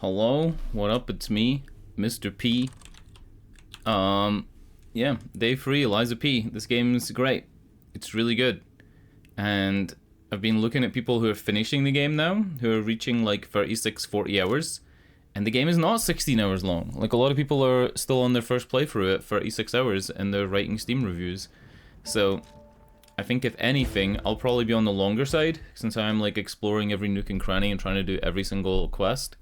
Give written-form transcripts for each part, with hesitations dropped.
Hello, what up? It's me, Mr. P. Yeah, day 3, Eliza P. This game's great. It's really good. And I've been looking at people who are finishing the game now, who are reaching like 36, 40 hours. And the game is not 16 hours long. Like, a lot of people are still on their first playthrough at 36 hours and they're writing Steam reviews. So, I think if anything, I'll probably be on the longer side, since I'm like exploring every nook and cranny and trying to do every single quest.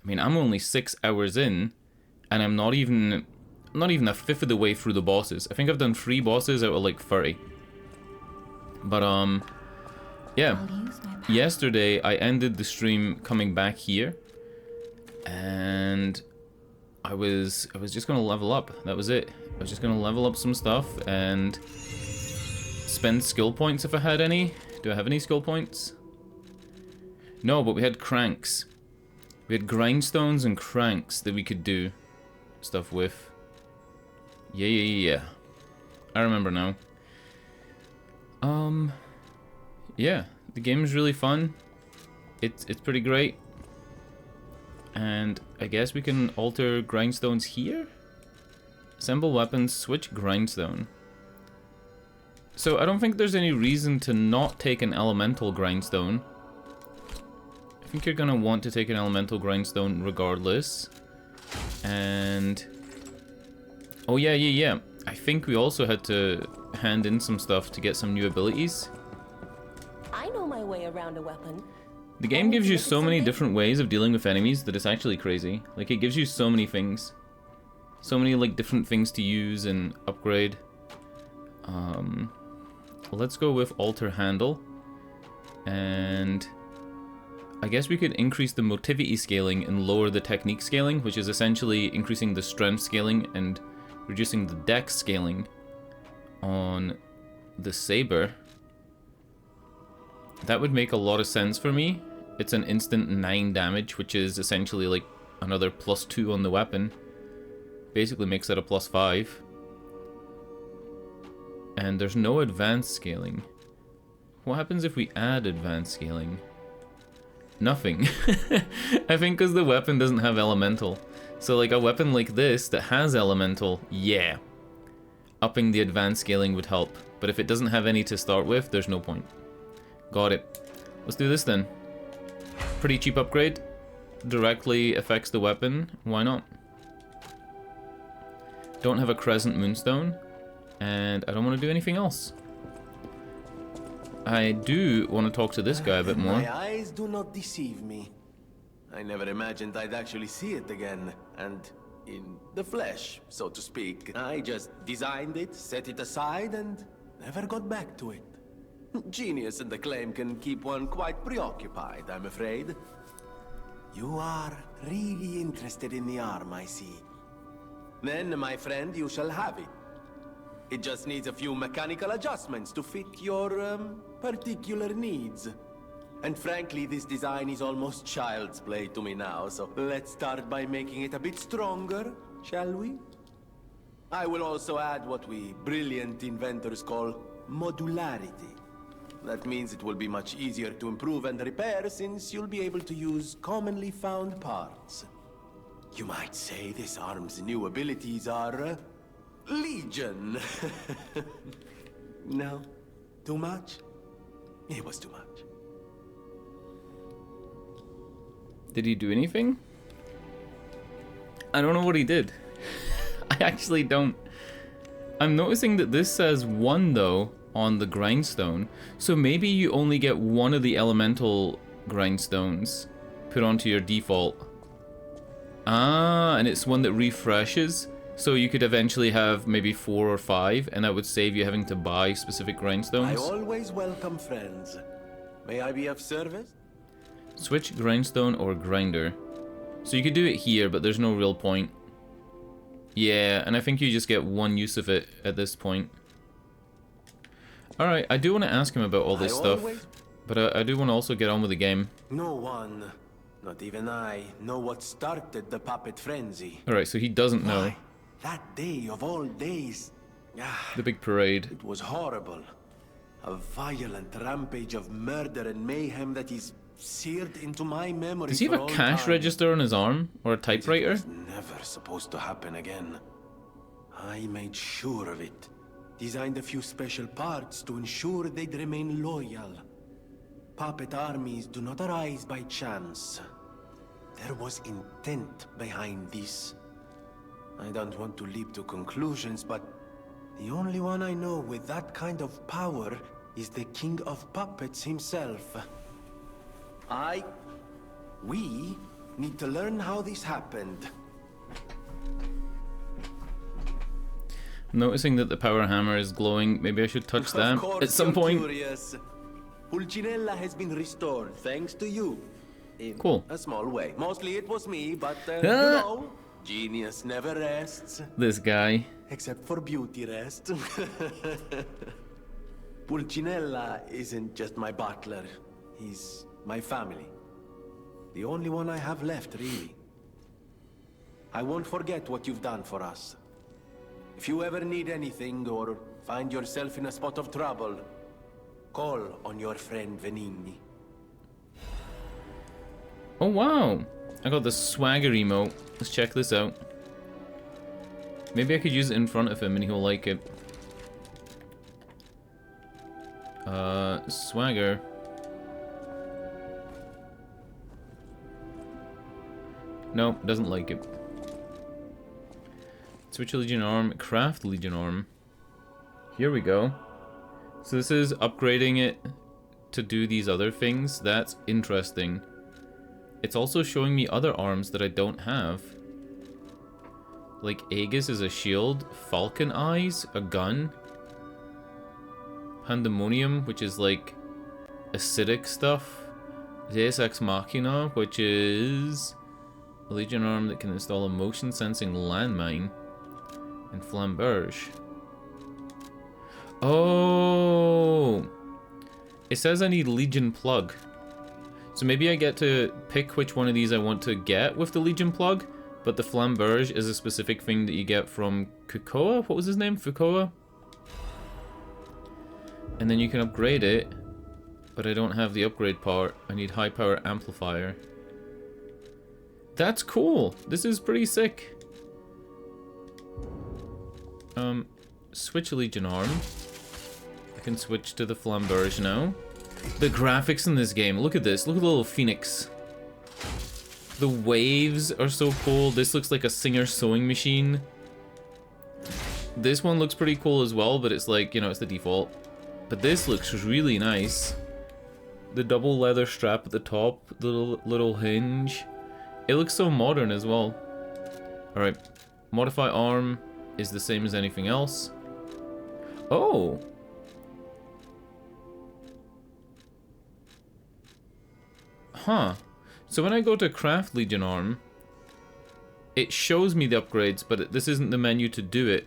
I mean, I'm only 6 hours in, and I'm not even a fifth of the way through the bosses. I think I've done 3 bosses out of like 30. But yeah. Yesterday I ended the stream coming back here, and I was just gonna level up. That was it. I was just gonna level up some stuff and spend skill points if I had any. Do I have any skill points? No, but we had cranks. We had grindstones and cranks that we could do stuff with. Yeah. I remember now. Yeah, the game is really fun. It's pretty great. And I guess we can alter grindstones here? Assemble weapons, switch grindstone. So I don't think there's any reason to not take an elemental grindstone. I think you're gonna want to take an elemental grindstone regardless. And oh yeah. I think we also had to hand in some stuff to get some new abilities. I know my way around a weapon. The game gives you so many different ways of dealing with enemies that it's actually crazy. Like, it gives you so many things. So many like different things to use and upgrade. Let's go with alter handle. And I guess we could increase the motivity scaling and lower the technique scaling, which is essentially increasing the strength scaling and reducing the dex scaling on the saber. That would make a lot of sense for me. It's an instant 9 damage, which is essentially like another +2 on the weapon. Basically makes it a +5. And there's no advanced scaling. What happens if we add advanced scaling? Nothing. I think because the weapon doesn't have elemental. So like a weapon like this that has elemental, yeah. Upping the advanced scaling would help. But if it doesn't have any to start with, there's no point. Got it. Let's do this then. Pretty cheap upgrade. Directly affects the weapon. Why not? Don't have a crescent moonstone. And I don't want to do anything else. I do want to talk to this guy a bit more. My eyes do not deceive me. I never imagined I'd actually see it again, and in the flesh, so to speak. I just designed it, set it aside, and never got back to it. Genius and acclaim can keep one quite preoccupied, I'm afraid. You are really interested in the arm, I see. Then, my friend, you shall have it. It just needs a few mechanical adjustments to fit your, particular needs. And frankly, this design is almost child's play to me now, so let's start by making it a bit stronger, shall we? I will also add what we brilliant inventors call modularity. That means it will be much easier to improve and repair since you'll be able to use commonly found parts. You might say this arm's new abilities are, legion. No? Too much? It was too much. Did he do anything? I don't know what he did. I actually don't. I'm noticing that this says 1 though on the grindstone. So maybe you only get 1 of the elemental grindstones put onto your default. Ah, and it's one that refreshes. So you could eventually have maybe 4 or 5, and that would save you having to buy specific grindstones. I always welcome friends. May I be of service? Switch grindstone or grinder. So you could do it here, but there's no real point. Yeah, and I think you just get 1 use of it at this point. Alright, I do want to ask him about all this stuff. But I do want to also get on with the game. No one, not even I, know what started the puppet frenzy. Alright, so he doesn't know. Why, that day of all days. The big parade. It was horrible. A violent rampage of murder and mayhem that is seared into my memory. Does he have for a all cash time. register on his arm? Or a It typewriter? was never supposed to happen again. I made sure of it. Designed a few special parts to ensure they'd remain loyal. Puppet armies do not arise by chance. There was intent behind this. I don't want to leap to conclusions, but the only one I know with that kind of power is the King of Puppets himself. We need to learn how this happened. Noticing that the power hammer is glowing, maybe I should touch that at some point. Curious. Pulcinella has been restored thanks to you. In Cool. a small way. Mostly it was me, but you Ah. know, genius never rests. This guy. Except for beauty rest. Pulcinella isn't just my butler. He's my family. The only one I have left, really. I won't forget what you've done for us. If you ever need anything or find yourself in a spot of trouble, call on your friend Venigni. Oh wow! I got the swagger emote. Let's check this out. Maybe I could use it in front of him and he'll like it. Swagger. No, doesn't like it. Switch a Legion arm, craft Legion arm. Here we go. So this is upgrading it to do these other things. That's interesting. It's also showing me other arms that I don't have. Like Aegis is a shield, Falcon Eyes, a gun, Pandemonium, which is like acidic stuff, Deus Ex Machina, which is a Legion arm that can install a motion sensing landmine, and Flamberge. Oh! It says I need Legion plug. So maybe I get to pick which one of these I want to get with the Legion plug, but the Flamberge is a specific thing that you get from Kukoa? What was his name? Fukoa? And then you can upgrade it, but I don't have the upgrade part. I need high power amplifier. That's cool! This is pretty sick. Switch Legion arm. I can switch to the Flamberge now. The graphics in this game, look at this. Look at the little phoenix. The waves are so cool. This looks like a Singer sewing machine. This one looks pretty cool as well, but it's like, you know, it's the default. But this looks really nice. The double leather strap at the top, the little hinge. It looks so modern as well. Alright, modify arm is the same as anything else. Oh! Huh. So when I go to craft Legion arm, it shows me the upgrades, but this isn't the menu to do it.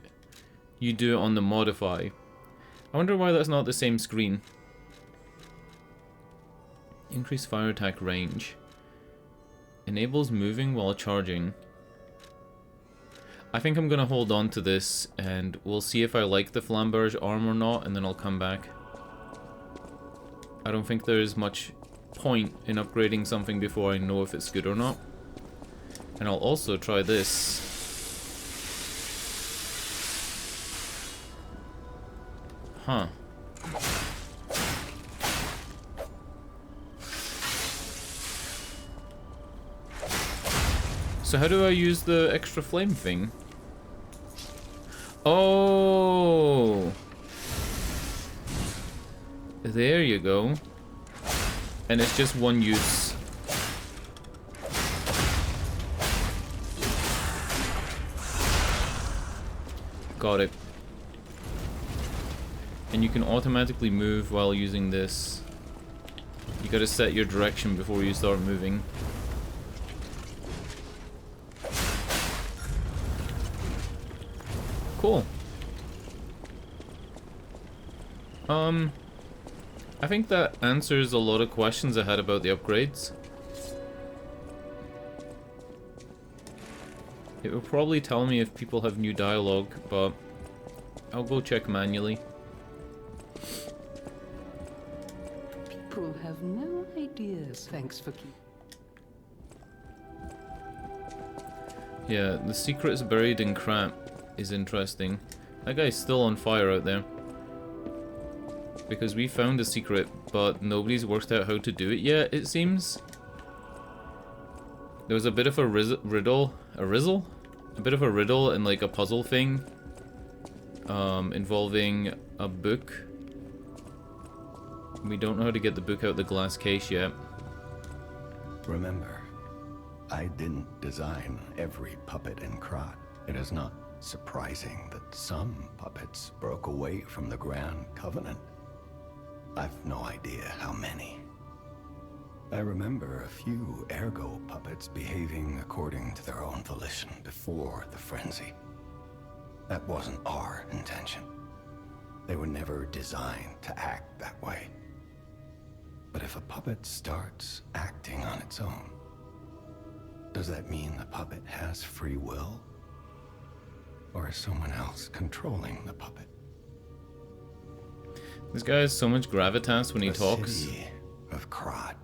You do it on the modify. I wonder why that's not the same screen. Increase fire attack range. Enables moving while charging. I think I'm gonna hold on to this and we'll see if I like the Flamberge arm or not, and then I'll come back. I don't think there's much point in upgrading something before I know if it's good or not. And I'll also try this. Huh. So how do I use the extra flame thing? Oh! There you go. And it's just one use. Got it. And you can automatically move while using this. You gotta set your direction before you start moving. Cool. I think that answers a lot of questions I had about the upgrades. It will probably tell me if people have new dialogue, but I'll go check manually. People have no ideas. Thanks for keeping. Yeah, the secrets buried in crap is interesting. That guy's still on fire out there. Because we found a secret, but nobody's worked out how to do it yet, it seems. There was a bit of a riddle and like a puzzle thing involving a book. We don't know how to get the book out the glass case yet. Remember, I didn't design every puppet in Krat. It is not surprising that some puppets broke away from the Grand Covenant. I've no idea how many. I remember a few ergo puppets behaving according to their own volition before the frenzy. That wasn't our intention. They were never designed to act that way. But if a puppet starts acting on its own, does that mean the puppet has free will? Or is someone else controlling the puppet? This guy has so much gravitas when he talks. City of Krat.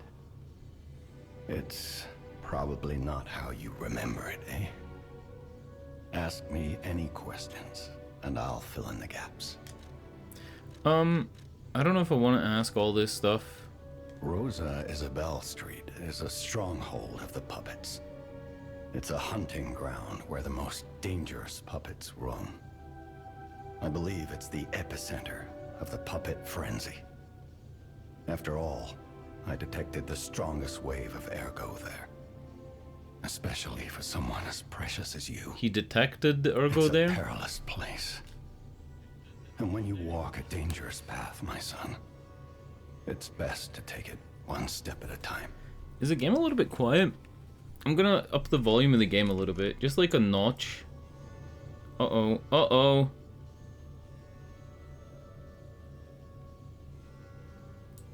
It's probably not how you remember it, eh? Ask me any questions, and I'll fill in the gaps. I don't know if I want to ask all this stuff. Rosa Isabel Street is a stronghold of the puppets. It's a hunting ground where the most dangerous puppets roam. I believe it's the epicenter of the puppet frenzy. After all, I detected the strongest wave of ergo there. Especially for someone as precious as you. He detected the ergo It's there? a perilous place. And when you walk a dangerous path, my son, it's best to take it one step at a time. Is the game a little bit quiet? I'm gonna up the volume of the game a little bit, just like a notch. Uh-oh, uh-oh.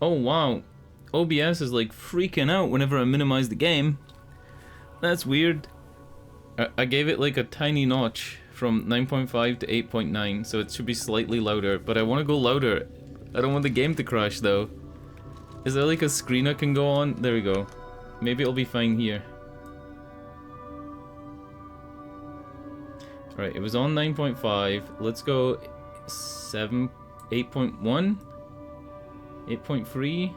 Oh wow, OBS is like freaking out whenever I minimize the game. That's weird. I gave it like a tiny notch from 9.5 to 8.9, so it should be slightly louder, but I want to go louder. I don't want the game to crash though. Is there like a screen I can go on? There we go. Maybe it'll be fine here. Right, it was on 9.5. Let's go 8.1? 8.3?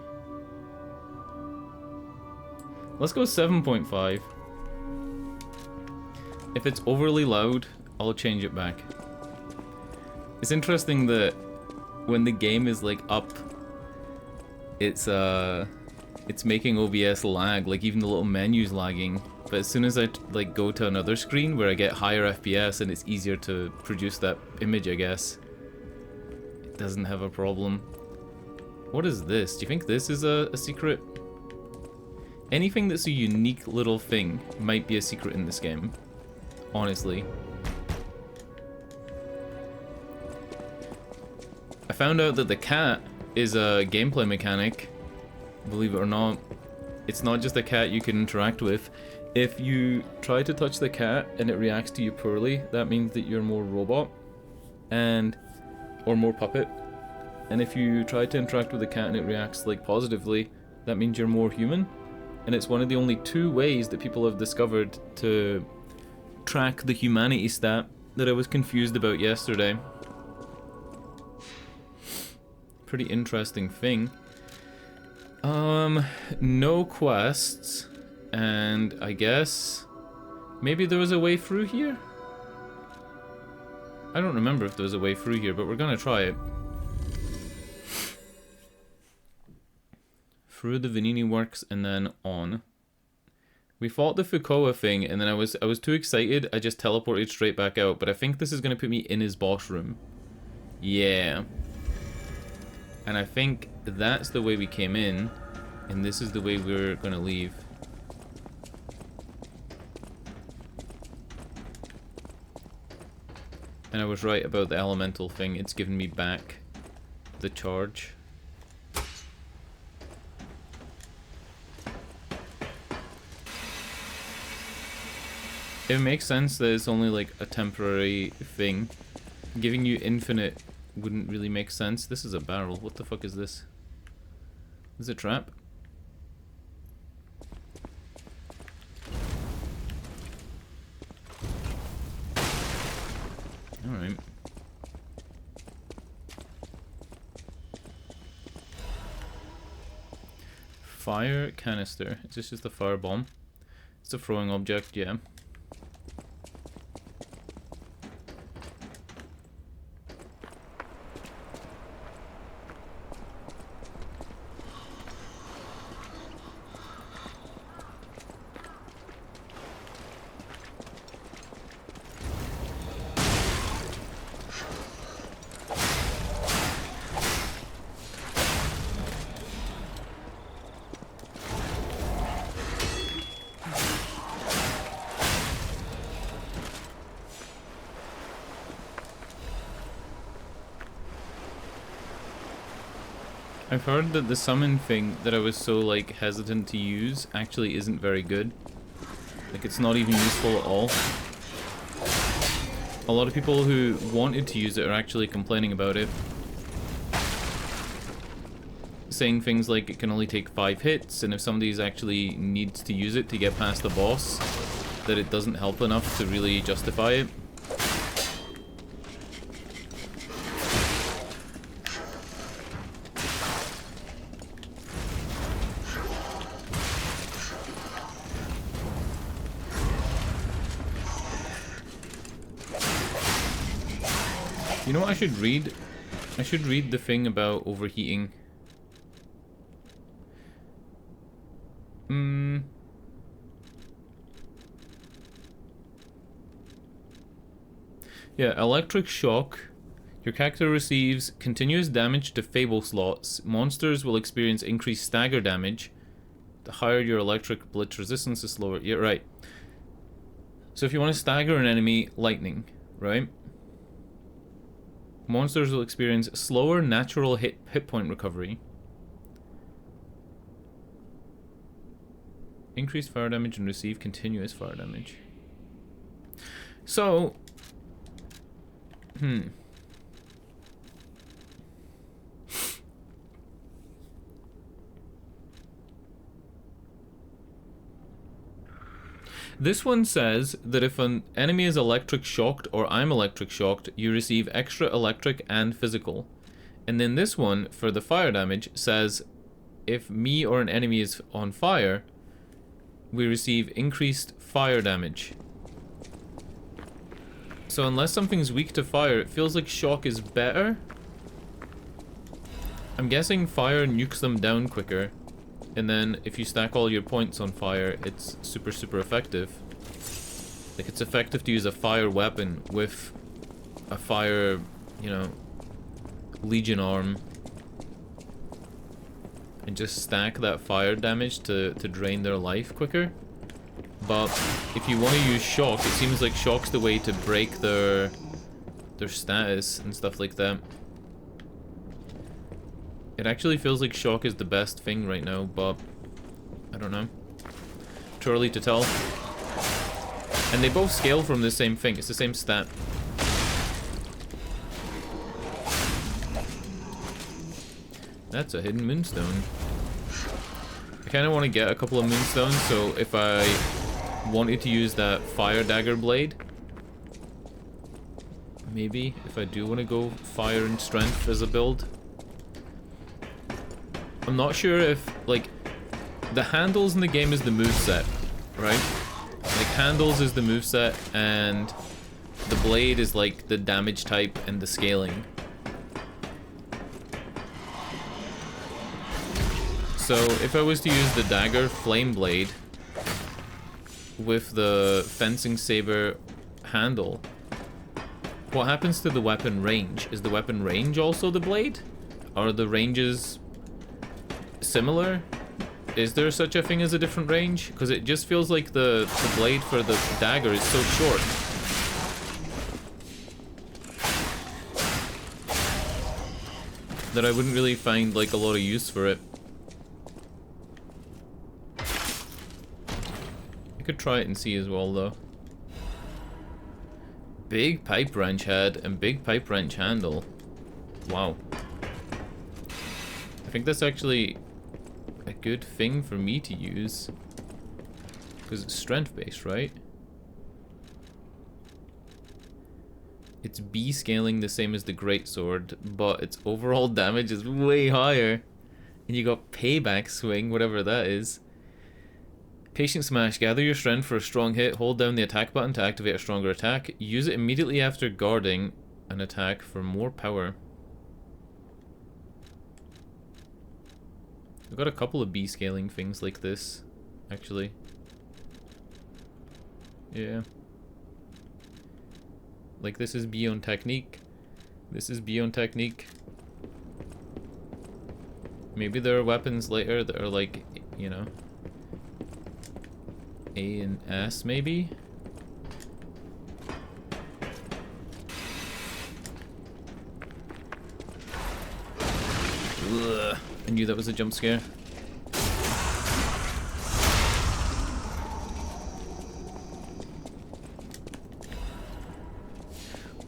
Let's go 7.5. If it's overly loud, I'll change it back. It's interesting that when the game is like up, it's making OBS lag, like even the little menu's lagging. But as soon as I like go to another screen where I get higher FPS and it's easier to produce that image, I guess, it doesn't have a problem. What is this? Do you think this is a secret? Anything that's a unique little thing might be a secret in this game. Honestly. I found out that the cat is a gameplay mechanic. Believe it or not. It's not just a cat you can interact with. If you try to touch the cat and it reacts to you poorly, that means that you're more robot or more puppet. And if you try to interact with the cat and it reacts like positively, that means you're more human. And it's one of the only two ways that people have discovered to track the humanity stat that I was confused about yesterday. Pretty interesting thing. No quests, and I guess maybe there was a way through here? I don't remember if there was a way through here, but we're gonna try it. Through the Vanini Works and then on. We fought the Fukoa thing, and then I was too excited, I just teleported straight back out, but I think this is gonna put me in his boss room. Yeah. And I think that's the way we came in, and this is the way we're gonna leave. And I was right about the elemental thing, it's given me back the charge. It makes sense that it's only like a temporary thing. Giving you infinite wouldn't really make sense. This is a barrel. What the fuck is this? There's a trap. Alright. Fire canister. Is this just a fire bomb? It's a throwing object, yeah. I've heard that the summon thing that I was so like hesitant to use actually isn't very good. Like it's not even useful at all. A lot of people who wanted to use it are actually complaining about it. Saying things like it can only take 5 hits, and if somebody's actually needs to use it to get past the boss, that it doesn't help enough to really justify it. You know what I should read? I should read the thing about overheating. Yeah, electric shock. Your character receives continuous damage to Fable slots. Monsters will experience increased stagger damage. The higher your electric blitz resistance, the slower. Yeah, right. So if you want to stagger an enemy, lightning, right? Monsters will experience slower natural hit point recovery. Increased fire damage and receive continuous fire damage. So, This one says that if an enemy is electric shocked or I'm electric shocked, you receive extra electric and physical. And then this one, for the fire damage, says if me or an enemy is on fire, we receive increased fire damage. So unless something's weak to fire, it feels like shock is better. I'm guessing fire nukes them down quicker. And then if you stack all your points on fire, it's super, super effective. Like, it's effective to use a fire weapon with a fire, you know, Legion arm. And just stack that fire damage to drain their life quicker. But if you want to use shock, it seems like shock's the way to break their status and stuff like that. It actually feels like shock is the best thing right now, but I don't know. Too early to tell. And they both scale from the same thing. It's the same stat. That's a hidden moonstone. I kind of want to get a couple of moonstones, so if I wanted to use that fire dagger blade, maybe if I do want to go fire and strength as a build. I'm not sure if, like, the handles in the game is the moveset, right? Like, handles is the moveset, and the blade is, like, the damage type and the scaling. So, if I was to use the dagger flame blade with the fencing saber handle, what happens to the weapon range? Is the weapon range also the blade? Are the ranges similar? Is there such a thing as a different range? Because it just feels like the blade for the dagger is so short. That I wouldn't really find like a lot of use for it. I could try it and see as well though. Big pipe wrench head and big pipe wrench handle. Wow. I think that's actually good thing for me to use. Because it's strength based, right? It's B scaling the same as the greatsword, but its overall damage is way higher. And you got payback swing, whatever that is. Patient smash. Gather your strength for a strong hit. Hold down the attack button to activate a stronger attack. Use it immediately after guarding an attack for more power. I've got a couple of B scaling things like this, actually. Yeah. Like this is B on technique. This is B on technique. Maybe there are weapons later that are like, you know, A and S maybe? Ugh. I knew that was a jump scare.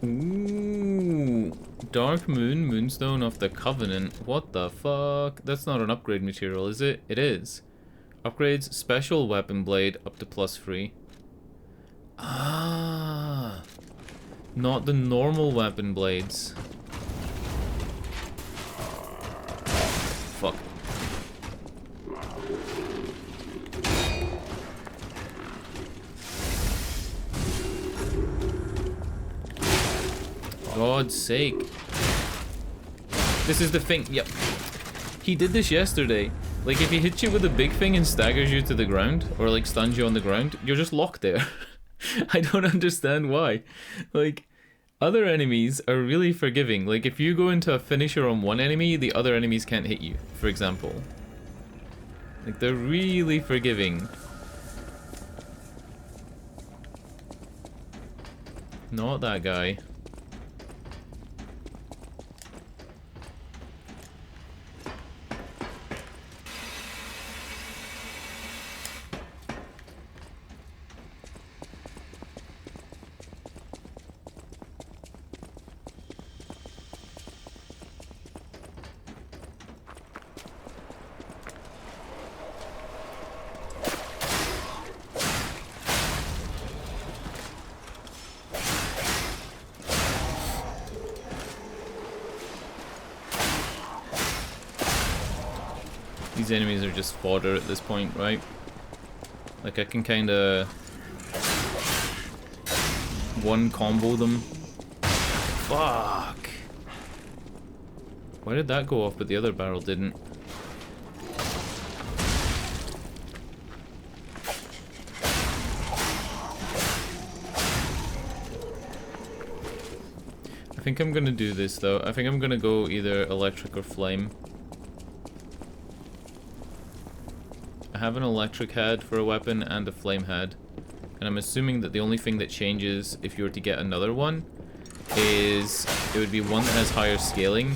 Ooh, Dark Moon, Moonstone of the Covenant. What the fuck? That's not an upgrade material, is it? It is. Upgrades special weapon blade up to +3. Ah, not the normal weapon blades. Fuck. God's sake. This is the thing. Yep. He did this yesterday. Like, if he hits you with a big thing and staggers you to the ground, or like stuns you on the ground, you're just locked there. I don't understand why. Like, other enemies are really forgiving. Like, if you go into a finisher on one enemy, the other enemies can't hit you, for example. Like, they're really forgiving. Not that guy. These enemies are just fodder at this point, right? Like, I can kinda one combo them. Fuck! Why did that go off but the other barrel didn't? I think I'm gonna do this though. I think I'm gonna go either electric or flame. I have an electric head for a weapon and a flame head. And I'm assuming that the only thing that changes if you were to get another one is it would be one that has higher scaling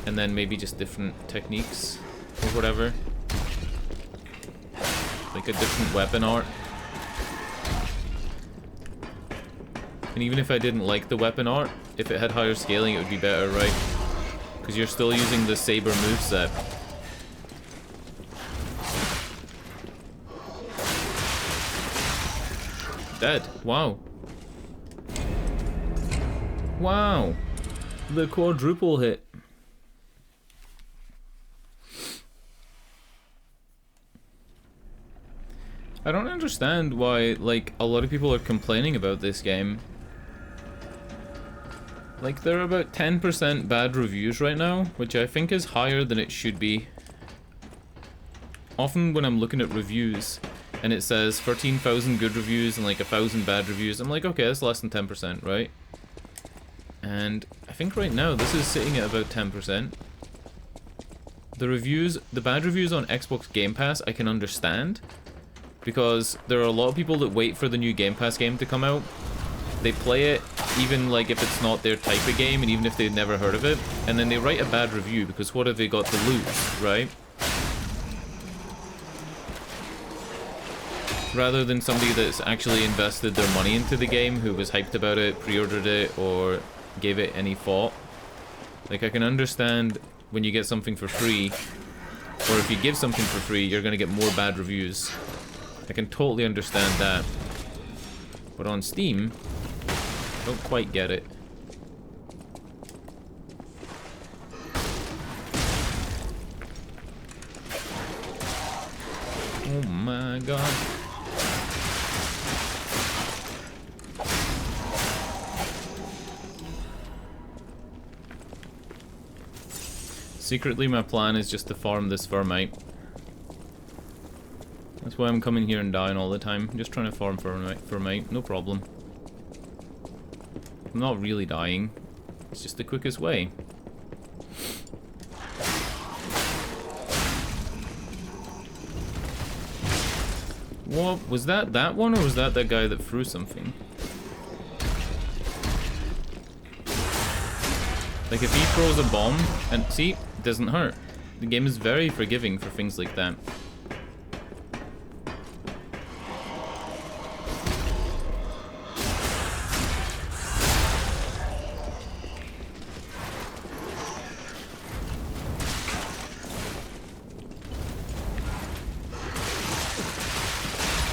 and then maybe just different techniques or whatever. Like a different weapon art. And even if I didn't like the weapon art, if it had higher scaling it would be better, right? Because you're still using the saber moveset. Dead. Wow. Wow. The quadruple hit. I don't understand why, like, a lot of people are complaining about this game. Like, there are about 10% bad reviews right now, which I think is higher than it should be. Often when I'm looking at reviews, and it says 13,000 good reviews and like 1,000 bad reviews, I'm like, okay, that's less than 10%, right? And I think right now this is sitting at about 10%. The reviews, the bad reviews on Xbox Game Pass, I can understand, because there are a lot of people that wait for the new Game Pass game to come out. They play it even like if it's not their type of game, and even if they've never heard of it, and then they write a bad review because what have they got to lose, right? Rather than somebody that's actually invested their money into the game, who was hyped about it, pre-ordered it, or gave it any thought. Like, I can understand when you get something for free, or if you give something for free, you're gonna get more bad reviews. I can totally understand that. But on Steam, I don't quite get it. Oh my god. Secretly, my plan is just to farm this Vermite. That's why I'm coming here and dying all the time. I'm just trying to farm Vermite, no problem. I'm not really dying. It's just the quickest way. What? Was that one, or was that guy that threw something? Like, if he throws a bomb, and see, it doesn't hurt. The game is very forgiving for things like that.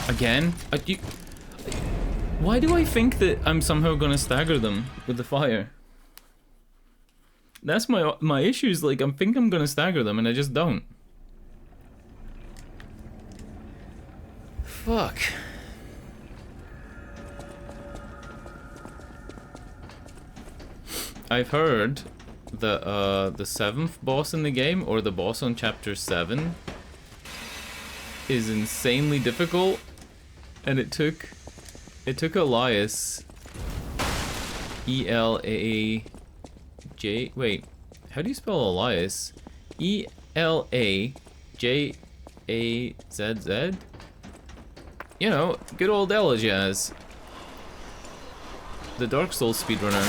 Again? Why do I think that I'm somehow gonna stagger them with the fire? That's my issues. Like, I think I'm gonna stagger them and I just don't. Fuck. I've heard that the 7th boss in the game, or the boss on chapter 7, is insanely difficult, and it took Elias, E-L-A-J, wait, how do you spell Elias? E-L-A-J-A-Z-Z? You know, good old Elijaz, the Dark Souls speedrunner.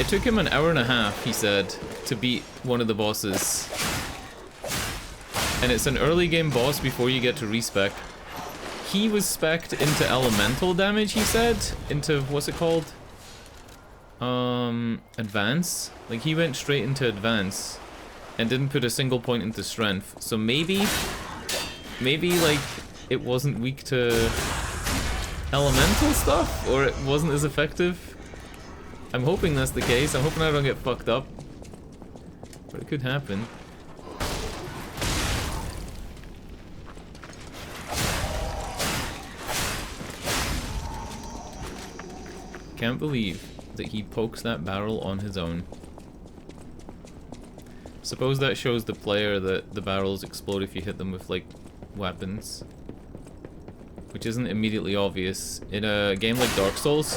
It took him an hour and a half, he said, to beat one of the bosses. And it's an early game boss before you get to respec. He was spec'd into elemental damage, he said? Into, what's it called? Advance? Like, he went straight into advance and didn't put a single point into strength. So maybe, like, it wasn't weak to elemental stuff? Or it wasn't as effective? I'm hoping that's the case. I'm hoping I don't get fucked up. But it could happen. Can't believe that he pokes that barrel on his own. Suppose that shows the player that the barrels explode if you hit them with, like, weapons. Which isn't immediately obvious. In a game like Dark Souls,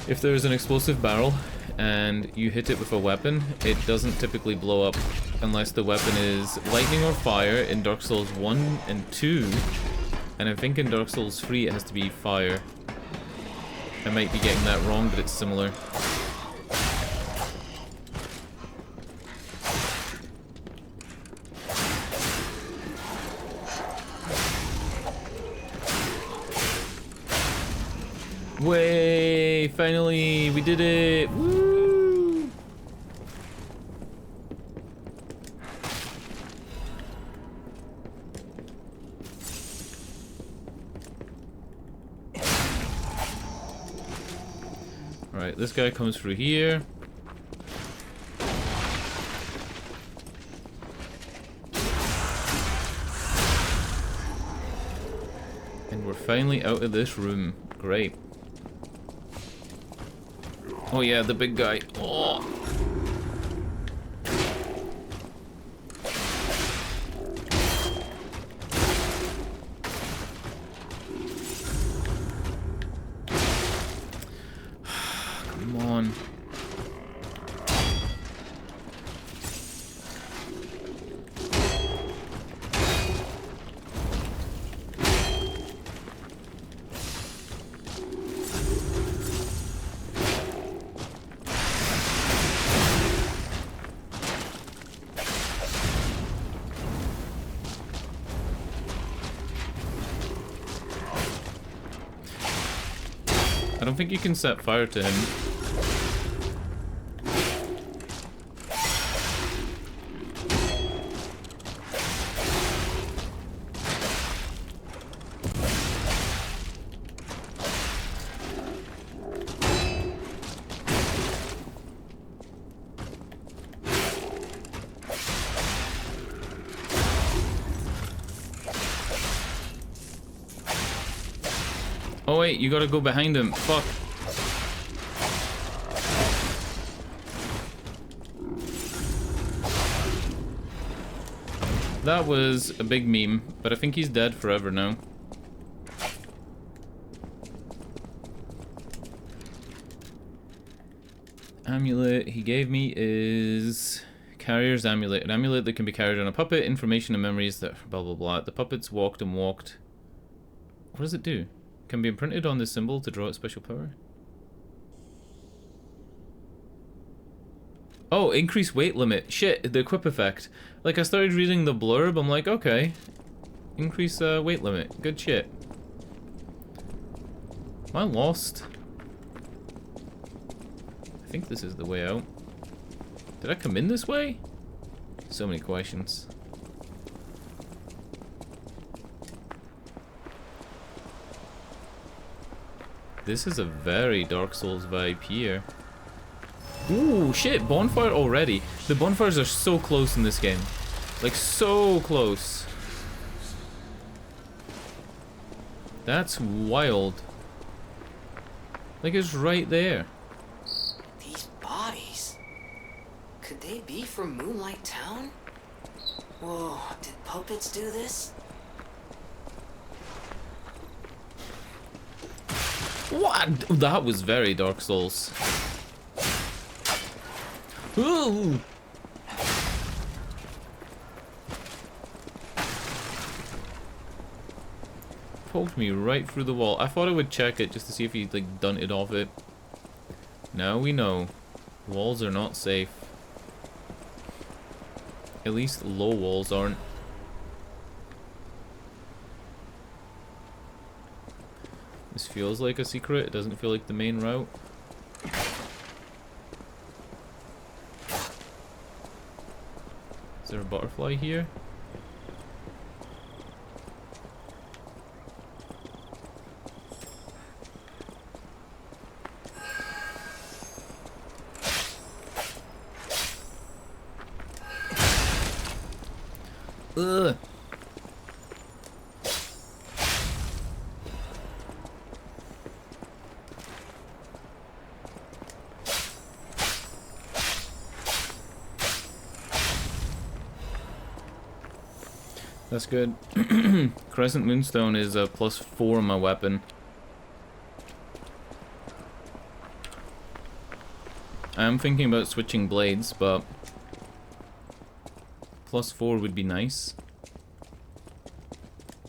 if there's an explosive barrel and you hit it with a weapon, it doesn't typically blow up unless the weapon is lightning or fire in Dark Souls 1 and 2. And I think in Dark Souls 3 it has to be fire. I might be getting that wrong, but it's similar. Way, finally, we did it! Woo! Alright, this guy comes through here. And we're finally out of this room. Great. Oh yeah, the big guy. Oh. Come on. I don't think you can set fire to him. Oh wait, you gotta go behind him. Fuck. That was a big meme, but I think he's dead forever now. Amulet he gave me is Carrier's Amulet. An amulet that can be carried on a puppet. Information and memories that blah blah blah. The puppets walked and walked. What does it do? Can be imprinted on this symbol to draw its special power. Oh, increase weight limit. Shit, the equip effect. Like, I started reading the blurb, I'm like, okay. Increase weight limit. Good shit. Am I lost? I think this is the way out. Did I come in this way? So many questions. This is a very Dark Souls vibe here. Ooh, shit, bonfire already. The bonfires are so close in this game. Like, so close. That's wild. Like, it's right there. These bodies. Could they be from Moonlight Town? Whoa, did puppets do this? What? That was very Dark Souls. Ooh. Poked me right through the wall. I thought I would check it just to see if he'd like dunted off it. Now we know. Walls are not safe. At least low walls aren't. This feels like a secret. It doesn't feel like the main route. Is there a butterfly here? Ugh. That's good. Crescent Moonstone is a +4 on my weapon. I am thinking about switching blades, but +4 would be nice.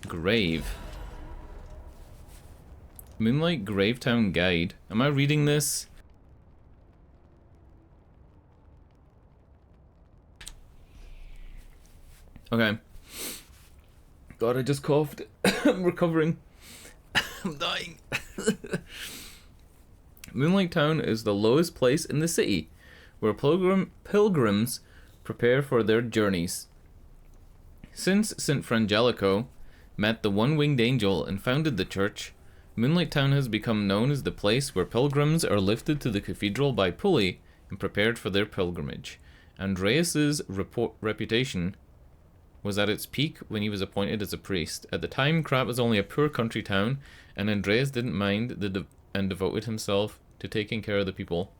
Grave. Moonlight Gravetown Guide. Am I reading this? Okay. God, I just coughed. I'm recovering. I'm dying. Moonlight Town is the lowest place in the city, where pilgrims prepare for their journeys. Since St. Frangelico met the one-winged angel and founded the church, Moonlight Town has become known as the place where pilgrims are lifted to the cathedral by pulley and prepared for their pilgrimage. Andreas's reputation was at its peak when he was appointed as a priest. At the time, Krat was only a poor country town, and Andreas didn't mind and devoted himself to taking care of the people.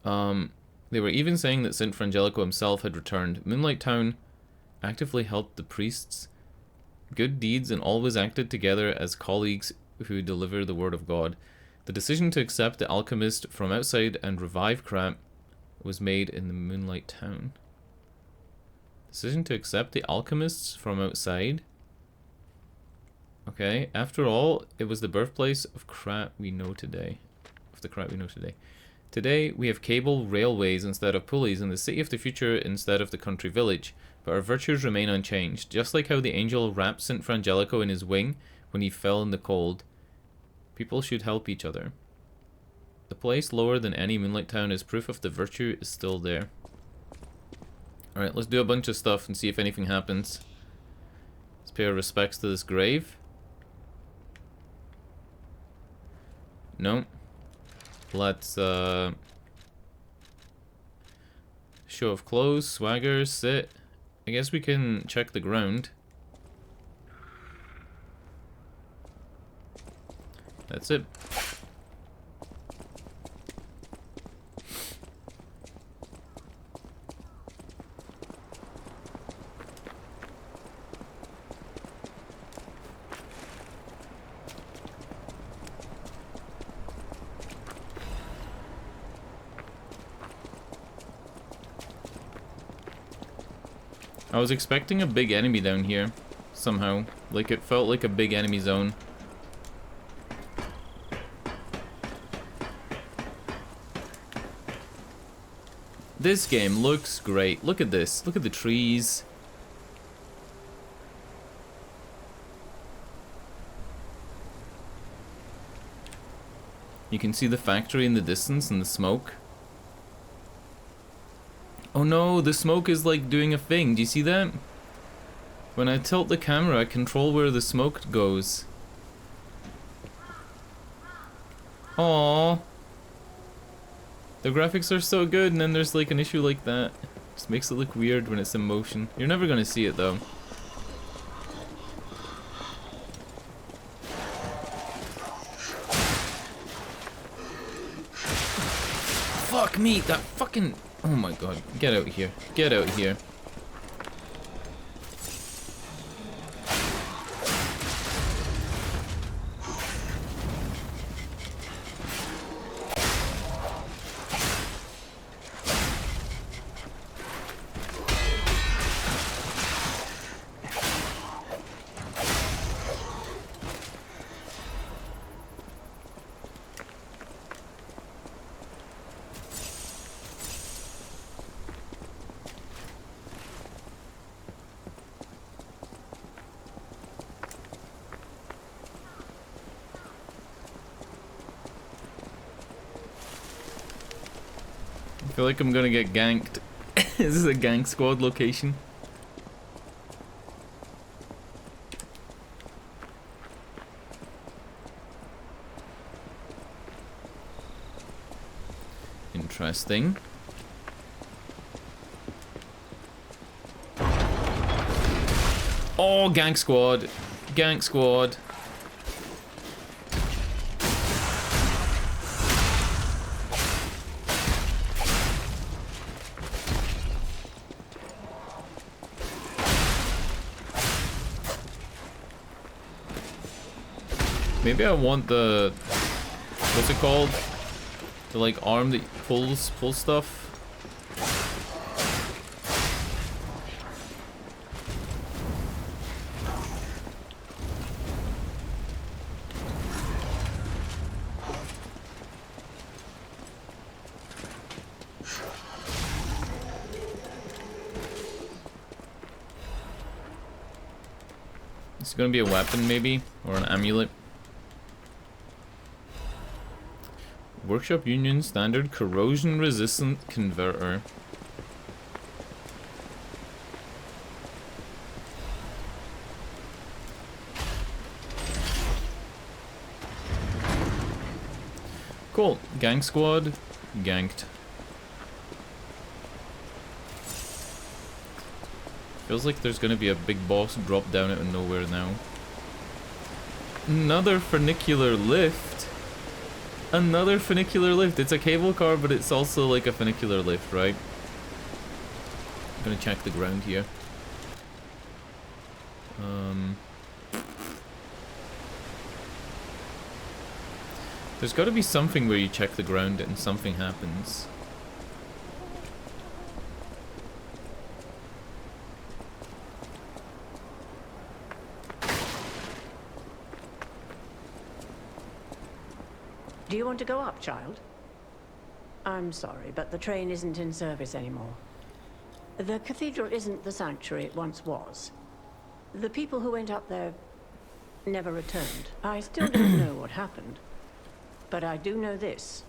They were even saying that St. Frangelico himself had returned. Moonlight Town actively helped the priests' good deeds and always acted together as colleagues who deliver the word of God. The decision to accept the alchemist from outside and revive Krat was made in the Moonlight Town. Decision to accept the alchemists from outside. Okay, after all, it was the birthplace of Krat we know today. Today, we have cable railways instead of pulleys and the city of the future instead of the country village, but our virtues remain unchanged. Just like how the angel wrapped St. Frangelico in his wing when he fell in the cold, people should help each other. The place lower than any Moonlight Town is proof of the virtue is still there. Alright, let's do a bunch of stuff and see if anything happens. Let's pay our respects to this grave. No. Let's, show of clothes, swagger, sit. I guess we can check the ground. That's it. I was expecting a big enemy down here, somehow. Like, it felt like a big enemy zone. This game looks great. Look at this. Look at the trees. You can see the factory in the distance and the smoke. Oh no, the smoke is like doing a thing. Do you see that? When I tilt the camera, I control where the smoke goes. Aww. The graphics are so good, and then there's like an issue like that. Just makes it look weird when it's in motion. You're never gonna see it though. Fuck me, that fucking... Oh my god, get out here. Get out here. I feel like I'm gonna get ganked. This is a gank squad location. Interesting. Oh, gank squad. Gank squad. Maybe I want the... What's it called? The like arm that pulls stuff. It's gonna be a weapon maybe, or an amulet. Workshop Union Standard Corrosion Resistant Converter. Cool. Gang squad. Ganked. Feels like there's gonna be a big boss drop down out of nowhere now. Another funicular lift. Another funicular lift. It's a cable car, but it's also like a funicular lift, right? I'm gonna check the ground here. There's gotta be something where you check the ground and something happens. Do you want to go up, child? I'm sorry, but the train isn't in service anymore. The cathedral isn't the sanctuary it once was. The people who went up there never returned. I still don't know what happened. But I do know this.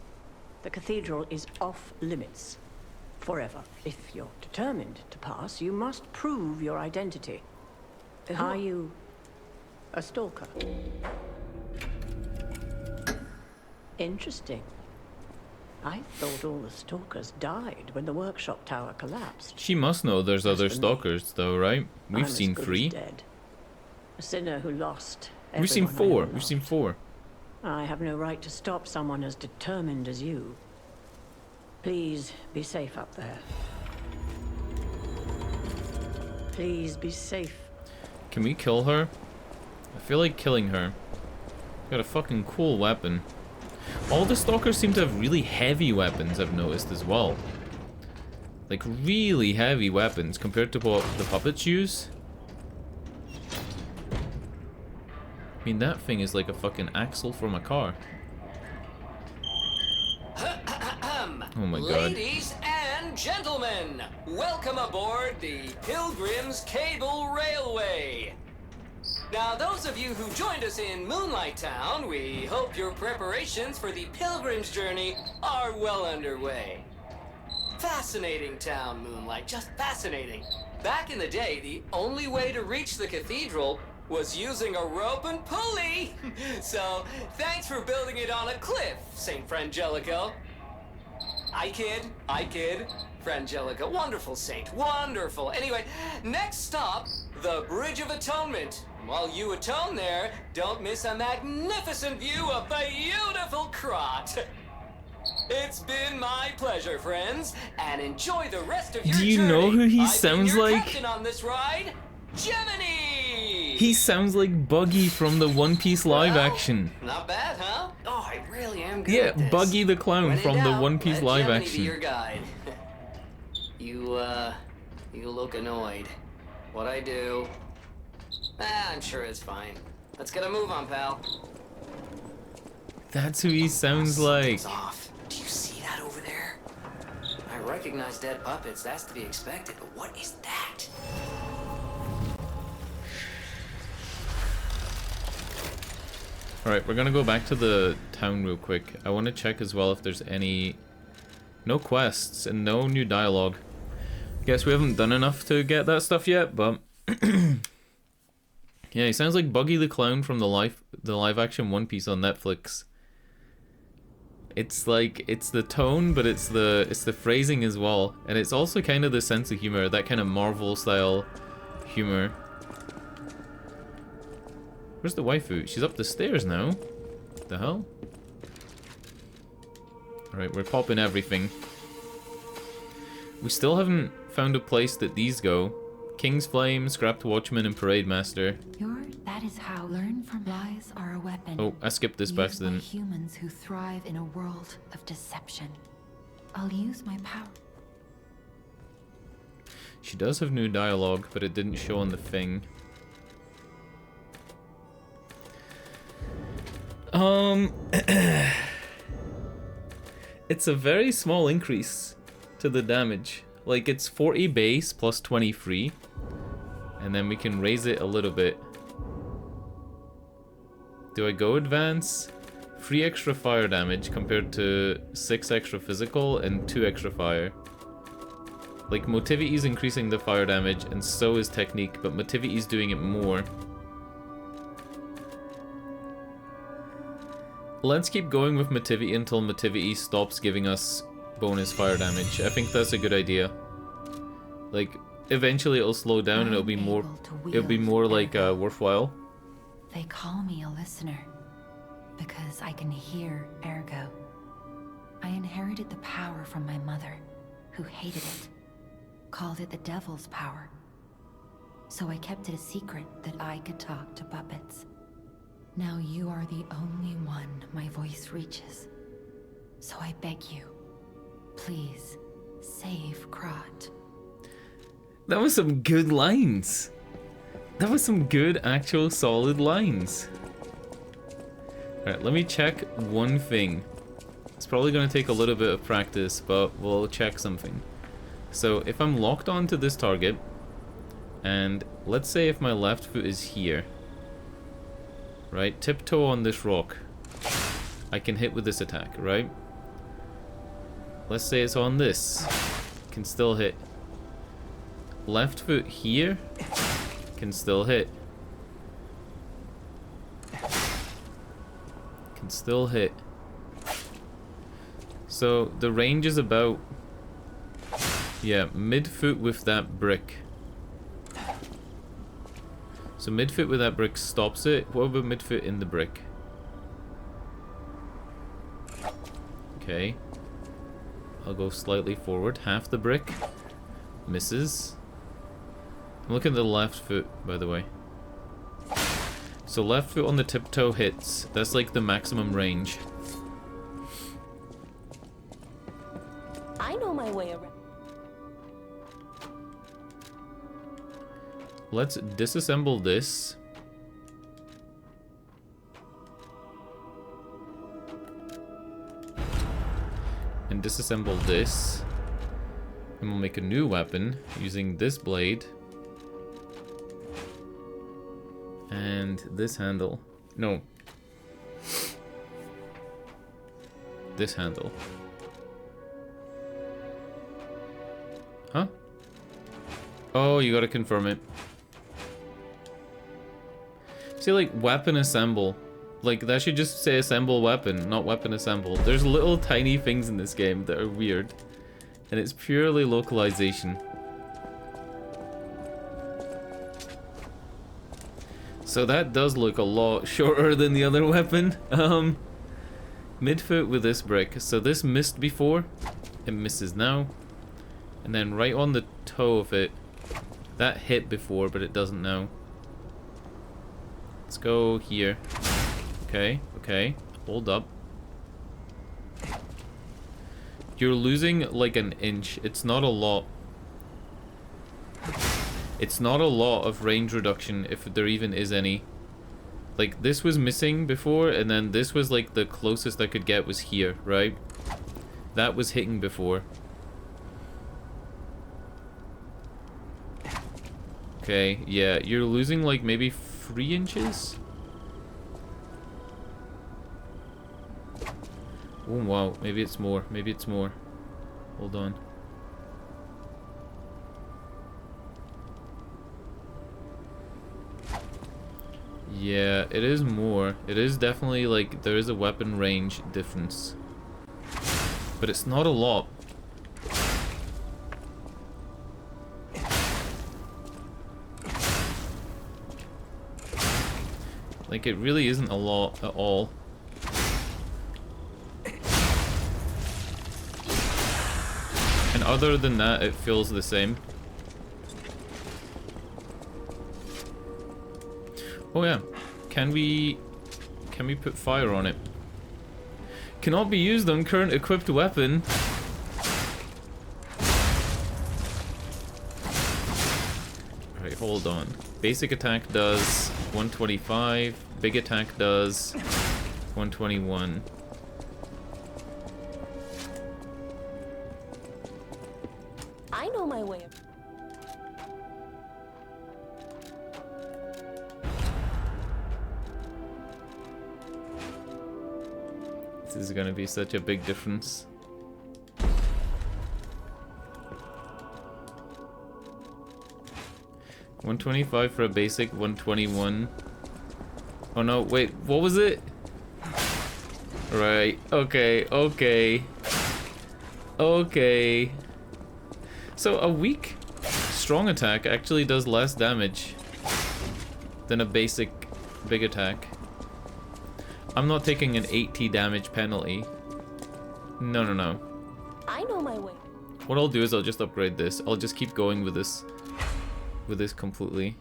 The cathedral is off limits. Forever. If you're determined to pass, you must prove your identity. Are you a stalker? Interesting. I thought all the stalkers died when the workshop tower collapsed. She must know there's other for me, stalkers though, right? We've I'm seen as good 3. as dead. A sinner who lost We've seen everyone I 4. ever We've seen loved. 4. I have no right to stop someone as determined as you. Please be safe up there. Please be safe. Can we kill her? I feel like killing her. Got a fucking cool weapon. All the stalkers seem to have really heavy weapons, I've noticed as well. Like really heavy weapons compared to what the puppets use. I mean, that thing is like a fucking axle from a car. Oh my god. Ladies and gentlemen, welcome aboard the Pilgrim's Cable Railway. Now, those of you who joined us in Moonlight Town, we hope your preparations for the Pilgrim's journey are well underway. Fascinating town, Moonlight, just fascinating. Back in the day, the only way to reach the cathedral was using a rope and pulley. So, thanks for building it on a cliff, St. Frangelico. I kid. Frangelica, wonderful saint, wonderful. Anyway, next stop, the Bridge of Atonement. While you atone there, don't miss a magnificent view of the beautiful Krot. It's been my pleasure, friends, and enjoy the rest of your journey. Do you know who he I've sounds been your like? captain on this ride, Gemini. He sounds like Buggy from the One Piece live Well, action. Not bad, huh? Oh, I really am good Yeah, at this. Buggy the Clown When in from the doubt, One Piece let live Gemini action. Be your guide. You look annoyed. What I do? I'm sure it's fine. Let's get a move on, pal. That's who he sounds like. Something's off. Do you see that over there? I recognize dead puppets. That's to be expected. But what is that? Alright, we're gonna go back to the town real quick. I want to check as well if there's any... No quests and no new dialogue. Guess we haven't done enough to get that stuff yet, but... Yeah, he sounds like Buggy the Clown from the live action One Piece on Netflix. It's like, it's the tone, but it's the phrasing as well. And it's also kind of the sense of humor, that kind of Marvel style humor. Where's the waifu? She's up the stairs now. What the hell? Alright, we're popping everything. We still haven't found a place that these go. King's Flame, Scrapped Watchman, and Parade Master. That is how learn from lies are a weapon. Oh, I skipped this by used by accident. humans who thrive in a world of deception. I'll use my power. She does have new dialogue, but it didn't show on the thing. It's a very small increase to the damage. Like, it's 40 base plus 20 free. And then we can raise it a little bit. Do I go advance? 3 extra fire damage compared to 6 extra physical and 2 extra fire. Like, Motivity is increasing the fire damage, and so is Technique, but Motivity is doing it more. Let's keep going with Motivity until Motivity stops giving us bonus fire damage. I think that's a good idea. Like, eventually it'll slow down and it'll be more like worthwhile. They call me a listener because I can hear ergo. I inherited the power from my mother, who hated it, called it the devil's power. So I kept it a secret that I could talk to puppets. Now you are the only one my voice reaches. So I beg you, please save Krot. That was some good lines. That was some good, actual, solid lines. Alright, let me check one thing. It's probably going to take a little bit of practice, but we'll check something. So, if I'm locked onto this target, and let's say if my left foot is here, right, tiptoe on this rock, I can hit with this attack, right? Let's say it's on this, can still hit. Left foot here, can still hit. Can still hit. So the range is about, yeah, mid-foot with that brick. So mid-foot with that brick stops it. What about mid-foot in the brick? Okay. I'll go slightly forward. Half the brick. Misses. I'm looking at the left foot, by the way. So left foot on the tiptoe hits. That's like the maximum range. I know my way around. Let's disassemble this. And disassemble this. And we'll make a new weapon using this blade. And this handle. No. This handle. Huh? Oh, you gotta confirm it. See, like, weapon assemble. Like, that should just say assemble weapon, not weapon assemble. There's little tiny things in this game that are weird. And it's purely localization. So that does look a lot shorter than the other weapon. Midfoot with this brick. So this missed before. It misses now. And then right on the toe of it. That hit before, but it doesn't now. Let's go here. Okay, okay. Hold up. You're losing like an inch. It's not a lot. It's not a lot of range reduction, if there even is any. Like, this was missing before, and then this was like the closest I could get was here, right? That was hitting before. Okay, yeah, you're losing like maybe 3 inches? Oh wow, maybe it's more, maybe it's more. Hold on. Yeah, it is more. It is definitely like, there is a weapon range difference. But it's not a lot. Like, it really isn't a lot at all. And other than that, it feels the same. Oh yeah, can we put fire on it? Cannot be used on current equipped weapon. Alright, hold on. Basic attack does 125, big attack does 121. I know my way. This is gonna be such a big difference. $125 for a basic, 121. Oh no, wait, what was it? Right, okay, okay. Okay. So a weak strong attack actually does less damage than a basic big attack. I'm not taking an 80 damage penalty. No, no, no. I know my way. What I'll do is I'll just upgrade this. I'll just keep going with this completely.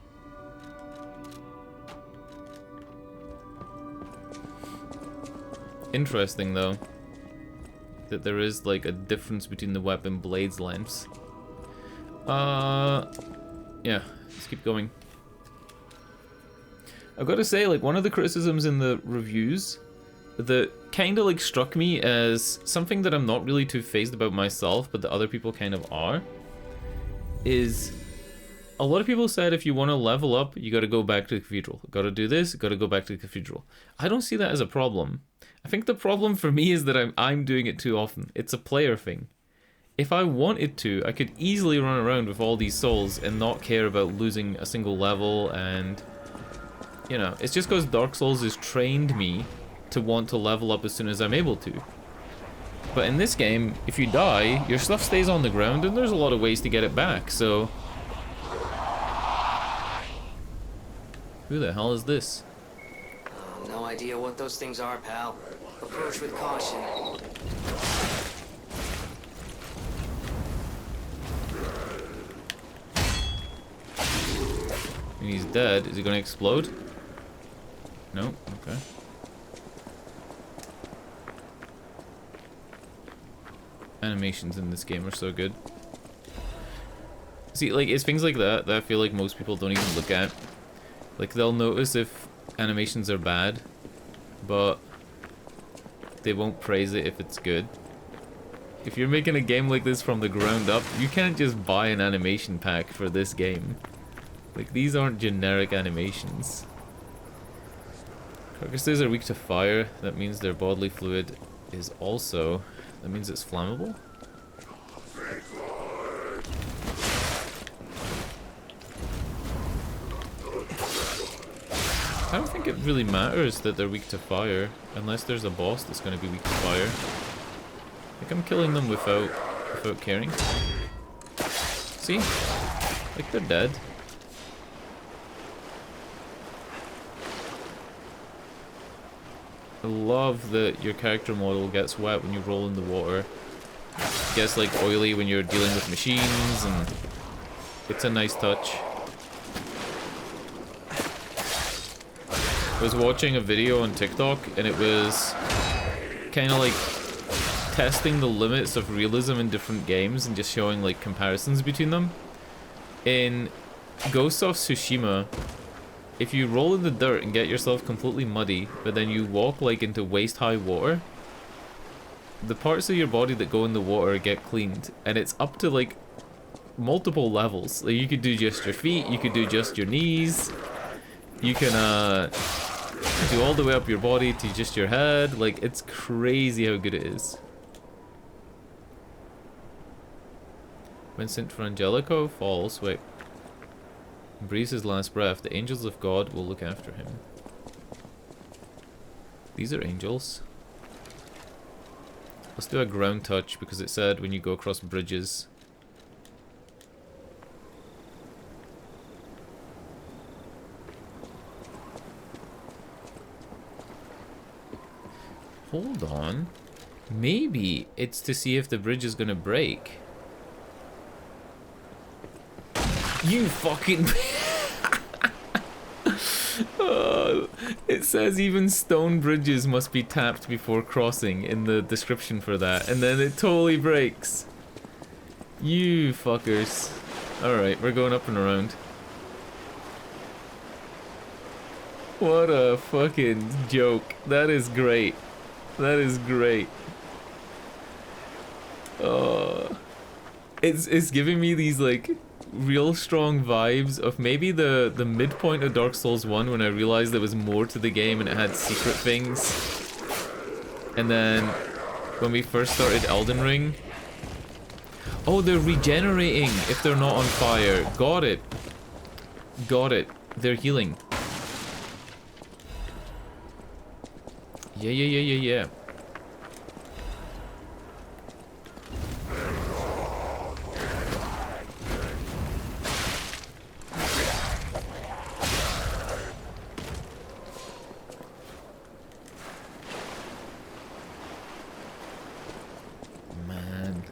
Interesting though, that there is like a difference between the weapon blades lengths. Yeah, let's keep going. I've got to say, like, one of the criticisms in the reviews that kind of like struck me as something that I'm not really too phased about myself, but that other people kind of are, is a lot of people said if you want to level up, you got to go back to the cathedral. Got to do this, got to go back to the cathedral. I don't see that as a problem. I think the problem for me is that I'm doing it too often. It's a player thing. If I wanted to, I could easily run around with all these souls and not care about losing a single level, and you know, it's just because Dark Souls has trained me to want to level up as soon as I'm able to. But in this game, if you die, your stuff stays on the ground and there's a lot of ways to get it back, so... Who the hell is this? No idea what those things are, pal. Approach with caution. I mean, he's dead. Is he gonna explode? No? Okay. Animations in this game are so good. See, like, it's things like that that I feel like most people don't even look at. Like, they'll notice if animations are bad, but they won't praise it if it's good. If you're making a game like this from the ground up, you can't just buy an animation pack for this game. Like, these aren't generic animations. Carcasses are weak to fire. That means their bodily fluid is also... That means it's flammable? I don't think it really matters that they're weak to fire, unless there's a boss that's going to be weak to fire. Like, I'm killing them without caring. See? Like, they're dead. I love that your character model gets wet when you roll in the water. It gets, like, oily when you're dealing with machines, and it's a nice touch. I was watching a video on TikTok, and it was kind of like testing the limits of realism in different games and just showing like comparisons between them. In Ghost of Tsushima, if you roll in the dirt and get yourself completely muddy, but then you walk like into waist-high water, the parts of your body that go in the water get cleaned, and it's up to like multiple levels. Like, you could do just your feet, you could do just your knees, you can do all the way up your body to just your head. Like, it's crazy how good it is. When Saint Frangelico falls, wait, and breathes his last breath, the angels of God will look after him. These are angels. Let's do a ground touch, because it said when you go across bridges. Hold on. Maybe it's to see if the bridge is gonna break. You fucking... it says even stone bridges must be tapped before crossing in the description for that, and then it totally breaks. You fuckers. Alright, we're going up and around. What a fucking joke. That is great. That is great. It's giving me these like real strong vibes of maybe the midpoint of Dark Souls 1 when I realized there was more to the game and it had secret things. And then when we first started Elden Ring. Oh, they're regenerating if they're not on fire. Got it. Got it. They're healing. Yeah. Man,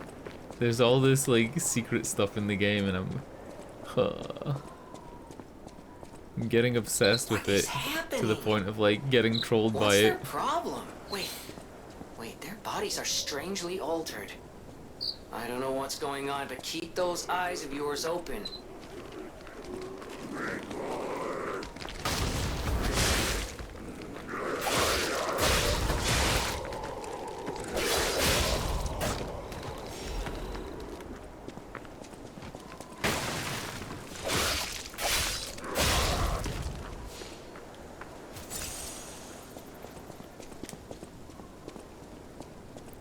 there's all this like secret stuff in the game, and I'm getting obsessed with it to the point of like getting trolled by it. What's their problem? Wait, their bodies are strangely altered. I don't know what's going on, but keep those eyes of yours open.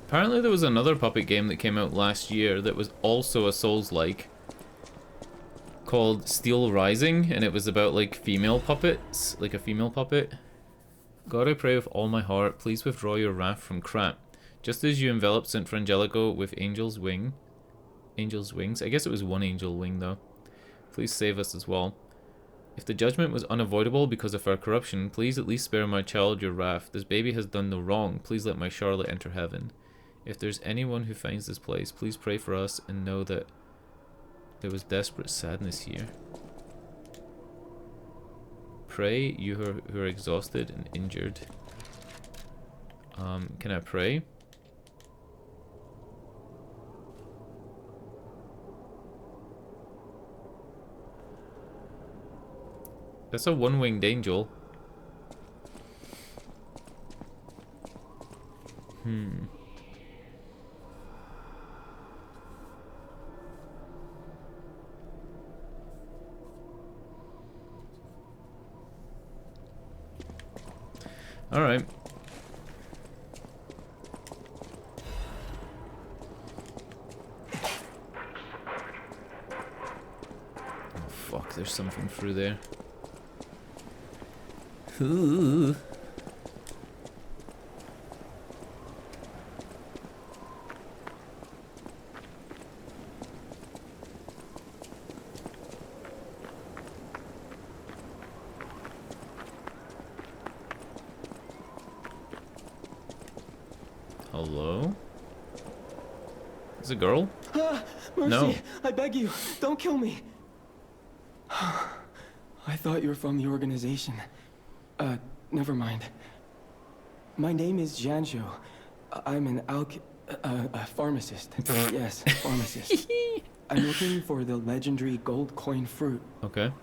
Apparently there was another puppet game that came out last year that was also a Souls-like called Steel Rising, and it was about like female puppets, like a female puppet. God, I pray with all my heart, please withdraw your wrath from Krat. Just as you enveloped Saint Frangelico with angel's wings. I guess it was one angel wing though. Please save us as well. If the judgment was unavoidable because of our corruption, please at least spare my child your wrath. This baby has done no wrong. Please let my Charlotte enter heaven. If there's anyone who finds this place, please pray for us and know that there was desperate sadness here. pray, you who are exhausted and injured. Can I pray? That's a one-winged angel. All right. Oh fuck, there's something through there. Ooh. Hello? Is it a girl? Mercy, No. I beg you, don't kill me. I thought you were from the organization. Never mind. My name is Janjo. I'm an a pharmacist. Yes, pharmacist. I'm looking for the legendary gold coin fruit. Okay.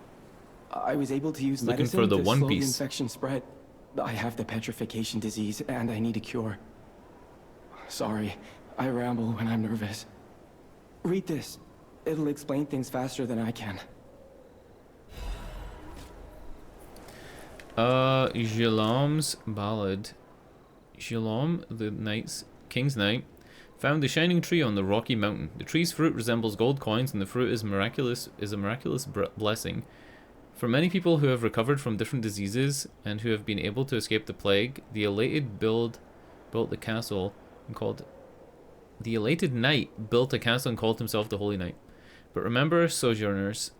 I was able to use Looking medicine for the to One slow the Piece. infection spread. I have the petrification disease, and I need a cure. Sorry, I ramble when I'm nervous. Read this. It'll explain things faster than I can. Jalam's ballad. Jalam, the king's knight, found the shining tree on the rocky mountain. The tree's fruit resembles gold coins, and the fruit is a miraculous blessing. For many people who have recovered from different diseases and who have been able to escape the plague, the elated built the castle and called the elated knight built a castle and called himself the Holy Knight. But remember, sojourners,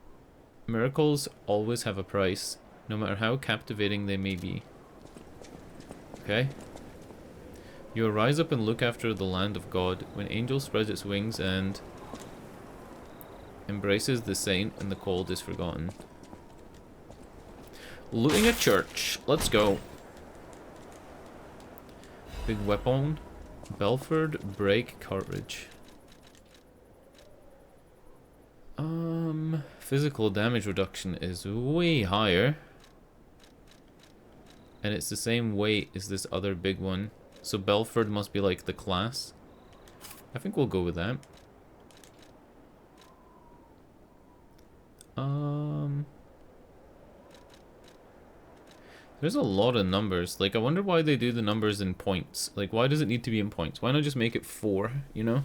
miracles always have a price, no matter how captivating they may be. Okay. You will rise up and look after the land of God when angel spreads its wings and embraces the saint and the cold is forgotten. Looting a church. Let's go. Big weapon. Belford brake cartridge. Physical damage reduction is way higher. And it's the same weight as this other big one. So Belford must be like the class. I think we'll go with that. There's a lot of numbers. Like, I wonder why they do the numbers in points. Like, why does it need to be in points? Why not just make it 4, you know?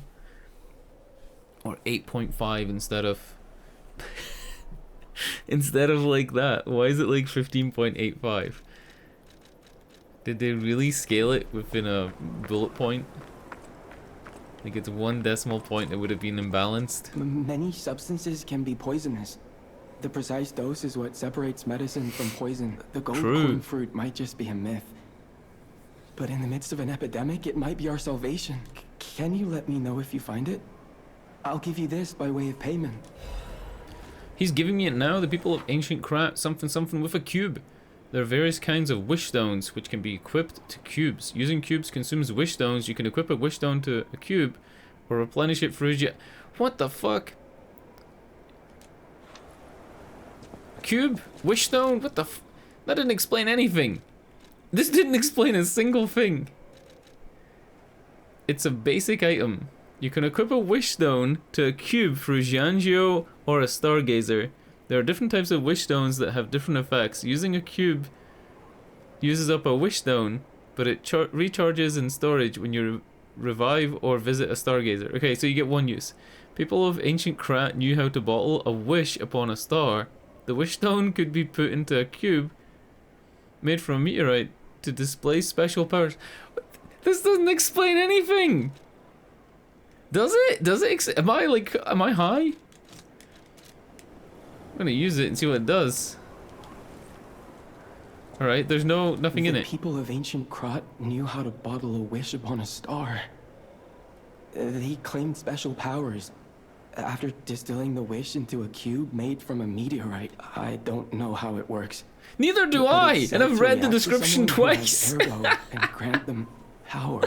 Or 8.5 instead of... instead of like that. Why is it like 15.85? Did they really scale it within a bullet point? Like, it's 1 decimal point, it would have been imbalanced. Many substances can be poisonous. The precise dose is what separates medicine from poison. The gold coin fruit might just be a myth. But in the midst of an epidemic, it might be our salvation. Can you let me know if you find it? I'll give you this by way of payment. He's giving me it now. The people of ancient Krat, something with a cube. There are various kinds of wish stones which can be equipped to cubes. Using cubes consumes wish stones. You can equip a wish stone to a cube or replenish it through... What the fuck? Cube? Wish stone? What the f... That didn't explain anything. This didn't explain a single thing. It's a basic item. You can equip a wish stone to a cube through Janjo or a stargazer. There are different types of wish stones that have different effects. Using a cube uses up a wish stone, but it recharges in storage when you revive or visit a stargazer. Okay, so you get one use. People of ancient Krat knew how to bottle a wish upon a star. The wish stone could be put into a cube made from a meteorite to display special powers. This doesn't explain anything. Does it? Does it? Am I high? I'm gonna use it and see what it does. Alright, there's nothing in it. The people of ancient Krat knew how to bottle a wish upon a star. They claimed special powers. After distilling the wish into a cube made from a meteorite, I don't know how it works. Neither do But I, it's and said I've to read the react to description someone who has twice. ergo and grant them power.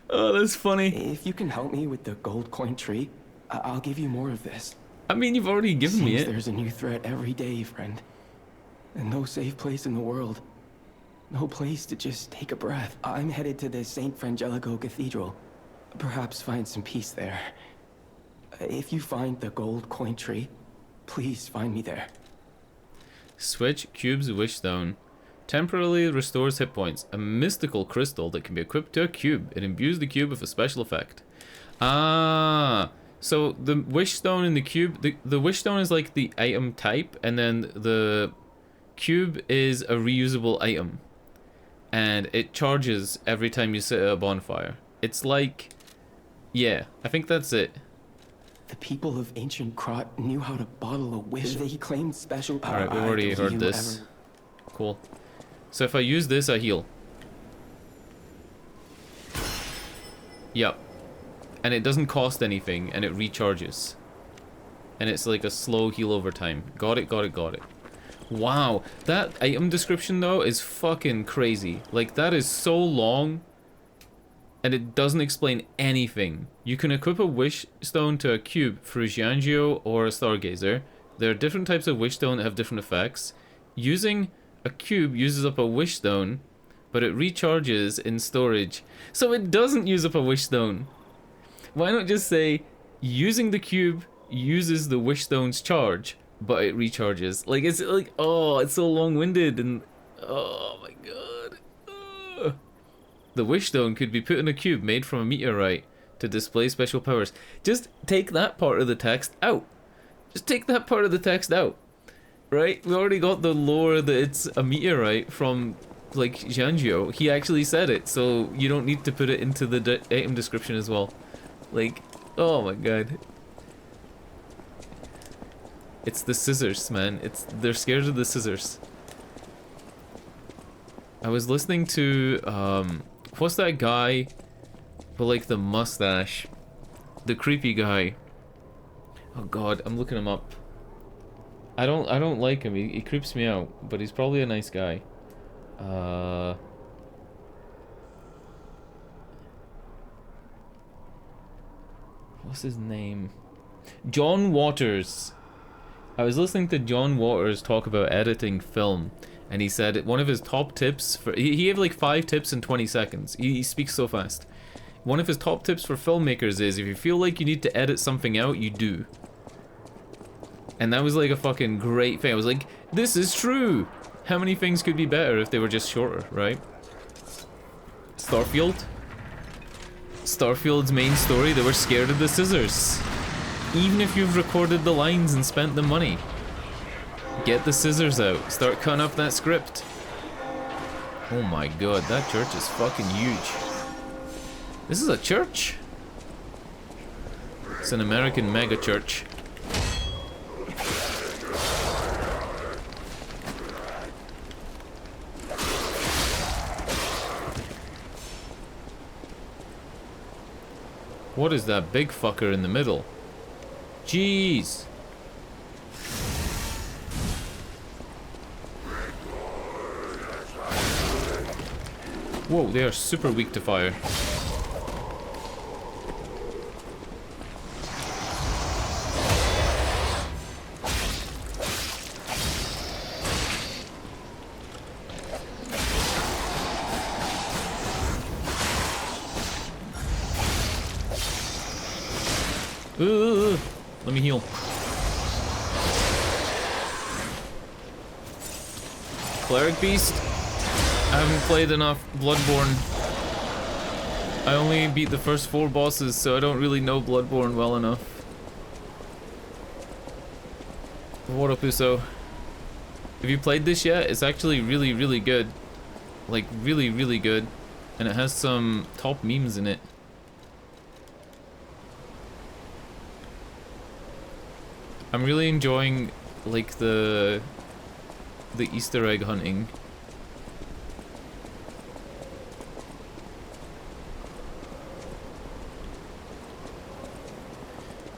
Oh, that's funny. If you can help me with the gold coin tree, I'll give you more of this. I mean, you've already given me Seems it. there's a new threat every day, friend. And no safe place in the world. No place to just take a breath. I'm headed to the St. Frangelico Cathedral. Perhaps find some peace there. If you find the gold coin tree, please find me there. Switch Cube's Wish Stone. Temporarily restores hit points. A mystical crystal that can be equipped to a cube. It imbues the cube with a special effect. Ah, so the Wish Stone in the cube, the Wish Stone is like the item type, and then the cube is a reusable item. And it charges every time you sit at a bonfire. It's like, yeah, I think that's it. The people of ancient Krot knew how to bottle a wish. They claimed special power. Alright, we've already heard this. Cool. So if I use this, I heal. Yep. And it doesn't cost anything, and it recharges. And it's like a slow heal over time. Got it, got it, got it. Wow, that item description though is fucking crazy. Like, that is so long, and it doesn't explain anything. You can equip a wish stone to a cube through Xianzhou or a stargazer. There are different types of wish stone that have different effects. Using a cube uses up a wish stone, but it recharges in storage. So it doesn't use up a wish stone. Why not just say, using the cube uses the wish stone's charge, but it recharges? Like, it's like, oh, it's so long-winded, and oh my god. Ugh. The wish stone could be put in a cube made from a meteorite to display special powers. Just take that part of the text out. Just take that part of the text out. Right? We already got the lore that it's a meteorite from, like, Xianzhou. He actually said it, so you don't need to put it into the item description as well. Like, oh my god. It's the scissors, man. They're scared of the scissors. I was listening to, what's that guy with, like, the mustache? The creepy guy. Oh god, I'm looking him up. I don't like him. He creeps me out, but he's probably a nice guy. What's his name? John Waters. I was listening to John Waters talk about editing film, and he said one of his top tips for... He gave like 5 tips in 20 seconds. He speaks so fast. One of his top tips for filmmakers is, if you feel like you need to edit something out, you do. And that was like a fucking great thing. I was like, this is true! How many things could be better if they were just shorter, right? Starfield? Starfield's main story, they were scared of the scissors. Even if you've recorded the lines and spent the money, get the scissors out. Start cutting up that script. Oh my god, that church is fucking huge. This is a church? It's an American mega church. What is that big fucker in the middle? Jeez. Whoa, they are super weak to fire. Let me heal. Cleric Beast? I haven't played enough Bloodborne. I only beat the first 4 bosses, so I don't really know Bloodborne well enough. What up, Uso? Have you played this yet? It's actually really, really good. Like, really, really good. And it has some top memes in it. I'm really enjoying, like, the Easter egg hunting.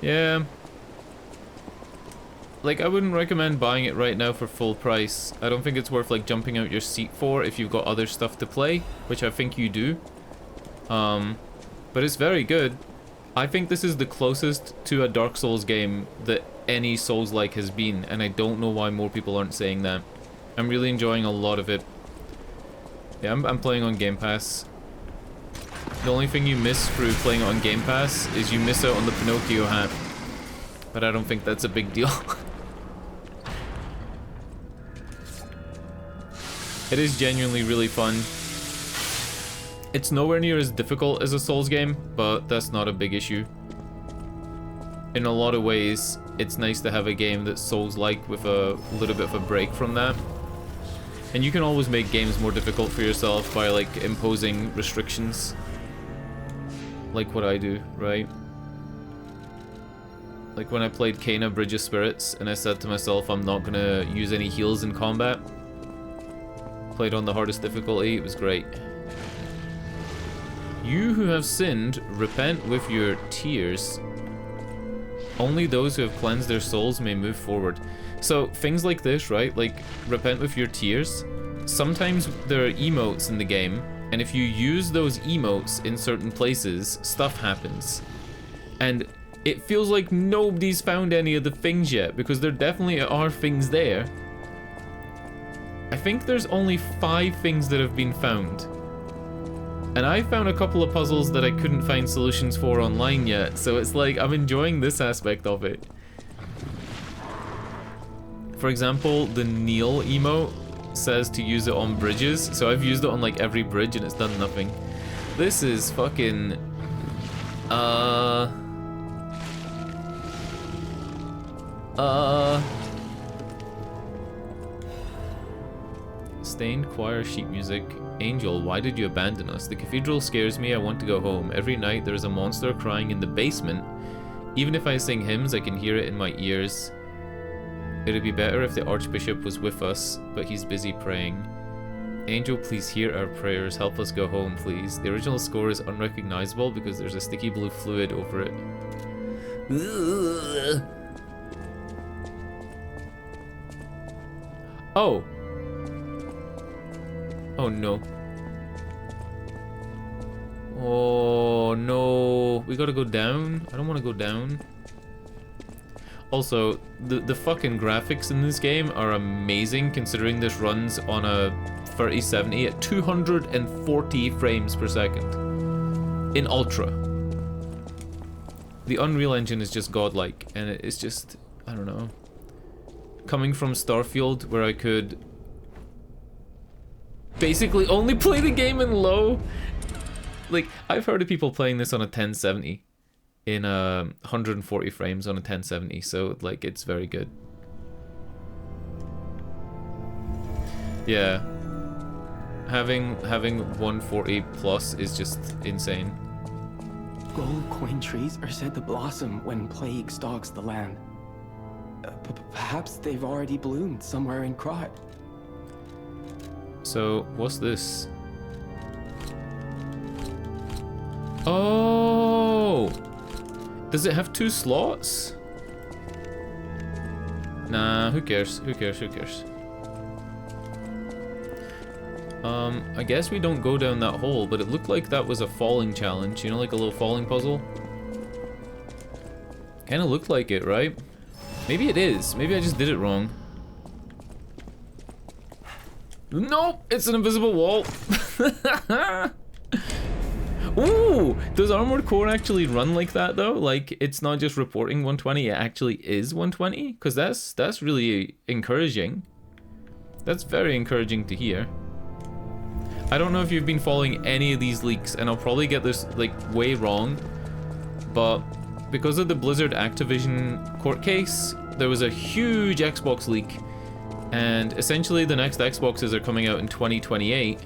Yeah, like, I wouldn't recommend buying it right now for full price. I don't think it's worth, like, jumping out your seat for if you've got other stuff to play, which I think you do. But it's very good. I think this is the closest to a Dark Souls game that any Souls-like has been, and I don't know why more people aren't saying that. I'm really enjoying a lot of it. Yeah, I'm playing on Game Pass. The only thing you miss through playing it on Game Pass is you miss out on the Pinocchio hat. But I don't think that's a big deal. It is genuinely really fun. It's nowhere near as difficult as a Souls game, but that's not a big issue. In a lot of ways, it's nice to have a game that's Souls-like with a little bit of a break from that. And you can always make games more difficult for yourself by, like, imposing restrictions. Like what I do, right? Like when I played Kena Bridge of Spirits, and I said to myself, I'm not gonna use any heals in combat. Played on the hardest difficulty, it was great. You who have sinned, repent with your tears. Only those who have cleansed their souls may move forward. So, things like this, right? Like, repent with your tears. Sometimes there are emotes in the game, and if you use those emotes in certain places, stuff happens. And it feels like nobody's found any of the things yet, because there definitely are things there. I think there's only 5 things that have been found. And I found a couple of puzzles that I couldn't find solutions for online yet, so it's like I'm enjoying this aspect of it. For example, the kneel emote says to use it on bridges, so I've used it on like every bridge and it's done nothing. This is fucking... Stained choir sheet music. Angel, why did you abandon us? The cathedral scares me, I want to go home. Every night there is a monster crying in the basement. Even if I sing hymns, I can hear it in my ears. It'd be better if the Archbishop was with us, but he's busy praying. Angel, please hear our prayers. Help us go home, please. The original score is unrecognizable because there's a sticky blue fluid over it. Ugh. Oh. Oh no. Oh no. We gotta go down? I don't want to go down. Also, the fucking graphics in this game are amazing considering this runs on a 3070 at 240 frames per second. In Ultra. The Unreal Engine is just godlike, and it's just, I don't know. Coming from Starfield, where I could basically only play the game in low. Like, I've heard of people playing this on a 1070 in 140 frames on a 1070, so like it's very good. Yeah, having 140 plus is just insane. Gold coin trees are said to blossom when plague stalks the land. Perhaps they've already bloomed somewhere in Krot. So, what's this? Oh! Does it have 2 slots? Nah, who cares? Who cares? Who cares? I guess we don't go down that hole, but it looked like that was a falling challenge, you know, like a little falling puzzle? Kinda looked like it, right? Maybe it is. Maybe I just did it wrong. Nope! It's an invisible wall! Ooh! Does Armored Core actually run like that, though? Like, it's not just reporting 120, it actually is 120? Because that's really encouraging. That's very encouraging to hear. I don't know if you've been following any of these leaks, and I'll probably get this, like, way wrong, but because of the Blizzard Activision court case, there was a huge Xbox leak, and essentially the next Xboxes are coming out in 2028,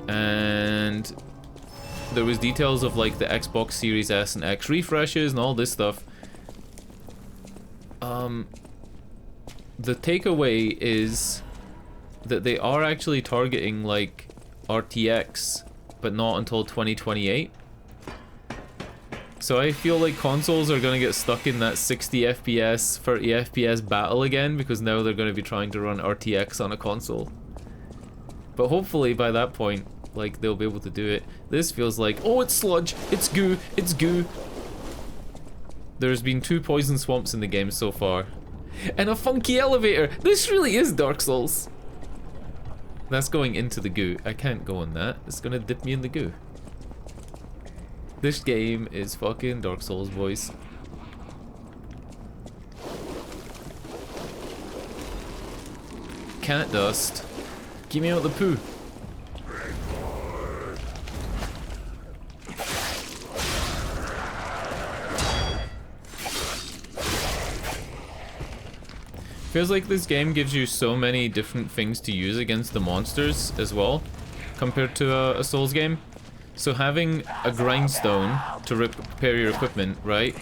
and there was details of, like, the Xbox Series S and X refreshes and all this stuff. The takeaway is that they are actually targeting, like, RTX, but not until 2028. So I feel like consoles are gonna get stuck in that 60 FPS, 30 FPS battle again, because now they're gonna be trying to run RTX on a console. But hopefully by that point, like, they'll be able to do it. This feels like, oh, it's sludge, it's goo, it's goo. There's been 2 poison swamps in the game so far. And a funky elevator! This really is Dark Souls! That's going into the goo. I can't go on that. It's gonna dip me in the goo. This game is fucking Dark Souls, boys. Cat dust. Get me out the poo. Feels like this game gives you so many different things to use against the monsters as well, compared to a Souls game. So having a grindstone to repair your equipment, right?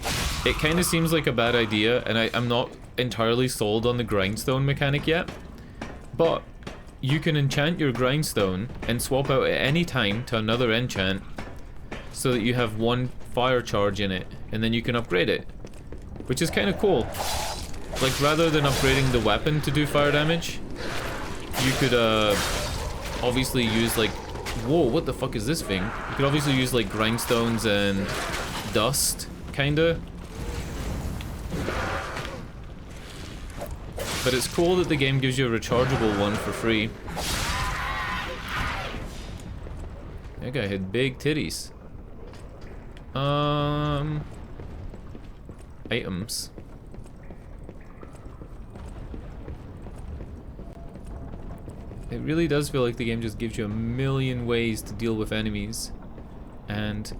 It kind of seems like a bad idea, and I'm not entirely sold on the grindstone mechanic yet. But you can enchant your grindstone and swap out at any time to another enchant, so that you have 1 fire charge in it, and then you can upgrade it, which is kind of cool. Like, rather than upgrading the weapon to do fire damage, you could obviously use like, whoa, what the fuck is this thing? You could obviously use like grindstones and dust, kinda. But it's cool that the game gives you a rechargeable one for free. That guy had big titties. Items. It really does feel like the game just gives you a million ways to deal with enemies. And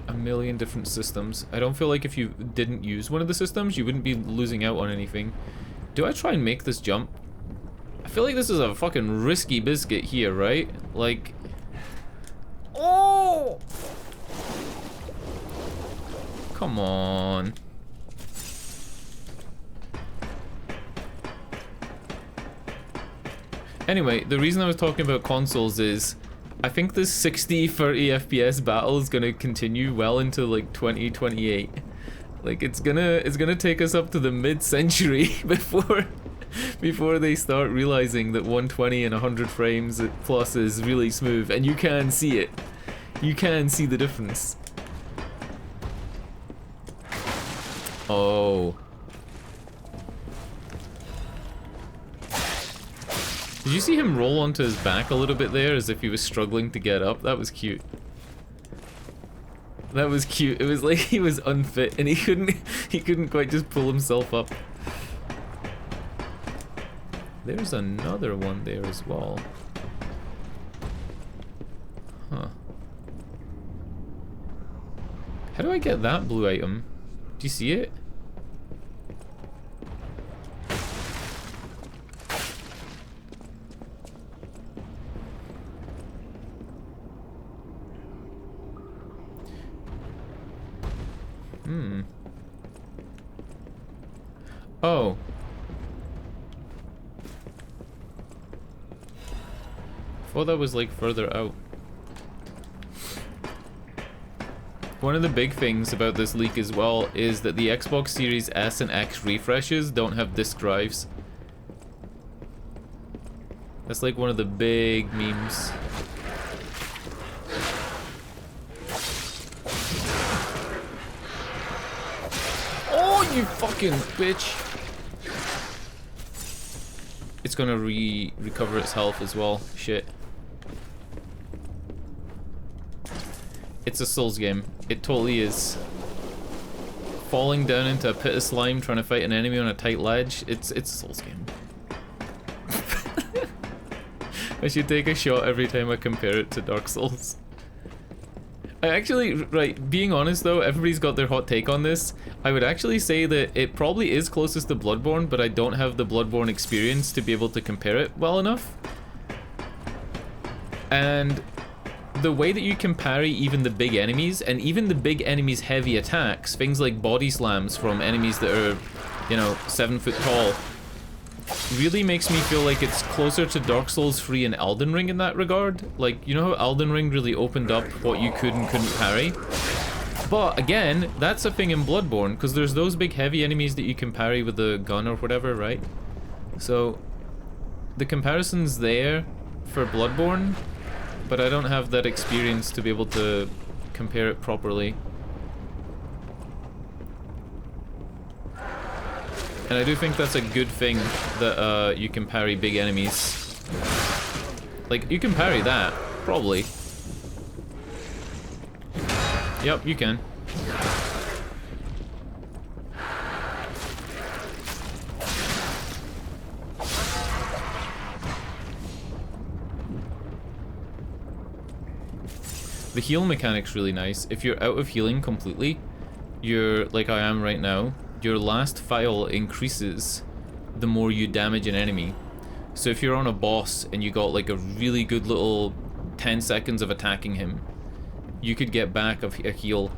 a million different systems. I don't feel like if you didn't use one of the systems, you wouldn't be losing out on anything. Do I try and make this jump? I feel like this is a fucking risky biscuit here, right? Like... Oh! Come on. Anyway, the reason I was talking about consoles is I think this 60-30 FPS battle is gonna continue well into like 2028. Like it's gonna take us up to the mid-century before they start realizing that 120 and 100 frames plus is really smooth, and you can see it. You can see the difference. Oh. Did you see him roll onto his back a little bit there as if he was struggling to get up? That was cute. That was cute. It was like he was unfit and he couldn't quite just pull himself up. There's another one there as well. Huh. How do I get that blue item? Do you see it? Oh. I thought that was like further out. One of the big things about this leak as well is that the Xbox Series S and X refreshes don't have disk drives. That's like one of the big memes. Oh, you fucking bitch! It's gonna recover its health as well. Shit. It's a Souls game. It totally is. Falling down into a pit of slime trying to fight an enemy on a tight ledge. It's a Souls game. I should take a shot every time I compare it to Dark Souls. I actually, right, being honest though, everybody's got their hot take on this. I would actually say that it probably is closest to Bloodborne, but I don't have the Bloodborne experience to be able to compare it well enough. And the way that you can parry even the big enemies, and even the big enemies' heavy attacks, things like body slams from enemies that are, you know, 7 foot tall, really makes me feel like it's closer to Dark Souls 3 and Elden Ring in that regard. Like, you know how Elden Ring really opened up what you could and couldn't parry? But again, that's a thing in Bloodborne, because there's those big heavy enemies that you can parry with the gun or whatever, right? So the comparison's there for Bloodborne, but I don't have that experience to be able to compare it properly. And I do think that's a good thing that you can parry big enemies. Like, you can parry that, probably. Yep, you can. The heal mechanic's really nice. If you're out of healing completely, you're, like I am right now, your last file increases the more you damage an enemy. So if you're on a boss and you got like a really good little 10 seconds of attacking him, you could get back a heal,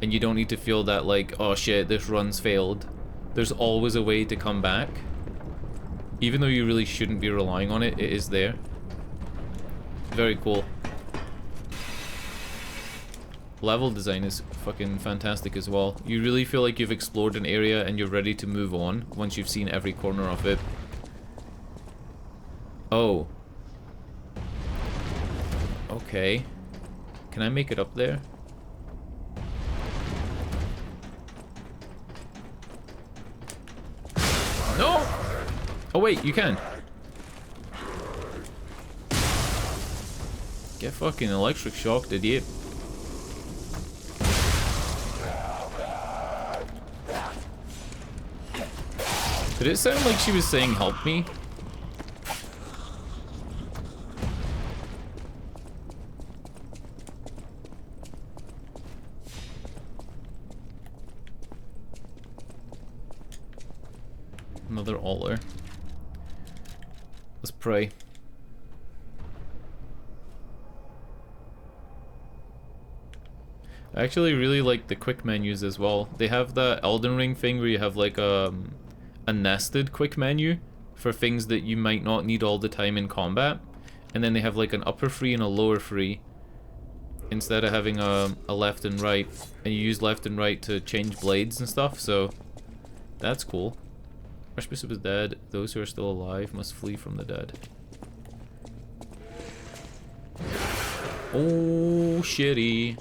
and you don't need to feel that like, oh shit, this run's failed. There's always a way to come back. Even though you really shouldn't be relying on it, it is there. Very cool. Level design is fucking fantastic as well. You really feel like you've explored an area and you're ready to move on once you've seen every corner of it. Oh. Okay. Can I make it up there? No! Oh wait, you can. Get fucking electric shocked, idiot. Did it sound like she was saying help me? Another altar. Let's pray. I actually really like the quick menus as well. They have the Elden Ring thing where you have like a nested quick menu for things that you might not need all the time in combat, and then they have like an upper free and a lower free instead of having a left and right, and you use left and right to change blades and stuff, so that's cool. Archbishop is dead. Those who are still alive must flee from the dead. Oh, shitty.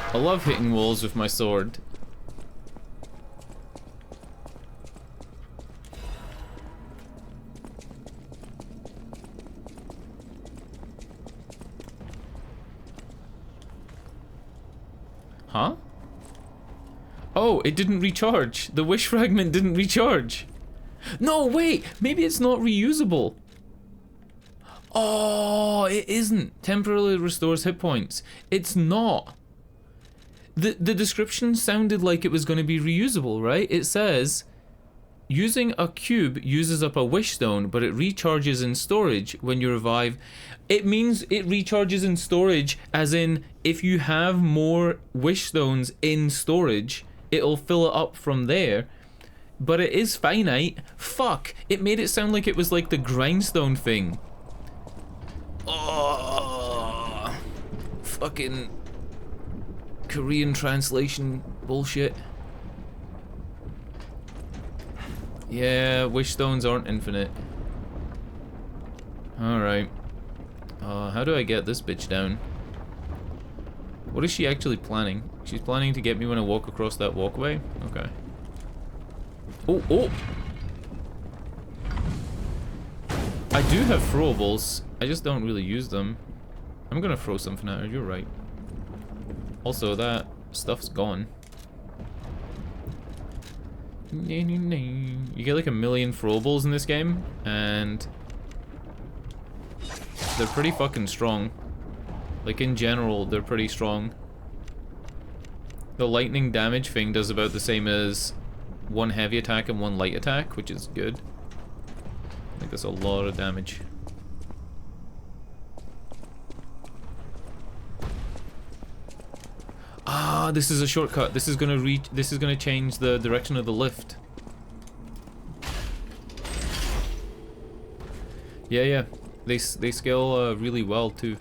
I love hitting walls with my sword. Huh? Oh, it didn't recharge. The wish fragment didn't recharge. No, wait! Maybe it's not reusable. Oh, it isn't. Temporarily restores hit points. It's not. The description sounded like it was going to be reusable, right? It says, using a cube uses up a wish stone, but it recharges in storage when you revive. It means it recharges in storage, as in, if you have more wish stones in storage, it'll fill it up from there. But it is finite. Fuck! It made it sound like it was like the grindstone thing. Oh, fucking Korean translation bullshit. Yeah, wish stones aren't infinite. Alright. How do I get this bitch down? What is she actually planning? She's planning to get me when I walk across that walkway? Okay. Oh, oh! I do have throwables. I just don't really use them. I'm gonna throw something at her, you're right. Also, that stuff's gone. You get like 1,000,000 throwables in this game, and they're pretty fucking strong. Like, in general, they're pretty strong. The lightning damage thing does about the same as one heavy attack and one light attack, which is good. I think that's a lot of damage. Ah, this is a shortcut. This is gonna change the direction of the lift. Yeah, yeah. They scale really well too.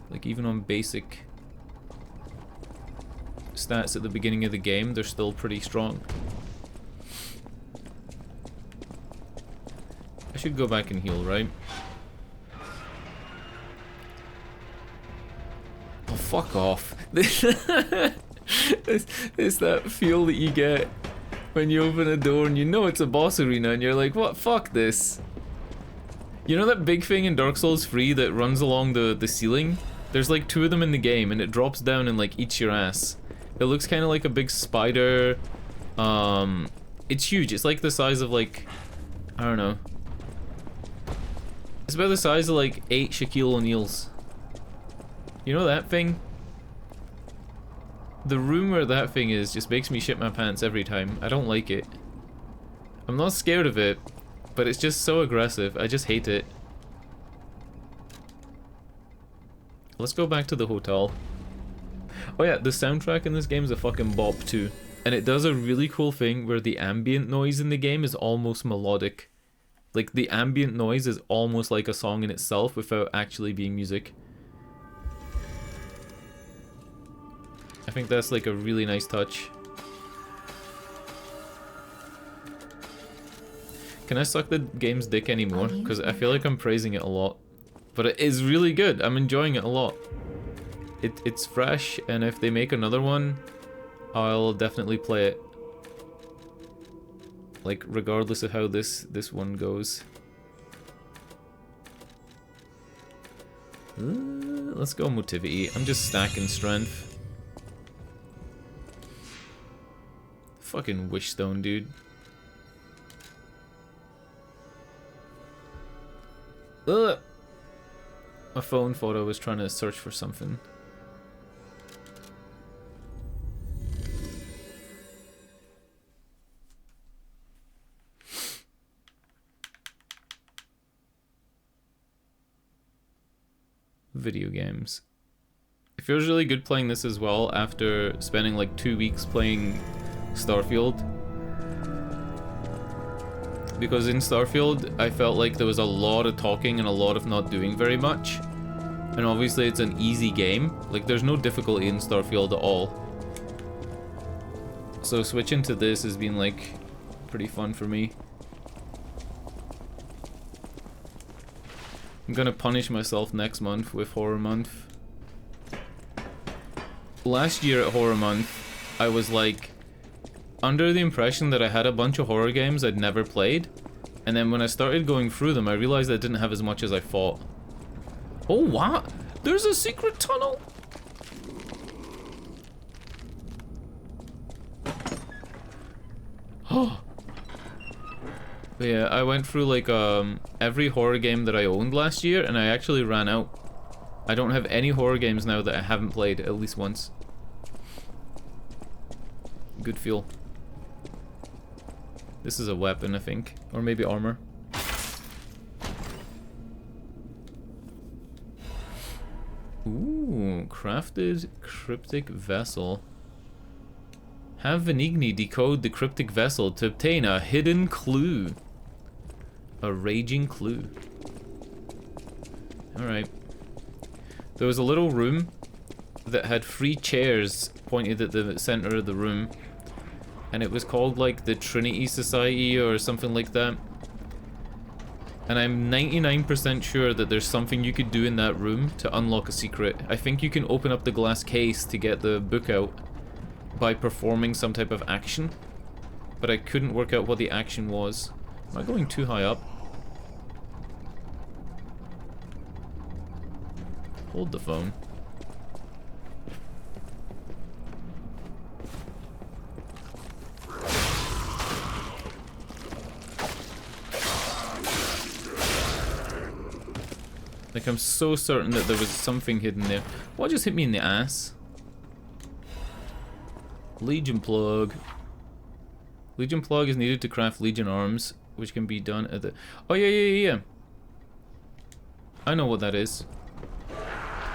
Like even on basic stats at the beginning of the game, they're still pretty strong. I should go back and heal, right? Oh, fuck off. It's that feel that you get when you open a door and you know it's a boss arena and you're like, what? Fuck this. You know that big thing in Dark Souls 3 that runs along the ceiling? There's like 2 of them in the game and it drops down and like eats your ass. It looks kind of like a big spider. It's huge. It's like the size of like, I don't know. It's about the size of like 8 Shaquille O'Neals. You know that thing? The room where that thing is just makes me shit my pants every time. I don't like it. I'm not scared of it, but it's just so aggressive. I just hate it. Let's go back to the hotel. Oh yeah, the soundtrack in this game is a fucking bop too. And it does a really cool thing where the ambient noise in the game is almost melodic. Like the ambient noise is almost like a song in itself without actually being music. I think that's like a really nice touch. Can I suck the game's dick anymore? Because I feel like I'm praising it a lot. But it is really good. I'm enjoying it a lot. It's fresh, and if they make another one, I'll definitely play it. Like, regardless of how this one goes. Let's go motivity. I'm just stacking strength. Fucking wishstone, dude. Ugh! My phone thought I was trying to search for something. Video games. It feels really good playing this as well after spending like 2 weeks playing Starfield. Because in Starfield, I felt like there was a lot of talking and a lot of not doing very much. And obviously it's an easy game. Like there's no difficulty in Starfield at all. So switching to this has been like pretty fun for me. I'm gonna punish myself next month with Horror Month. Last year at Horror Month, I was like under the impression that I had a bunch of horror games I'd never played, and then when I started going through them, I realized I didn't have as much as I thought. Oh, what? There's a secret tunnel! Oh. Yeah, I went through like every horror game that I owned last year, and I actually ran out. I don't have any horror games now that I haven't played at least once. Good feel. This is a weapon, I think. Or maybe armor. Ooh, crafted cryptic vessel. Have Venigni decode the cryptic vessel to obtain a hidden clue. A raging clue. Alright. There was a little room that had 3 chairs pointed at the center of the room. And it was called like the Trinity Society or something like that. And I'm 99% sure that there's something you could do in that room to unlock a secret. I think you can open up the glass case to get the book out by performing some type of action. But I couldn't work out what the action was. Am I going too high up? Hold the phone. Like, I'm so certain that there was something hidden there. What just hit me in the ass? Legion plug. Legion plug is needed to craft Legion arms, which can be done at the... Oh, yeah. I know what that is.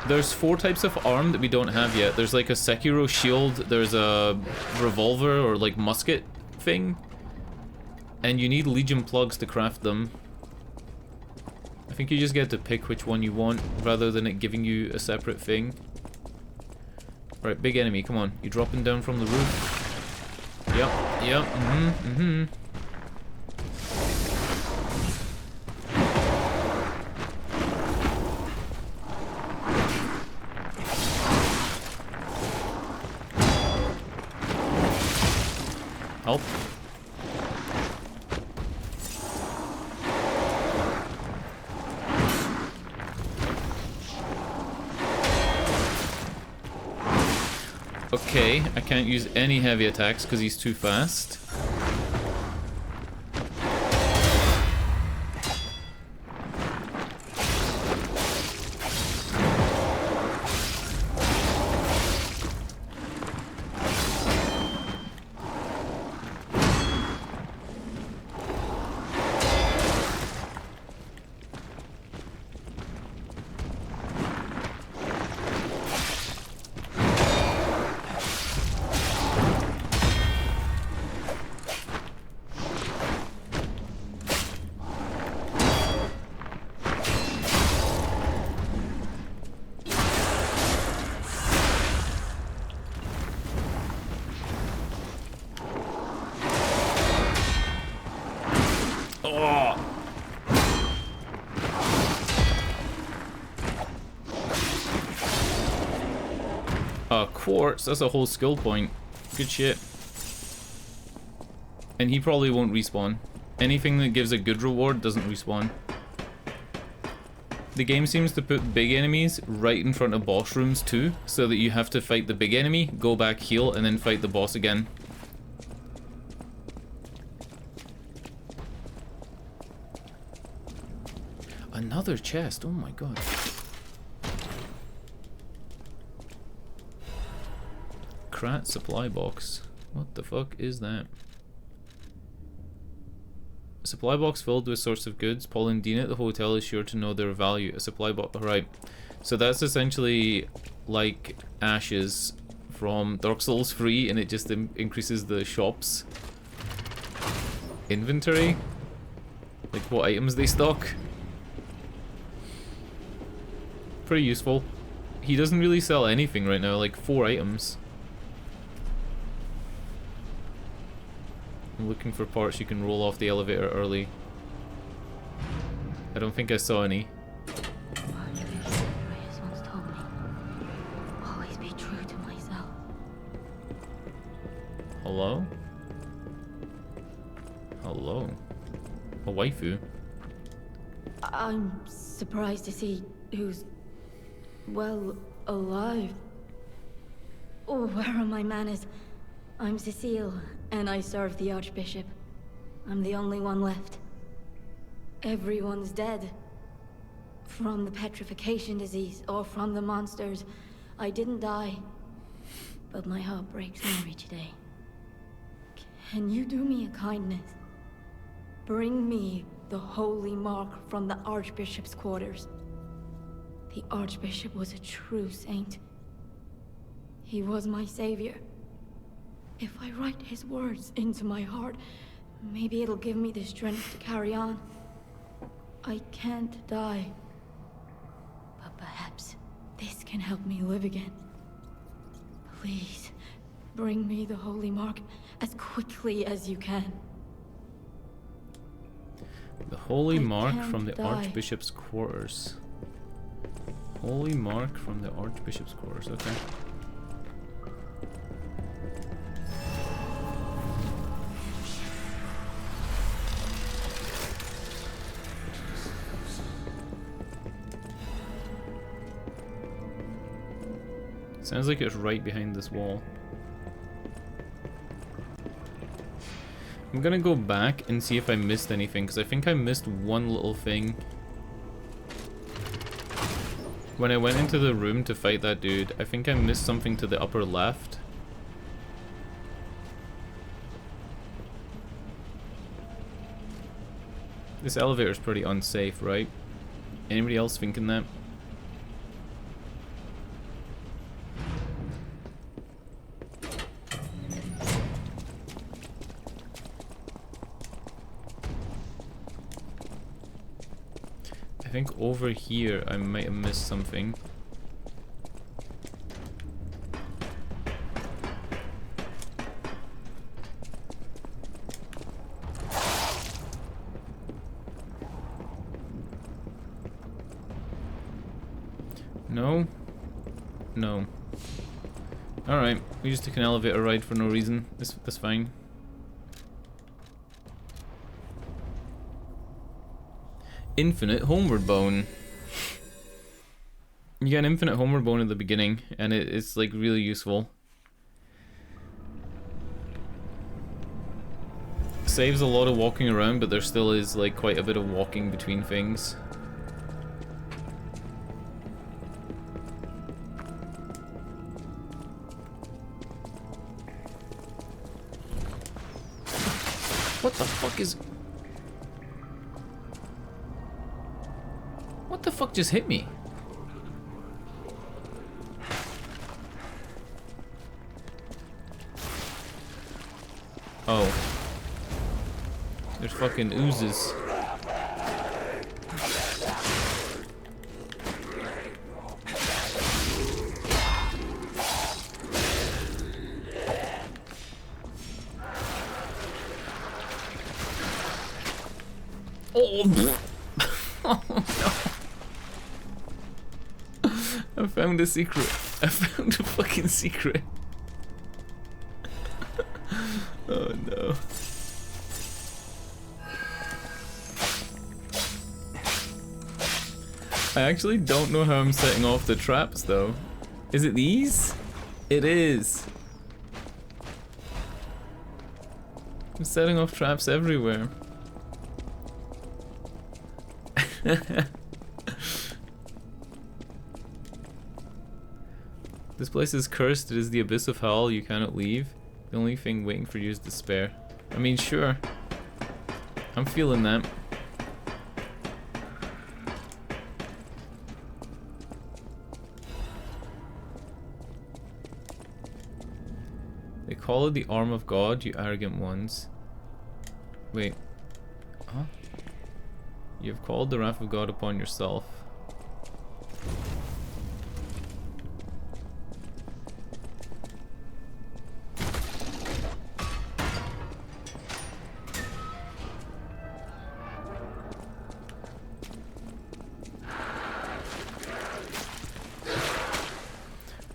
There's 4 types of arm that we don't have yet. There's like a Sekiro shield, there's a revolver or like musket thing, and you need Legion plugs to craft them. I think you just get to pick which one you want rather than it giving you a separate thing. Right, big enemy, come on. You dropping down from the roof? Yep, Help. Okay, I can't use any heavy attacks because he's too fast. Quartz, that's a whole skill point. Good shit. And he probably won't respawn. Anything that gives a good reward doesn't respawn. The game seems to put big enemies right in front of boss rooms too, so that you have to fight the big enemy, go back, heal, and then fight the boss again. Another chest, oh my god. Krat supply box. What the fuck is that? A supply box filled with sorts of goods. Paul and Dean at the hotel is sure to know their value. A supply box. Right. So that's essentially like ashes from Dark Souls 3, and it just increases the shop's inventory. Like what items they stock. Pretty useful. He doesn't really sell anything right now, like 4 items. I'm looking for parts you can roll off the elevator early. I don't think I saw any. Once told me, always be true to myself. Hello? Hello? A waifu? I'm surprised to see who's, well, alive. Oh, where are my manners? I'm Cecile, and I serve the Archbishop. I'm the only one left. Everyone's dead. From the petrification disease, or from the monsters. I didn't die. But my heart breaks Mary today. Can you do me a kindness? Bring me the holy mark from the Archbishop's quarters. The Archbishop was a true saint. He was my savior. If I write his words into my heart, maybe it'll give me the strength to carry on. I can't die. But perhaps this can help me live again. Please, bring me the holy mark as quickly as you can. The holy mark from the Archbishop's quarters. Holy mark from the Archbishop's quarters, okay. Sounds like it's right behind this wall. I'm gonna go back and see if I missed anything, because I think I missed one little thing. When I went into the room to fight that dude, I think I missed something to the upper left. This elevator is pretty unsafe, right? Anybody else thinking that? think over here I might have missed something. No? No. Alright, we just took an elevator ride for no reason. That's fine. Infinite homeward bone. You get an infinite homeward bone at the beginning, and it's like really useful. Saves a lot of walking around, but there still is like quite a bit of walking between things. What the fuck is... What the fuck just hit me? Oh. There's fucking oozes. Oh, oh no. I found a secret. I found a fucking secret. Oh no. I actually don't know how I'm setting off the traps though. Is it these? It is. I'm setting off traps everywhere. This place is cursed. It is the abyss of hell. You cannot leave. The only thing waiting for you is despair. I mean, sure. I'm feeling that. They call it the arm of God, you arrogant ones. Wait. Huh? You have called the wrath of God upon yourself.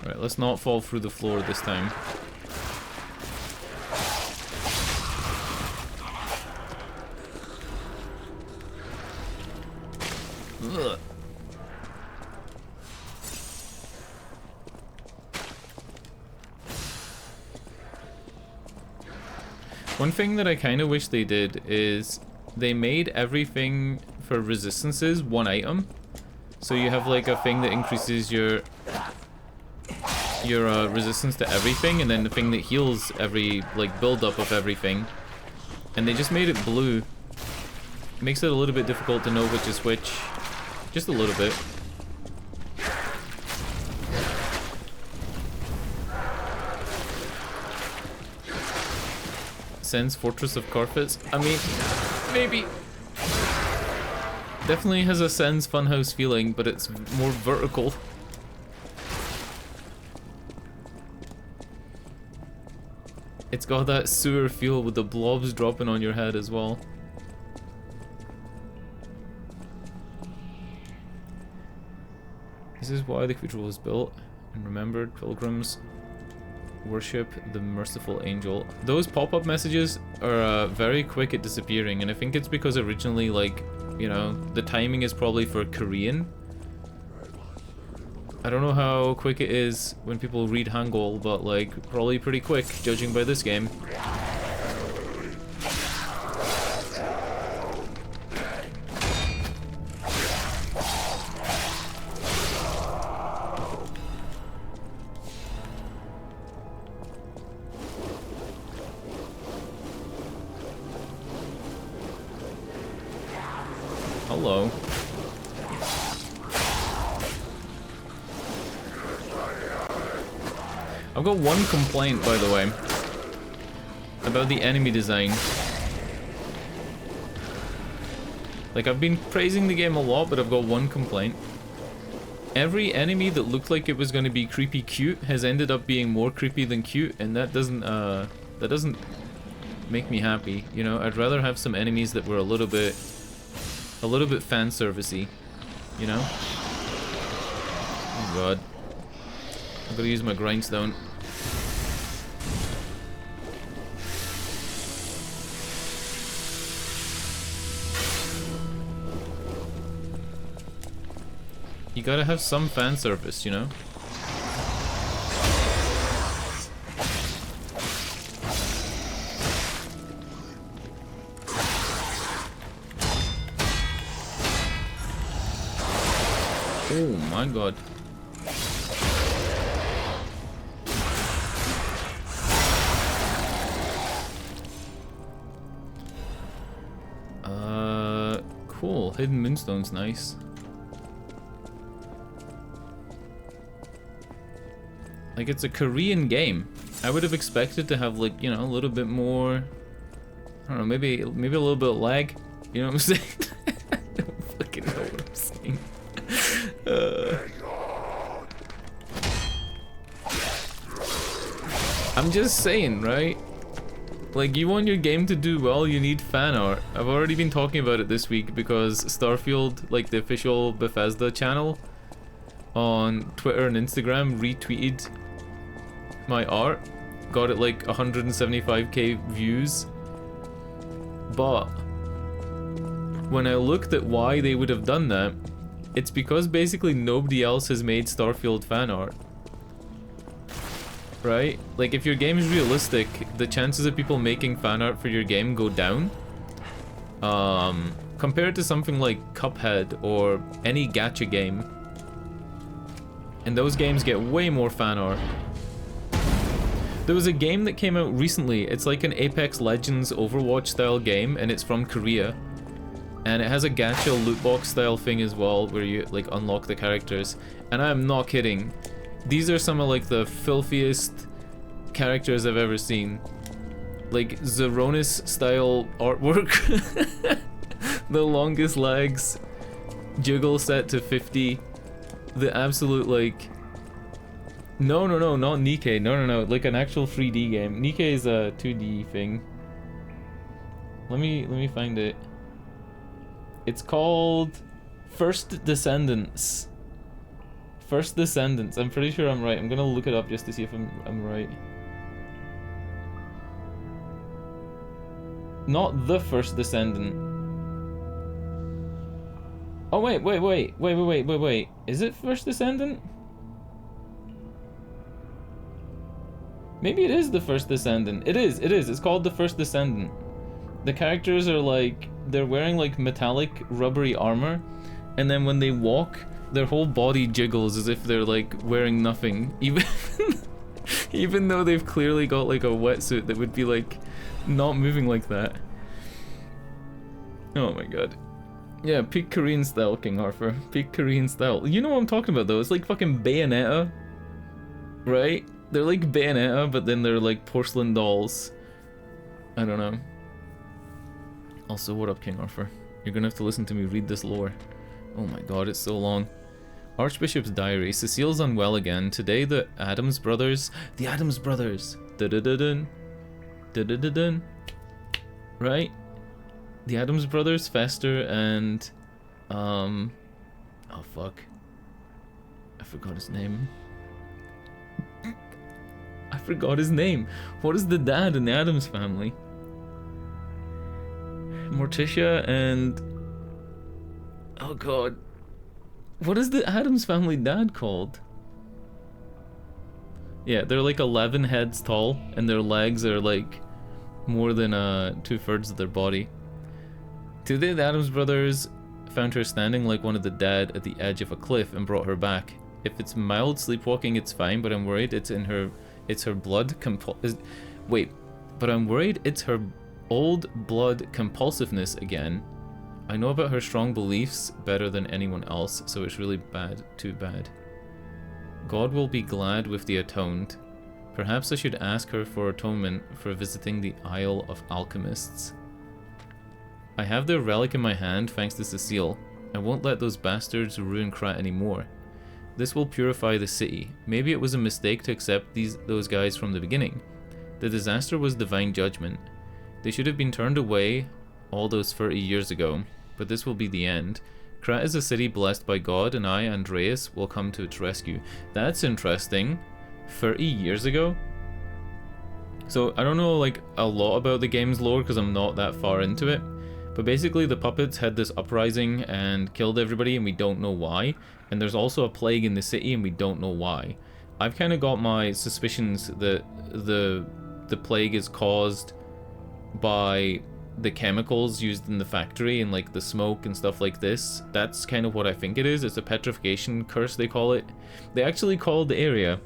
Alright, let's not fall through the floor this time. Ugh. One thing that I kind of wish they did is they made everything for resistances one item. So you have like a thing that increases your resistance to everything, and then the thing that heals every like build-up of everything. And they just made it blue. Makes it a little bit difficult to know which is which. Just a little bit. Sen's Fortress of Carpets. I mean, maybe. Definitely has a Sen's Funhouse feeling, but it's more vertical. It's got that sewer feel with the blobs dropping on your head as well. This is why the cathedral was built and remembered. Pilgrims worship the merciful angel. Those pop-up messages are very quick at disappearing, and I think it's because originally, like, you know, the timing is probably for Korean. I don't know how quick it is when people read Hangul, but like, probably pretty quick, judging by this game. Hello. I've got one complaint, by the way, about the enemy design. Like, I've been praising the game a lot, but I've got one complaint. Every enemy that looked like it was going to be creepy cute has ended up being more creepy than cute, and that doesn't make me happy, you know? I'd rather have some enemies that were a little bit fan servicey, you know? Oh god. I'm gonna use my grindstone. You gotta have some fan service, you know? Oh my god. Cool. Hidden Moonstone's nice. Like, it's a Korean game. I would have expected to have, like, you know, a little bit more... I don't know, maybe a little bit of lag. You know what I'm saying? I don't fucking know what I'm saying. I'm just saying, right? Like, you want your game to do well, you need fan art. I've already been talking about it this week because Starfield, like the official Bethesda channel on Twitter and Instagram, retweeted my art. Got it like 175k views. But when I looked at why they would have done that, it's because basically nobody else has made Starfield fan art. Right? Like, if your game is realistic, the chances of people making fan art for your game go down. Compared to something like Cuphead or any gacha game. And those games get way more fan art. There was a game that came out recently. It's like an Apex Legends Overwatch style game, and it's from Korea. And it has a gacha loot box style thing as well, where you like unlock the characters. And I'm not kidding. These are some of like the filthiest characters I've ever seen. Like Zeronis style artwork. The longest legs. Jiggle set to 50. The absolute like... No, not Nikkei. No. Like an actual 3D game. Nikkei is a 2D thing. Let me find it. It's called First Descendants. First Descendants. I'm pretty sure I'm right. I'm gonna look it up just to see if I'm right. Not the First Descendant. Oh wait. Is it First Descendant? Maybe it is the First Descendant. It is. It's called the First Descendant. The characters are like, they're wearing like metallic rubbery armor, and then when they walk, their whole body jiggles as if they're like wearing nothing, even though they've clearly got like a wetsuit that would be like not moving like that. Oh my god. Yeah, peak Korean style, King Arthur. Peak Korean style. You know what I'm talking about though, it's like fucking Bayonetta. Right? They're like Bayonetta, but then they're like porcelain dolls. I don't know. Also, what up, King Arthur? You're gonna have to listen to me read this lore. Oh my god, it's so long. Archbishop's diary. Cecile's unwell again. Today the Addams brothers. The Addams brothers. Da-da-da-dun. Da-da-da-dun. Right? The Addams brothers, Fester and... Oh fuck. I forgot his name. I forgot his name. What is the dad in the Addams family? Morticia and... Oh god. What is the Addams family dad called? Yeah, they're like 11 heads tall, and their legs are like more than 2/3 of their body. Today the Addams brothers found her standing like one of the dead at the edge of a cliff and brought her back. If it's mild sleepwalking, it's fine, but I'm worried it's her blood wait, but I'm worried it's her old blood compulsiveness again. I know about her strong beliefs better than anyone else, so it's really bad, too bad. God will be glad with the atoned. Perhaps I should ask her for atonement for visiting the Isle of Alchemists. I have their relic in my hand thanks to Cecile. I won't let those bastards ruin Krat anymore. This will purify the city. Maybe it was a mistake to accept those guys from the beginning. The disaster was divine judgment. They should have been turned away all those 30 years ago, but this will be the end. Krat is a city blessed by God, and I, Andreas, will come to its rescue. That's interesting. 30 years ago? So I don't know like a lot about the game's lore because I'm not that far into it. But basically the puppets had this uprising and killed everybody and we don't know why. And there's also a plague in the city and we don't know why. I've kind of got my suspicions that the plague is caused by the chemicals used in the factory and like the smoke and stuff like this. That's kind of what I think it is. It's a petrification curse, they call it. They actually call the area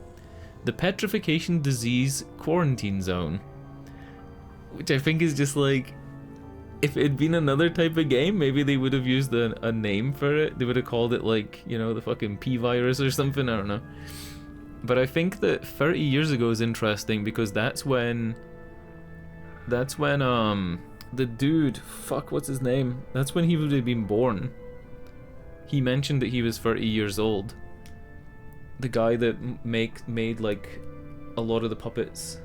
the Petrification Disease Quarantine Zone, which I think is just like, if it had been another type of game, maybe they would have used a name for it. They would have called it like, you know, the fucking P virus or something, I don't know. But I think that 30 years ago is interesting because that's when the dude, fuck, what's his name? That's when he would have been born. He mentioned that he was 30 years old. The guy that made like a lot of the puppets.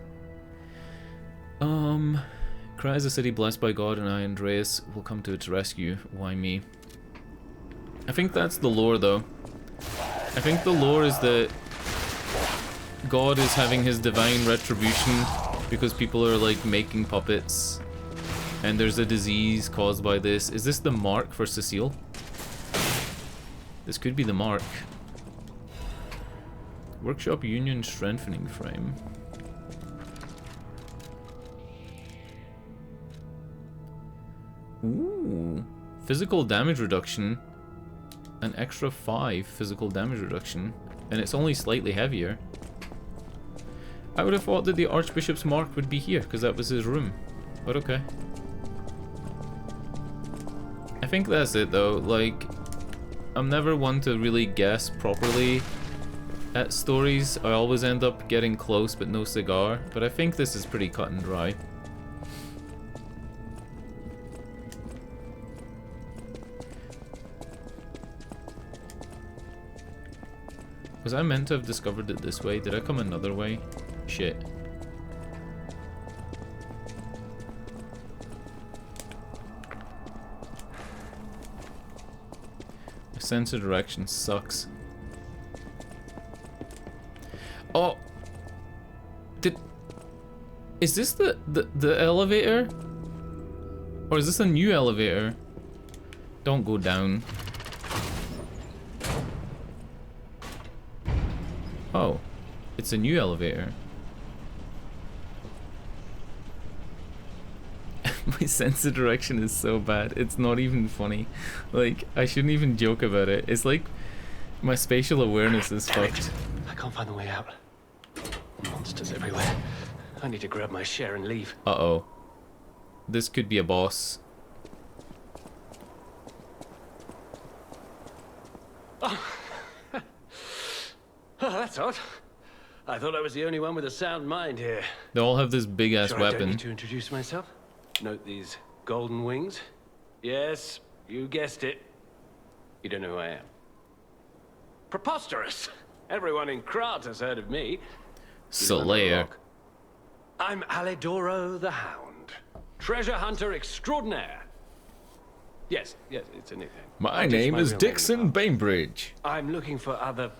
Krat is a city blessed by God, and I, Andreas, will come to its rescue. Why me? I think that's the lore, though. I think the lore is that God is having his divine retribution because people are like making puppets, and there's a disease caused by this. Is this the mark for Cecile? This could be the mark. Workshop Union Strengthening Frame. Ooh, physical damage reduction. An extra 5 physical damage reduction. And it's only slightly heavier. I would have thought that the Archbishop's mark would be here, because that was his room. But okay. I think that's it though, like, I'm never one to really guess properly at stories. I always end up getting close but no cigar, but I think this is pretty cut and dry. Was I meant to have discovered it this way? Did I come another way? Shit. My sense of direction sucks. Oh! Is this the elevator? Or is this a new elevator? Don't go down. Oh, it's a new elevator. My sense of direction is so bad. It's not even funny. Like, I shouldn't even joke about it. It's like my spatial awareness is fucked. I can't find the way out. Monsters everywhere. I need to grab my share and leave. Uh-oh. This could be a boss. Oh. Oh, that's odd. I thought I was the only one with a sound mind here. They all have this big-ass sure weapon. I don't need to introduce myself. Note these golden wings. Yes, you guessed it. You don't know who I am. Preposterous. Everyone in Krat has heard of me. Slayer. I'm Alidoro the Hound. Treasure hunter extraordinaire. Yes, it's a nickname. My name is Dixon Bainbridge. I'm looking for other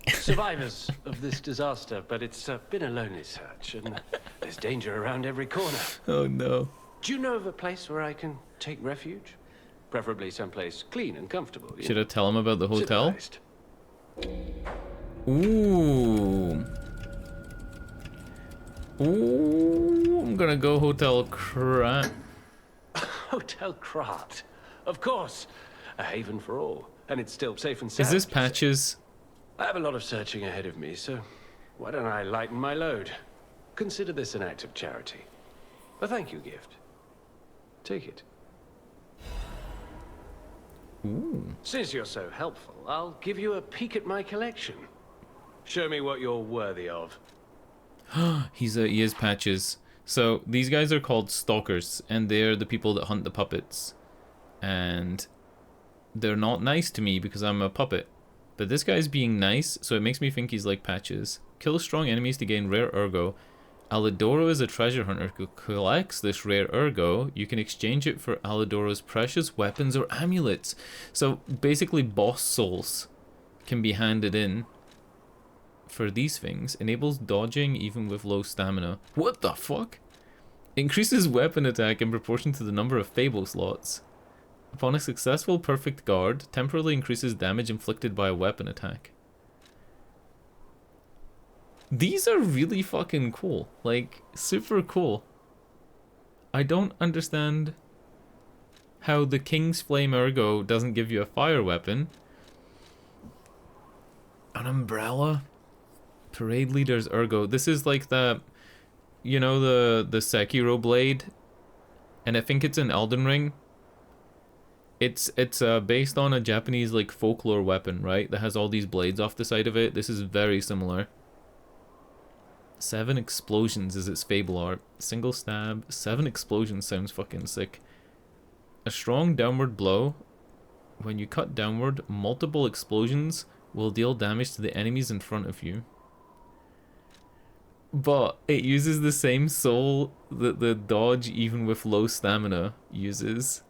survivors of this disaster, but it's been a lonely search, and there's danger around every corner. Oh no. Do you know of a place where I can take refuge? Preferably someplace clean and comfortable. Should I tell him about the hotel? Civilized. Ooh. Ooh, I'm gonna go Hotel Krat. Hotel Krat. Of course. A haven for all. And it's still safe and sound. Is this Patches? I have a lot of searching ahead of me, so why don't I lighten my load? Consider this an act of charity. A thank you gift. Take it. Ooh. Since you're so helpful, I'll give you a peek at my collection. Show me what you're worthy of. He is Patches. So these guys are called stalkers, and they're the people that hunt the puppets. and they're not nice to me because I'm a puppet. But this guy's being nice, so it makes me think he's like Patches. Kill strong enemies to gain rare ergo. Alidoro is a treasure hunter who collects this rare ergo. You can exchange it for Alidoro's precious weapons or amulets. So basically boss souls can be handed in for these things. Enables dodging even with low stamina. What the fuck? Increases weapon attack in proportion to the number of Fable slots. Upon a successful perfect guard, temporarily increases damage inflicted by a weapon attack. These are really fucking cool. Like, super cool. I don't understand how the King's Flame Ergo doesn't give you a fire weapon. An umbrella? Parade Leader's Ergo. This is like the, you know, the Sekiro blade? And I think it's in Elden Ring. It's based on a Japanese like folklore weapon, right? That has all these blades off the side of it. This is very similar. 7 explosions is its Fable art. Single stab. 7 explosions sounds fucking sick. A strong downward blow. When you cut downward, multiple explosions will deal damage to the enemies in front of you. But it uses the same soul that the dodge even with low stamina uses.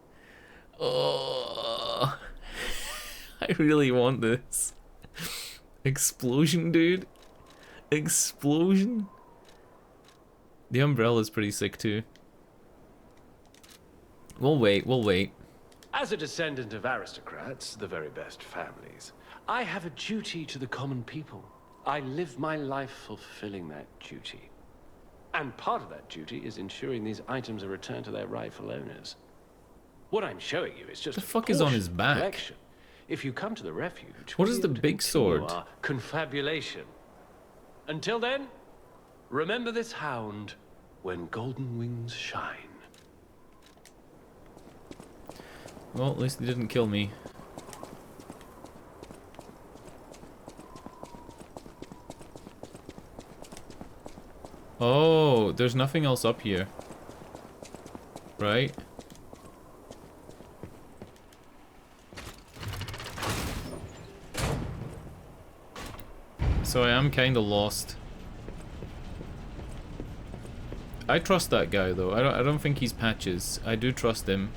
Oh, I really want this. Explosion, dude. Explosion. The umbrella's pretty sick too. We'll wait. As a descendant of aristocrats, the very best families, I have a duty to the common people. I live my life fulfilling that duty. And part of that duty is ensuring these items are returned to their rightful owners. What I'm showing you is just the fuck is on his back? Collection. If you come to the refuge, what is the big sword? Our confabulation. Until then, remember this hound when golden wings shine. Well, at least he didn't kill me. Oh, there's nothing else up here. Right? So I am kinda lost. I trust that guy though. I don't think he's Patches. I do trust him.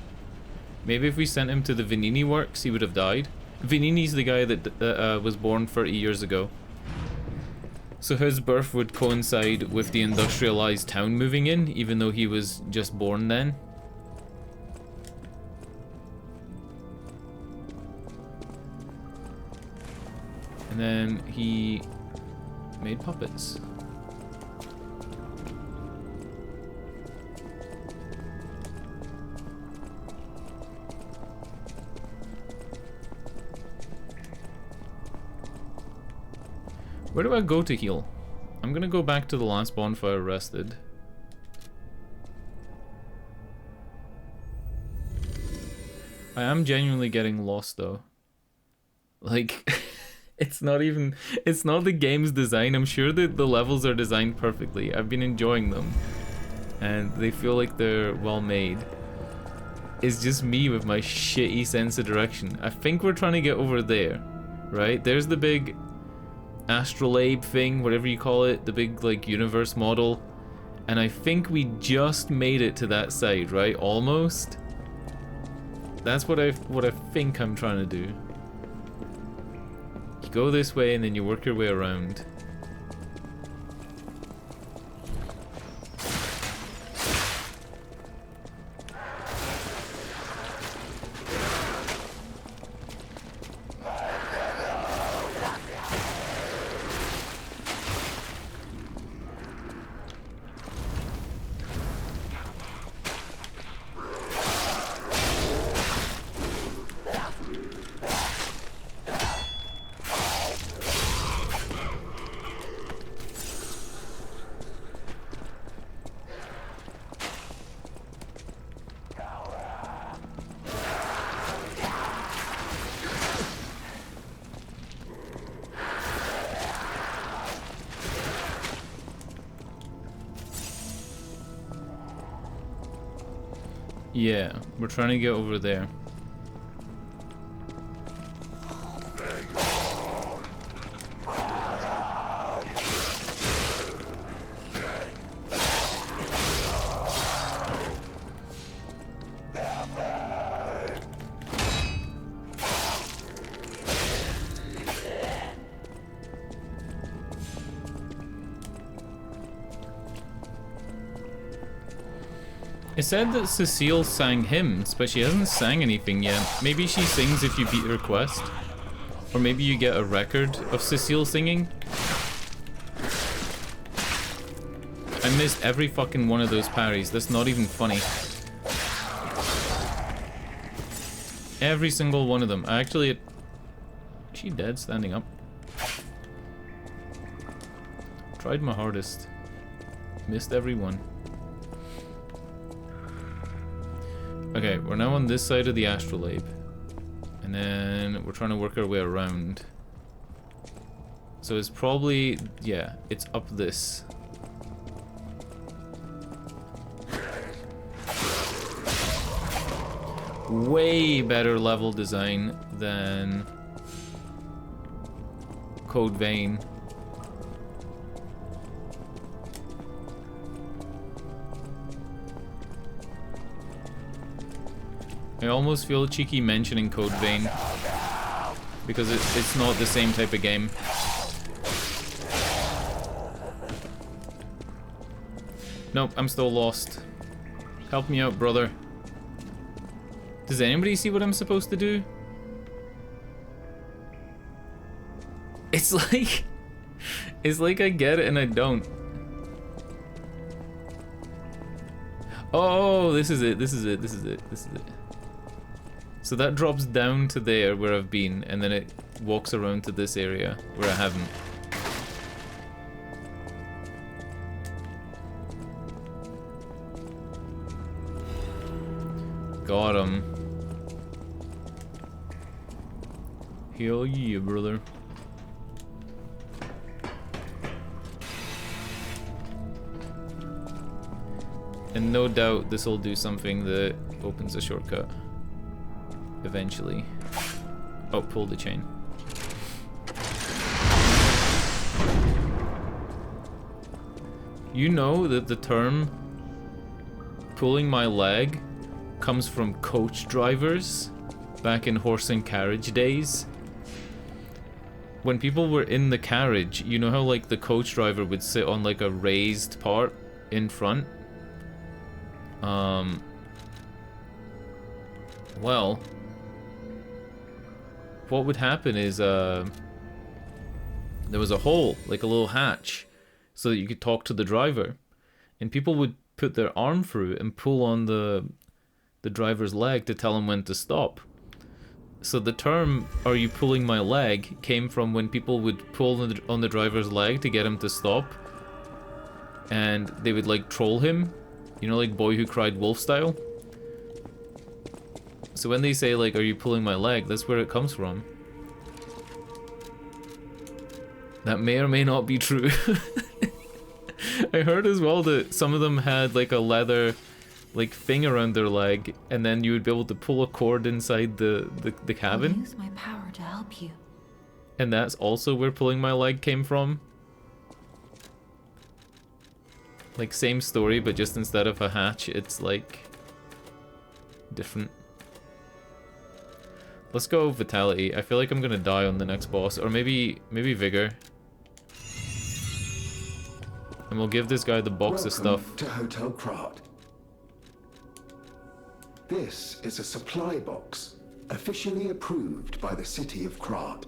Maybe if we sent him to the Venini works, he would have died. Venini's the guy that was born 30 years ago. So his birth would coincide with the industrialized town moving in, even though he was just born then. And then he made puppets. Where do I go to heal? I'm gonna go back to the last bonfire rested. I am genuinely getting lost though. Like, it's not the game's design. I'm sure that the levels are designed perfectly. I've been enjoying them. And they feel like they're well made. It's just me with my shitty sense of direction. I think we're trying to get over there, right? There's the big astrolabe thing, whatever you call it, the big like universe model, and I think we just made it to that side, right? Almost. That's what I think I'm trying to do. You go this way and then you work your way around. Yeah, we're trying to get over there. It said that Cecile sang hymns, but she hasn't sang anything yet. Maybe she sings if you beat her quest. Or maybe you get a record of Cecile singing. I missed every fucking one of those parries. That's not even funny. Every single one of them. Actually, is she dead standing up? Tried my hardest. Missed every one. Okay, we're now on this side of the astrolabe. And then we're trying to work our way around. So it's probably, yeah, it's up this. Way better level design than Code Vein. I almost feel cheeky mentioning Code Vein because it's not the same type of game. Nope, I'm still lost. Help me out, brother. Does anybody see what I'm supposed to do? It's like I get it and I don't. Oh, this is it. So that drops down to there where I've been, and then it walks around to this area where I haven't. Got him. Hell yeah, brother. And no doubt this will do something that opens a shortcut. Eventually. Oh, pull the chain. You know that the term pulling my leg comes from coach drivers back in horse and carriage days. When people were in the carriage, you know how like the coach driver would sit on like a raised part in front? Well, what would happen is there was a hole, like a little hatch, so that you could talk to the driver, and people would put their arm through and pull on the driver's leg to tell him when to stop. So the term "are you pulling my leg" came from when people would pull on the driver's leg to get him to stop, and they would like troll him, you know, like Boy Who Cried Wolf style. So when they say like, "are you pulling my leg," that's where it comes from. That may or may not be true. I heard as well that some of them had like a leather like thing around their leg, and then you would be able to pull a cord inside the cabin. I'll use my power to help you. And that's also where pulling my leg came from. Like same story, but just instead of a hatch, it's like different. Let's go Vitality. I feel like I'm gonna die on the next boss, or maybe Vigor. And we'll give this guy the box of stuff. To Hotel Krat. This is a supply box, officially approved by the city of Krat.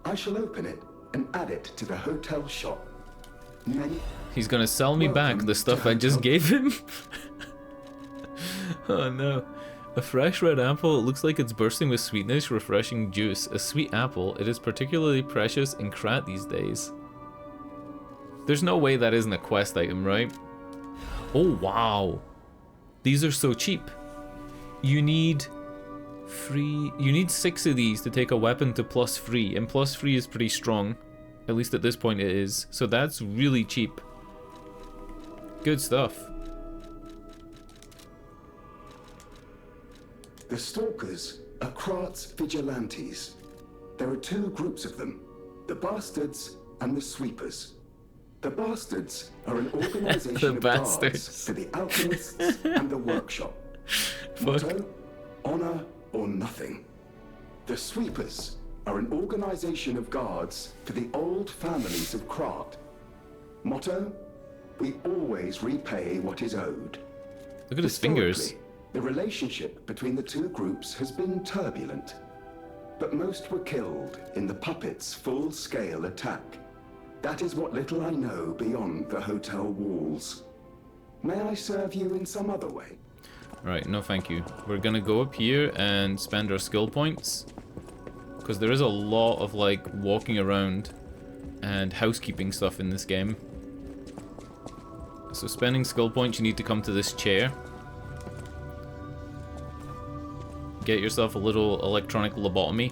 I shall open it and add it to the hotel shop. He's gonna sell me back the stuff I just gave him? Oh no. A fresh red apple, it looks like it's bursting with sweetness, refreshing juice. A sweet apple, it is particularly precious in Krat these days. There's no way that isn't a quest item, right? Oh wow. These are so cheap. You need 6 of these to take a weapon to +3, and +3 is pretty strong. At least at this point it is. So that's really cheap. Good stuff. The Stalkers are Krat's vigilantes. There are 2 groups of them, the Bastards and the Sweepers. The Bastards are an organization of guards for the alchemists and the workshop. Motto, honor or nothing. The Sweepers are an organization of guards for the old families of Krat. Motto, we always repay what is owed. Look at his fingers. The relationship between the two groups has been turbulent, but most were killed in the puppets' full-scale attack. That is what little I know beyond the hotel walls. May I serve you in some other way? Right, no thank you. We're gonna go up here and spend our skill points, because there is a lot of like walking around and housekeeping stuff in this game. So spending skill points, you need to come to this chair. Get yourself a little electronic lobotomy.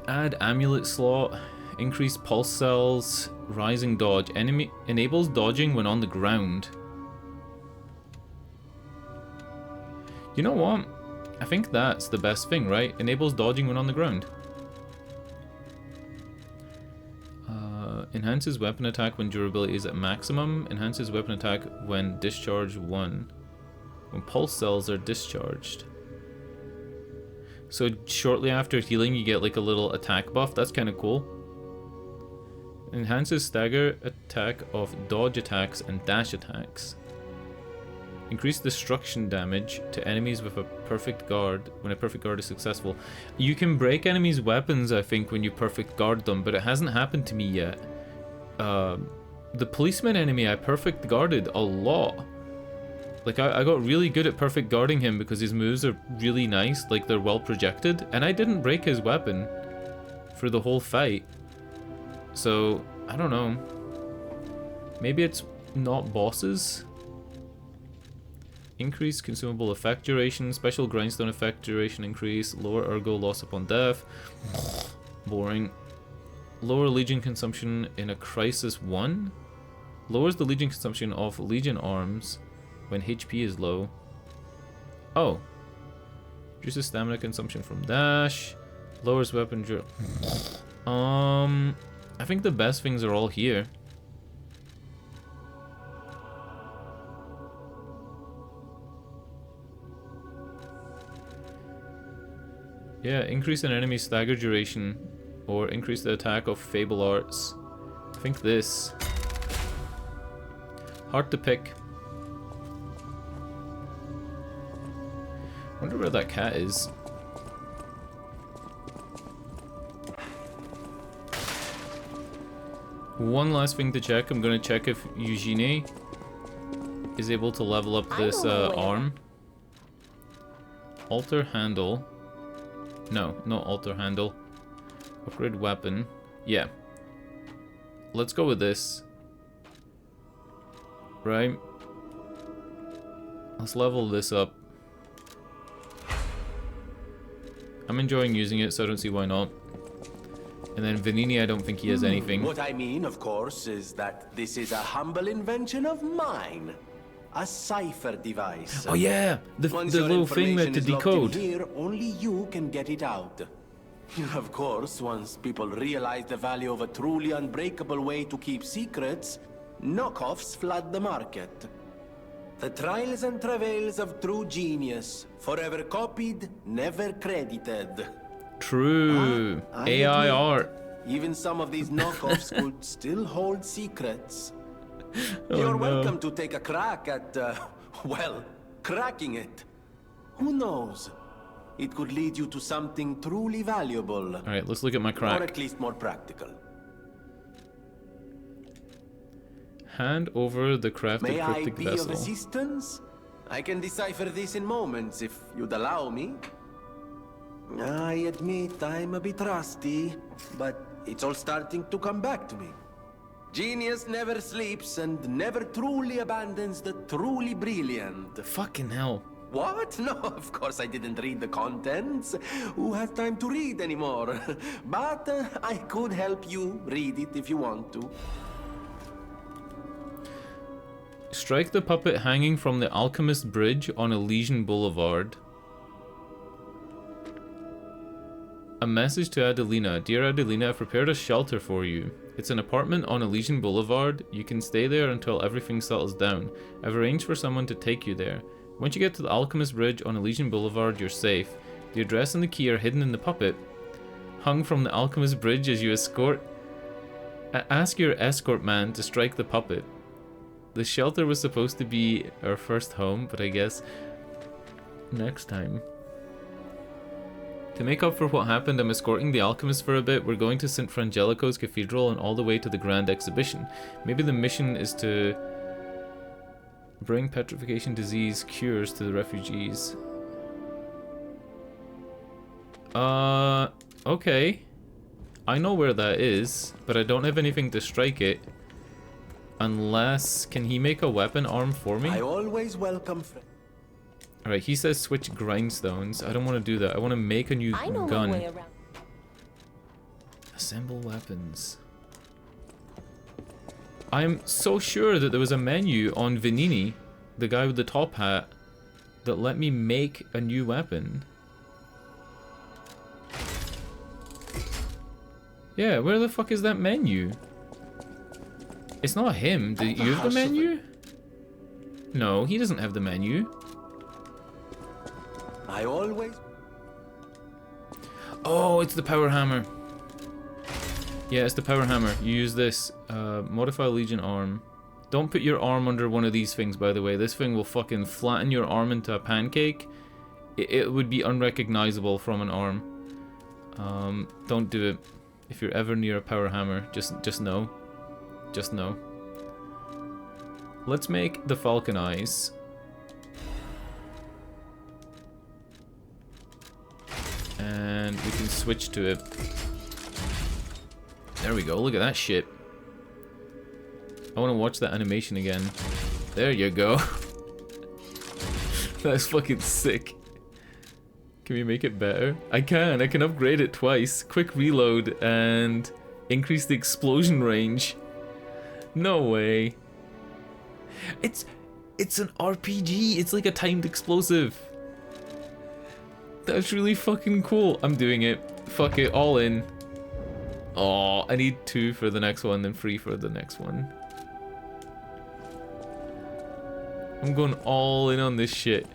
Add amulet slot. Increase pulse cells. Rising dodge. Enemy enables dodging when on the ground. You know what? I think that's the best thing, right? Enables dodging when on the ground. Enhances weapon attack when durability is at maximum. Enhances weapon attack when discharge 1. When pulse cells are discharged. So shortly after healing you get like a little attack buff. That's kind of cool. Enhances stagger attack of dodge attacks and dash attacks. Increase destruction damage to enemies with a perfect guard when a perfect guard is successful. You can break enemies' weapons, I think, when you perfect guard them, but it hasn't happened to me yet. The policeman enemy I perfect guarded a lot. Like I got really good at perfect guarding him because his moves are really nice, like they're well projected, and I didn't break his weapon for the whole fight. So, I don't know. Maybe it's not bosses? Increase consumable effect duration, special grindstone effect duration increase, lower ergo loss upon death. Boring. Lower legion consumption in a crisis 1? Lowers the legion consumption of legion arms when HP is low. Oh. Reduces stamina consumption from dash. Lowers weapon I think the best things are all here. Yeah, increase an enemy stagger duration or increase the attack of Fable Arts. I think this. Hard to pick. Wonder where that cat is. One last thing to check. I'm gonna check if Eugenie is able to level up this arm. Alter handle. No, no alter handle. Upgrade weapon. Yeah. Let's go with this. Right. Let's level this up. I'm enjoying using it, so I don't see why not. And then Vanini, I don't think he has anything. What I mean, of course, is that this is a humble invention of mine. A cipher device. Oh yeah, the little thing that to decode. Here, only you can get it out. Of course, once people realize the value of a truly unbreakable way to keep secrets, knockoffs flood the market. The trials and travails of true genius, forever copied, never credited. True. AI art. Even some of these knockoffs could still hold secrets. Oh, You're no. welcome to take a crack at, well, cracking it. Who knows? It could lead you to something truly valuable. Alright, let's look at my crack. Or at least more practical. Hand over the crafted May I cryptic be vessel. of assistance? I can decipher this in moments if you'd allow me. I admit I'm a bit rusty, but it's all starting to come back to me. Genius never sleeps and never truly abandons the truly brilliant. Fucking hell. What? No, of course I didn't read the contents. Who has time to read anymore? But I could help you read it if you want to. Strike the puppet hanging from the Alchemist Bridge on Elysian Boulevard. A message to Adelina. Dear Adelina, I've prepared a shelter for you. It's an apartment on Elysian Boulevard. You can stay there until everything settles down. I've arranged for someone to take you there. Once you get to the Alchemist Bridge on Elysian Boulevard, you're safe. The address and the key are hidden in the puppet. Hung from the Alchemist Bridge as you escort Ask your escort man to strike the puppet. The shelter was supposed to be our first home, but I guess next time. To make up for what happened, I'm escorting the alchemist for a bit. We're going to St. Frangelico's Cathedral and all the way to the Grand Exhibition. Maybe the mission is to bring petrification disease cures to the refugees. Okay. I know where that is, but I don't have anything to strike it. Unless, can he make a weapon arm for me? I always welcome friends. Alright, he says switch grindstones. I don't want to do that. I want to make a new gun. My way around. Assemble weapons. I'm so sure that there was a menu on Vanini, the guy with the top hat, that let me make a new weapon. Yeah, where the fuck is that menu? It's not him. Do you have the menu? No, he doesn't have the menu. I always... Oh, it's the power hammer. Yeah, it's the power hammer. You use this. Modify Legion arm. Don't put your arm under one of these things, by the way. This thing will fucking flatten your arm into a pancake. It would be unrecognizable from an arm. Don't do it. If you're ever near a power hammer, just know. Just know. Let's make the falcon eyes. And we can switch to it. There we go, look at that shit. I want to watch that animation again. There you go. That's fucking sick. Can we make it better? I can upgrade it twice. Quick reload and increase the explosion range. No way. It's an RPG. It's like a timed explosive. That's really fucking cool. I'm doing it. Fuck it, all in. Oh, I need 2 for the next one, then 3 for the next one. I'm going all in on this shit.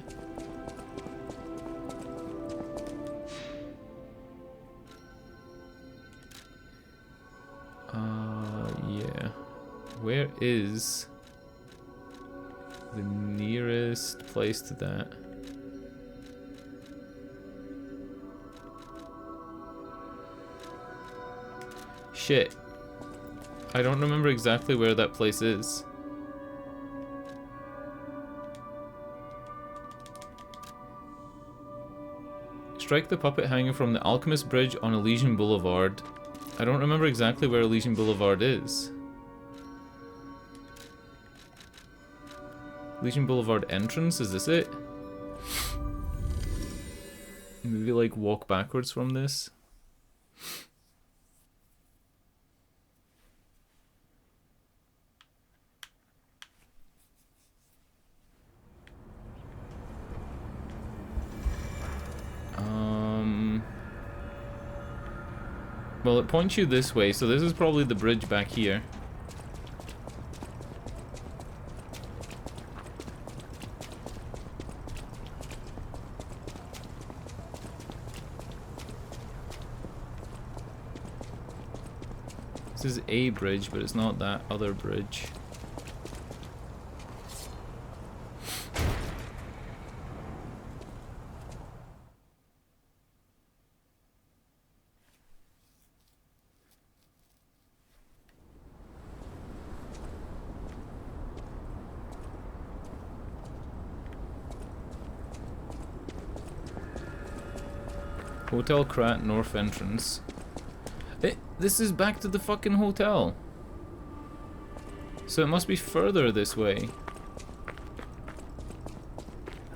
Yeah. Where is the nearest place to that? Shit. I don't remember exactly where that place is. Strike the puppet hanging from the Alchemist Bridge on Elysian Boulevard. I don't remember exactly where Elysian Boulevard is. Elysian Boulevard entrance, is this it? Maybe like walk backwards from this. Well, it points you this way, so this is probably the bridge back here. This is a bridge, but it's not that other bridge. Hotel Krat North entrance. This is back to the fucking hotel. So it must be further this way.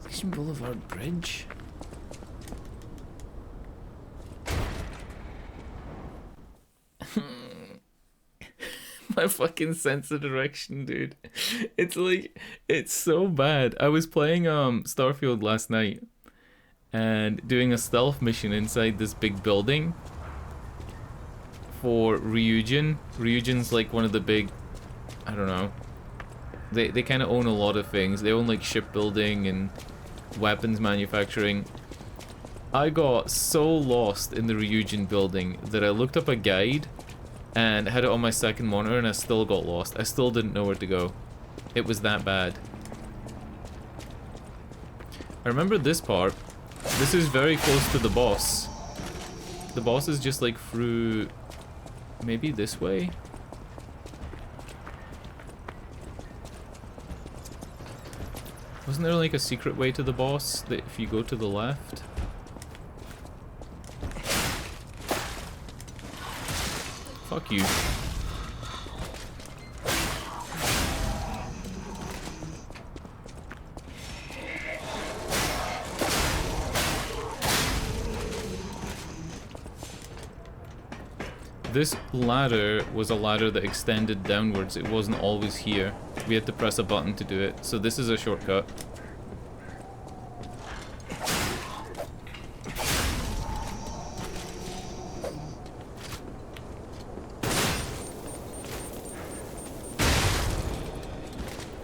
Elysian Boulevard Bridge? My fucking sense of direction, dude. It's like, it's so bad. I was playing Starfield last night and doing a stealth mission inside this big building for Ryujin. Ryujin's like one of the big, I don't know, they kind of own a lot of things. They own like shipbuilding and weapons manufacturing. I got so lost in the Ryujin building that I looked up a guide and had it on my second monitor and I still got lost. I still didn't know where to go. It was that bad. I remember this part. This is very close to the boss. The boss is just like through... maybe this way? Wasn't there like a secret way to the boss that if you go to the left? Fuck you. This ladder was a ladder that extended downwards. It wasn't always here. We had to press a button to do it. So this is a shortcut.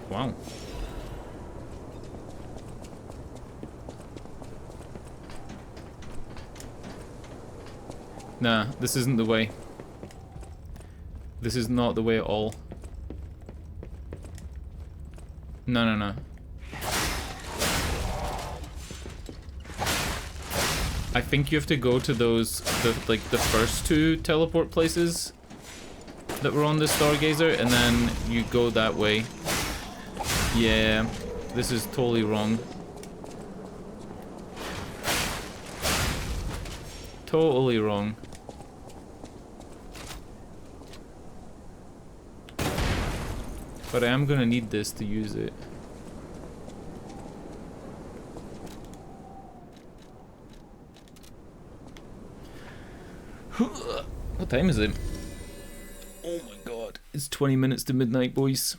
Wow. Nah, this isn't the way. This is not the way at all. No, no, no. I think you have to go to those, the first two teleport places that were on the Stargazer, and then you go that way. Yeah, this is totally wrong. Totally wrong. But I am gonna need this to use it. What time is it? Oh my god. It's 20 minutes to midnight, boys.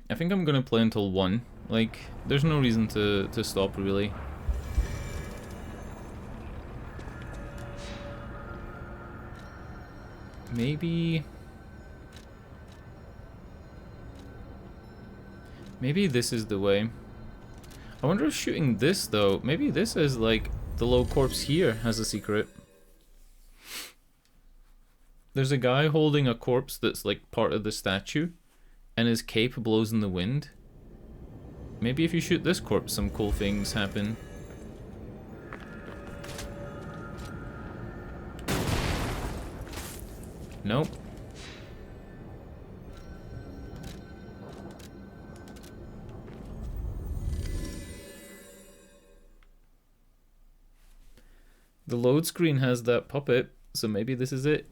I think I'm gonna play until 1. Like, there's no reason to stop, really. Maybe this is the way. I wonder if shooting this, though, maybe this is like the low corpse here has a secret. There's a guy holding a corpse that's like part of the statue, and his cape blows in the wind. Maybe if you shoot this corpse, some cool things happen. Nope. The load screen has that puppet, so maybe this is it.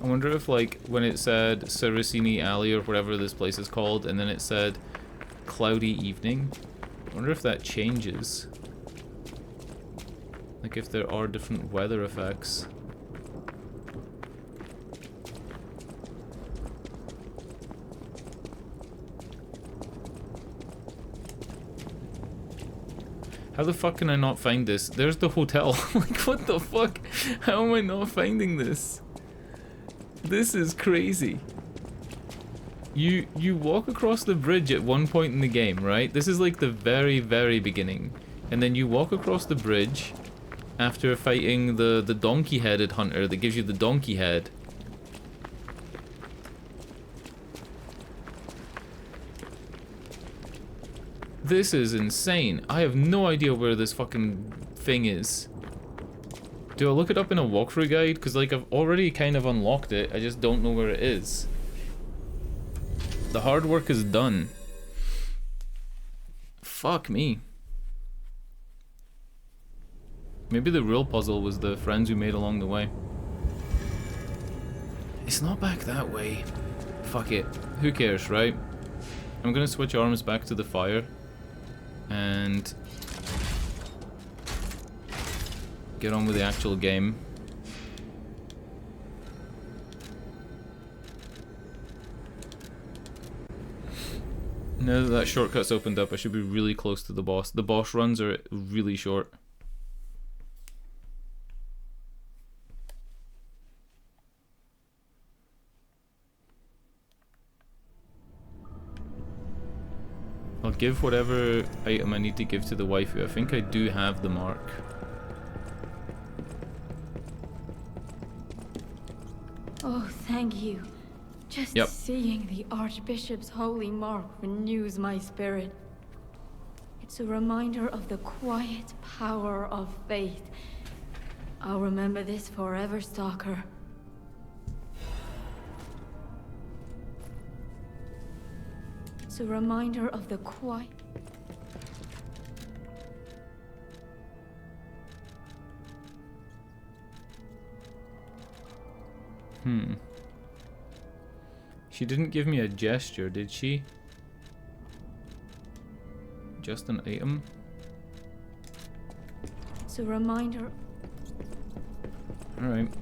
I wonder if, like, when it said Saracini Alley or whatever this place is called, and then it said cloudy evening, I wonder if that changes. Like if there are different weather effects. How the fuck can I not find this? There's the hotel. Like, what the fuck? How am I not finding this? This is crazy. You walk across the bridge at one point in the game, right? This is like the very, very beginning. And then you walk across the bridge after fighting the donkey-headed hunter that gives you the donkey head. This is insane. I have no idea where this fucking thing is. Do I look it up in a walkthrough guide? Because, like, I've already kind of unlocked it. I just don't know where it is. The hard work is done. Fuck me. Maybe the real puzzle was the friends we made along the way. It's not back that way. Fuck it. Who cares, right? I'm gonna switch arms back to the fire. And get on with the actual game. Now that shortcut's opened up, I should be really close to the boss. The boss runs are really short. I'll give whatever item I need to give to the waifu. I think I do have the mark. Oh, thank you. Just Yep. seeing the Archbishop's holy mark renews my spirit. It's a reminder of the quiet power of faith. I'll remember this forever, Stalker. It's a reminder of the quiet... She didn't give me a gesture, did she? Just an item? It's a reminder... Alright.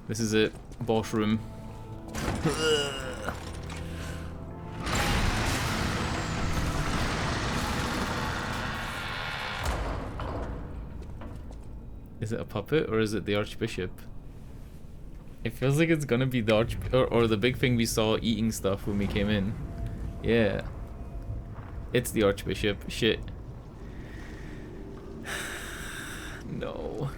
This is it, boss room. Is it a puppet or is it the Archbishop? It feels like it's gonna be the or the big thing we saw eating stuff when we came in. Yeah. It's the Archbishop. Shit. No.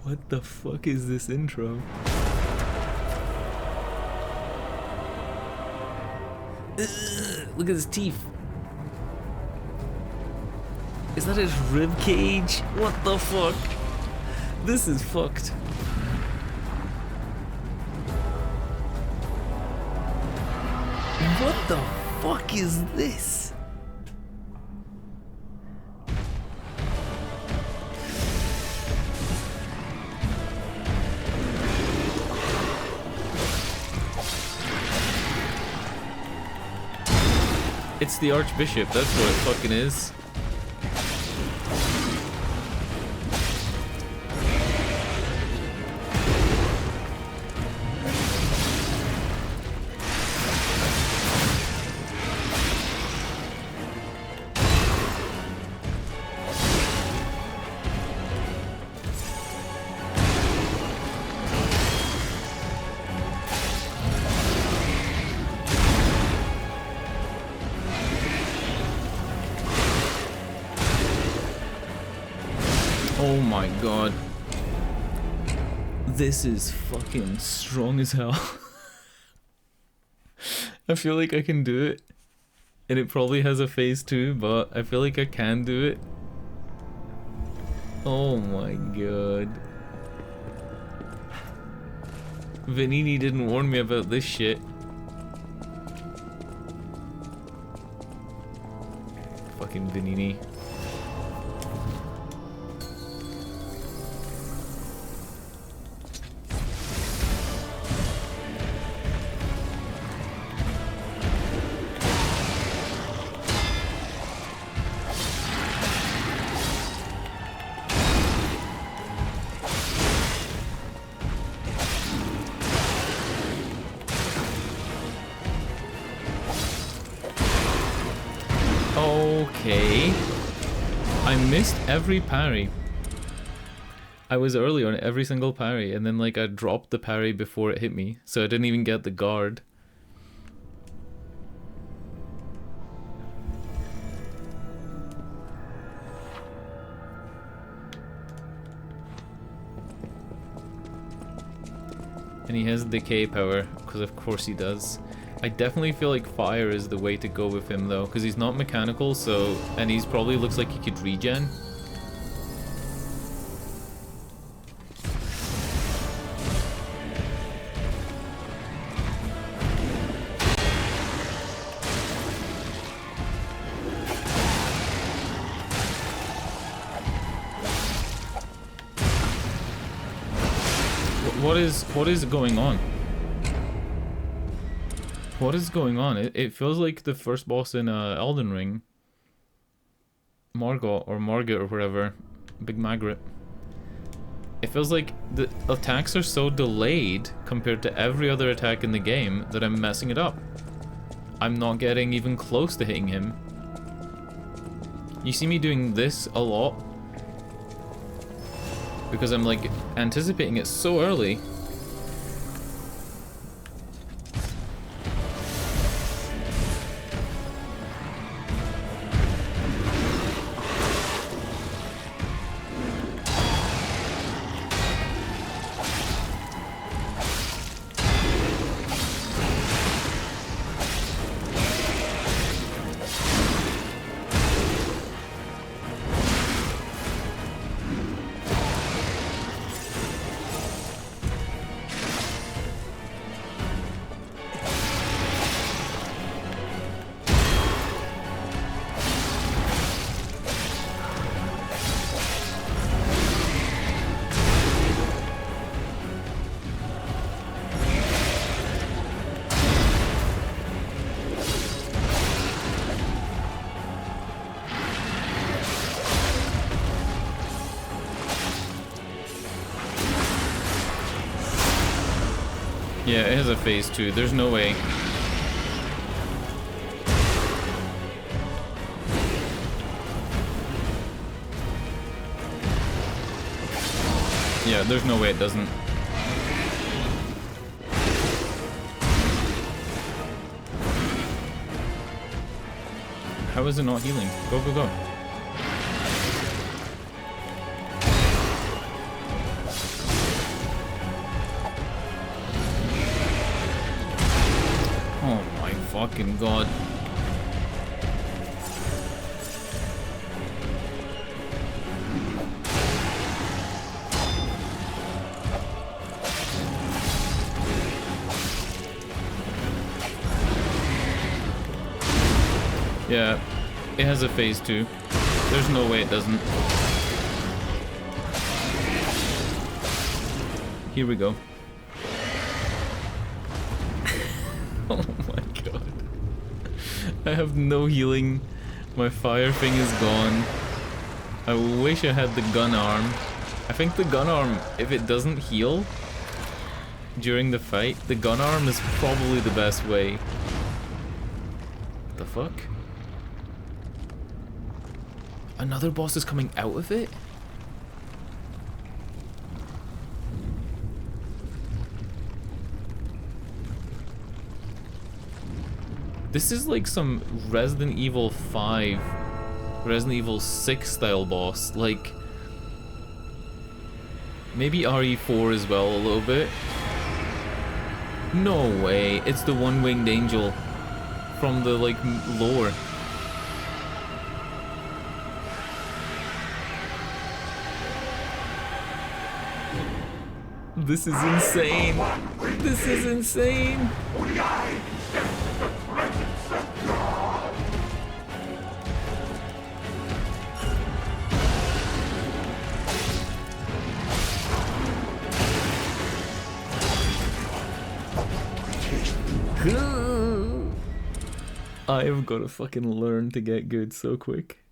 What the fuck is this intro? Ugh, look at his teeth. Is that his rib cage? What the fuck? This is fucked. What the fuck is this? It's the Archbishop, that's what it fucking is. Oh my god. This is fucking strong as hell. I feel like I can do it. And it probably has a phase 2, but I feel like I can do it. Oh my god. Vanini didn't warn me about this shit. Fucking Vanini. Okay. I missed every parry. I was early on every single parry, and then like I dropped the parry before it hit me, so I didn't even get the guard. And he has decay power, because of course he does. I definitely feel like fire is the way to go with him though, because he's not mechanical, so, and he's probably looks like he could regen. What is going on? What is going on? It feels like the first boss in Elden Ring. Margot or Margaret or whatever. Big Margaret. It feels like the attacks are so delayed compared to every other attack in the game that I'm messing it up. I'm not getting even close to hitting him. You see me doing this a lot because I'm like anticipating it so early. Yeah, it has a phase 2. There's no way. Yeah, there's no way it doesn't. How is it not healing? Go, go, go. Fucking god. Yeah, it has a phase 2. There's no way it doesn't. Here we go. Oh my god. I have no healing. My fire thing is gone. I wish I had the gun arm. I think the gun arm, if it doesn't heal during the fight, the gun arm is probably the best way. What the fuck? Another boss is coming out of it? This is like some Resident Evil 5, Resident Evil 6 style boss. Like, maybe RE4 as well a little bit. No way, it's the one-winged angel from the like lore. This is insane. This is insane. I have got to fucking learn to get good so quick.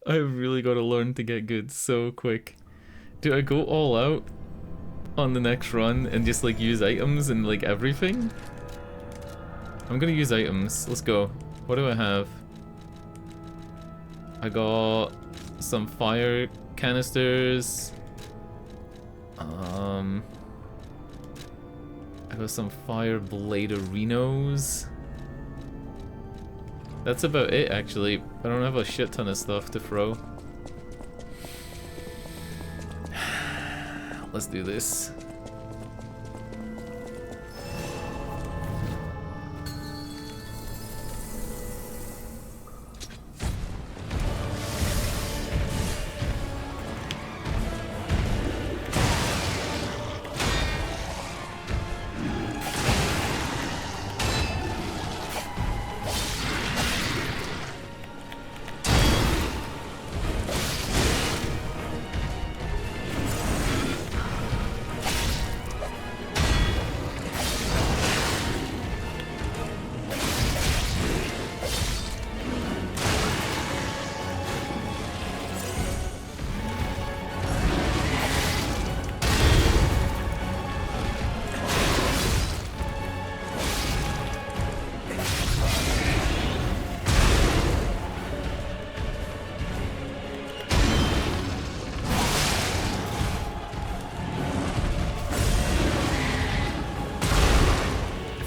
I've really got to learn to get good so quick. Do I go all out on the next run and just like use items and like everything? I'm gonna use items. Let's go. What do I have? I got some fire canisters. I got some fire blade arenos. That's about it actually. I don't have a shit ton of stuff to throw. Let's do this.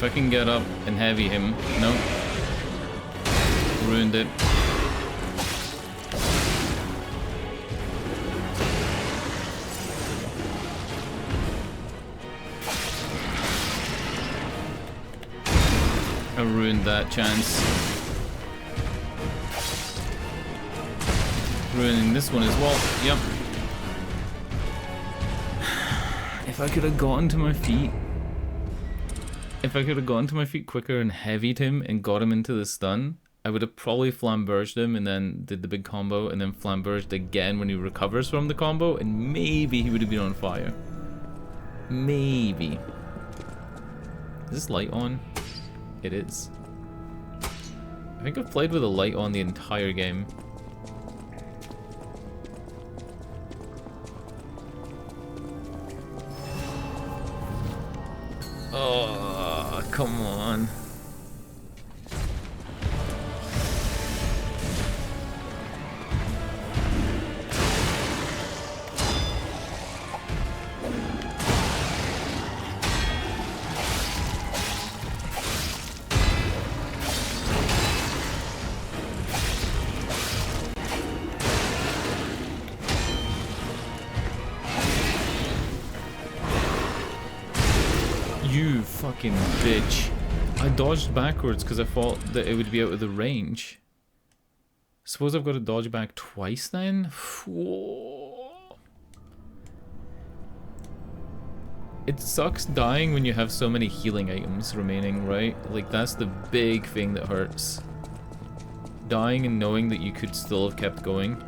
If I can get up and heavy him. No. Ruined it. I ruined that chance. Ruining this one as well. Yep. If I could have gotten to my feet. If I could have gotten to my feet quicker and heavied him and got him into the stun, I would have probably flamberged him and then did the big combo and then flamberged again when he recovers from the combo, and maybe he would have been on fire. Maybe. Is this light on? It is. I think I've played with a light on the entire game. Oh, come on. You fucking bitch. I dodged backwards because I thought that it would be out of the range. Suppose I've got to dodge back twice then? It sucks dying when you have so many healing items remaining, right? Like, that's the big thing that hurts. Dying and knowing that you could still have kept going.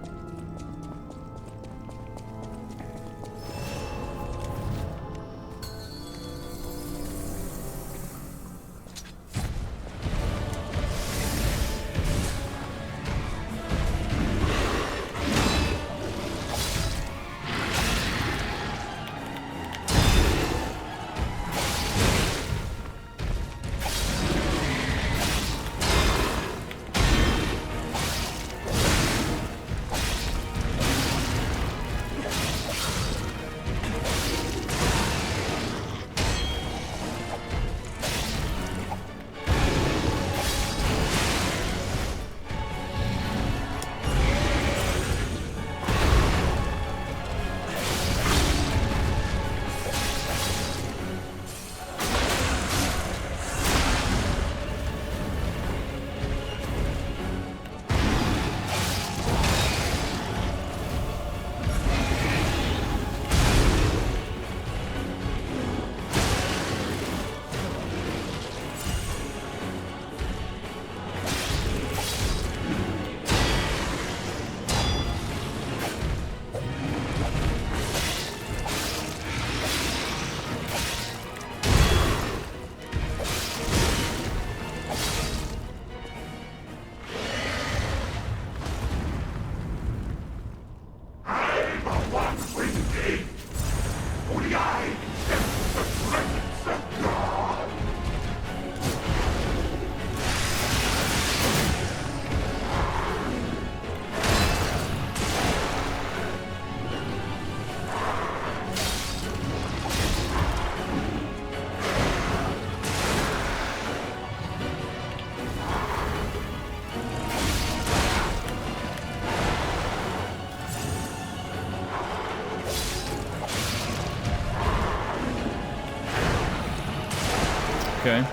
Okay.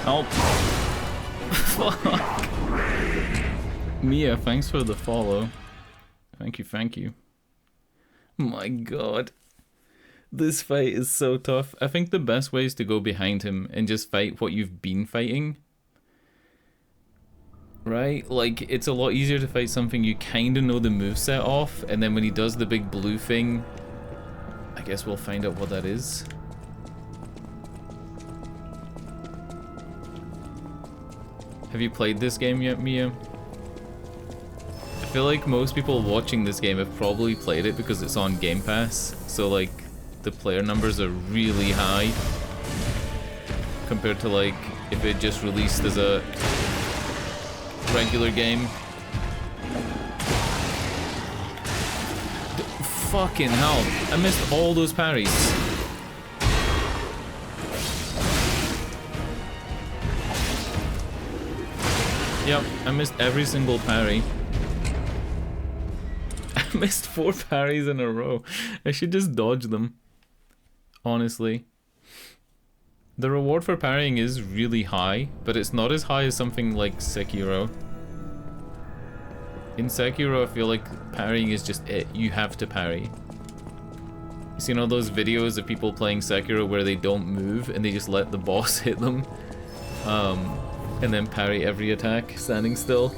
Oh. Fuck. Mia, thanks for the follow. Thank you, thank you. My god. This fight is so tough. I think the best way is to go behind him and just fight what you've been fighting. Right? Like, it's a lot easier to fight something you kind of know the moveset off, and then when he does the big blue thing, I guess we'll find out what that is. Have you played this game yet, Mia? I feel like most people watching this game have probably played it because it's on Game Pass, so like the player numbers are really high compared to like if it just released as a regular game. Fucking hell, I missed all those parries. Yep, I missed every single parry. I missed 4 parries in a row. I should just dodge them. Honestly. The reward for parrying is really high, but it's not as high as something like Sekiro. In Sekiro, I feel like parrying is just it. You have to parry. You seen all those videos of people playing Sekiro where they don't move and they just let the boss hit them? And then parry every attack, standing still.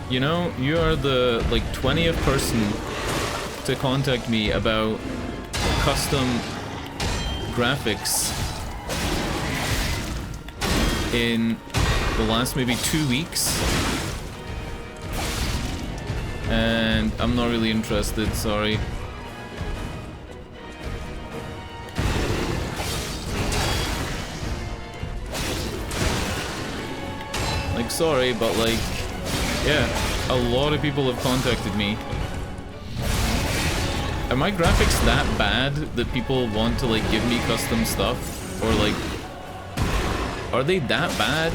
You know, you are the, like, 20th person to contact me about custom graphics in the last maybe 2 weeks, and I'm not really interested, sorry. Like, sorry, but like, yeah, a lot of people have contacted me. Are my graphics that bad that people want to like give me custom stuff? Or like, are they that bad?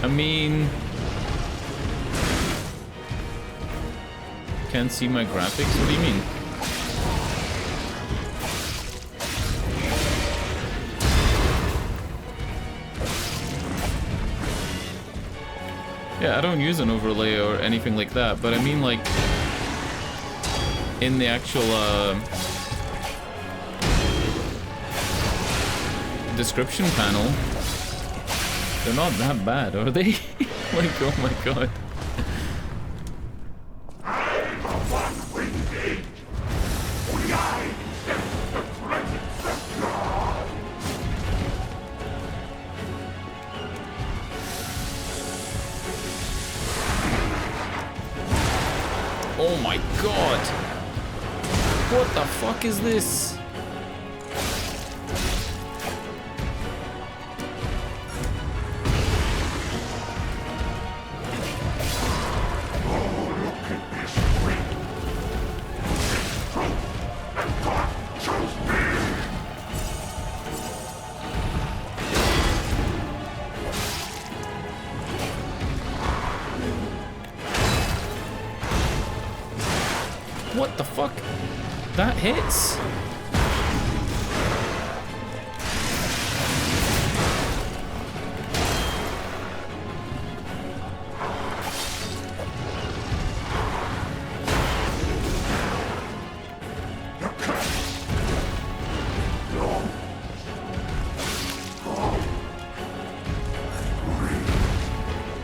I mean, can't see my graphics? What do you mean? Yeah, I don't use an overlay or anything like that, but I mean like in the actual description panel, they're not that bad, are they? Like, oh my god. Oh my god! What the fuck is this? What the fuck? That hits?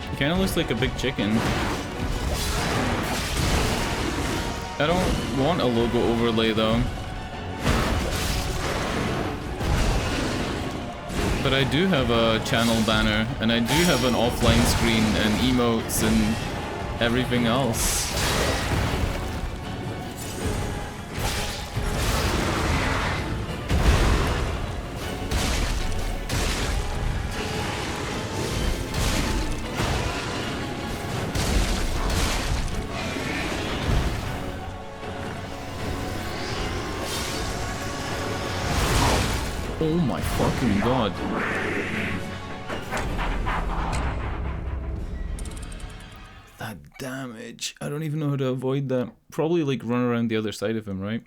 He kinda looks like a big chicken. I don't want a logo overlay though. But I do have a channel banner, and I do have an offline screen and emotes and everything else. Oh my fucking god. That damage. I don't even know how to avoid that. Probably like run around the other side of him, right?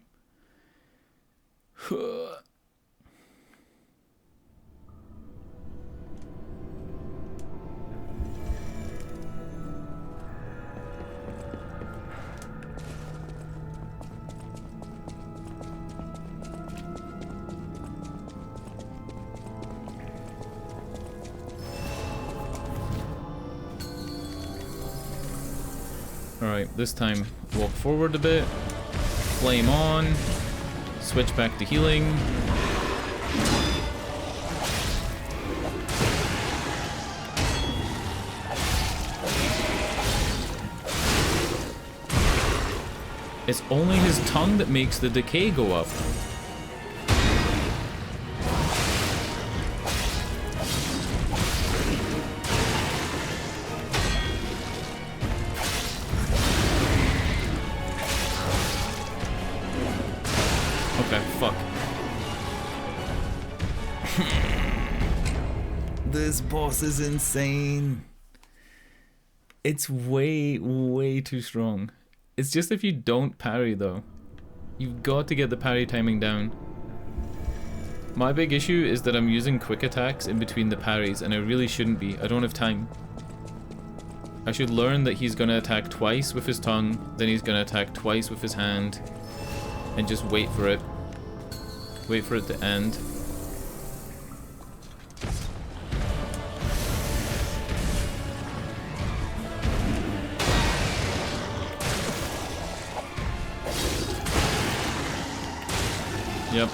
Alright, this time walk forward a bit. Flame on. Switch back to healing. It's only his tongue that makes the decay go up. Okay, fuck. This boss is insane. It's way, way too strong. It's just if you don't parry though. You've got to get the parry timing down. My big issue is that I'm using quick attacks in between the parries and I really shouldn't be. I don't have time. I should learn that he's gonna attack twice with his tongue, then he's gonna attack twice with his hand, and just wait for it. Wait for it to end. Yep.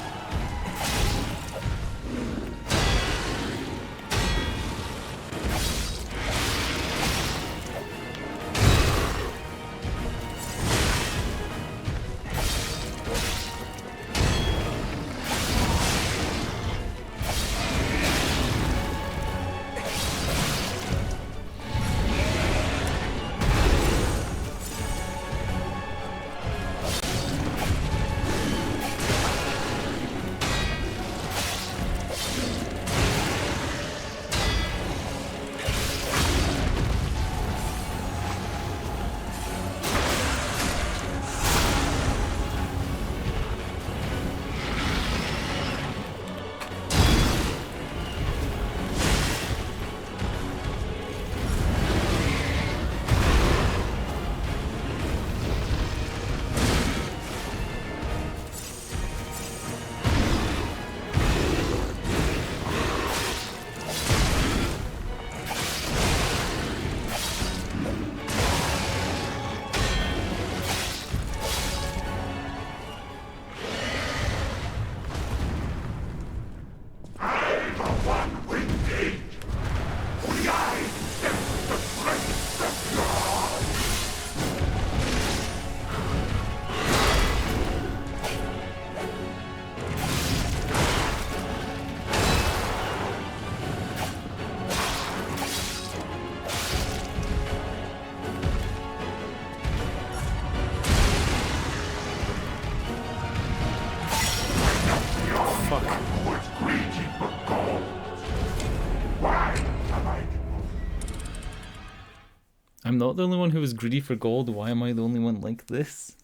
I'm not the only one who was greedy for gold. Why am I the only one like this?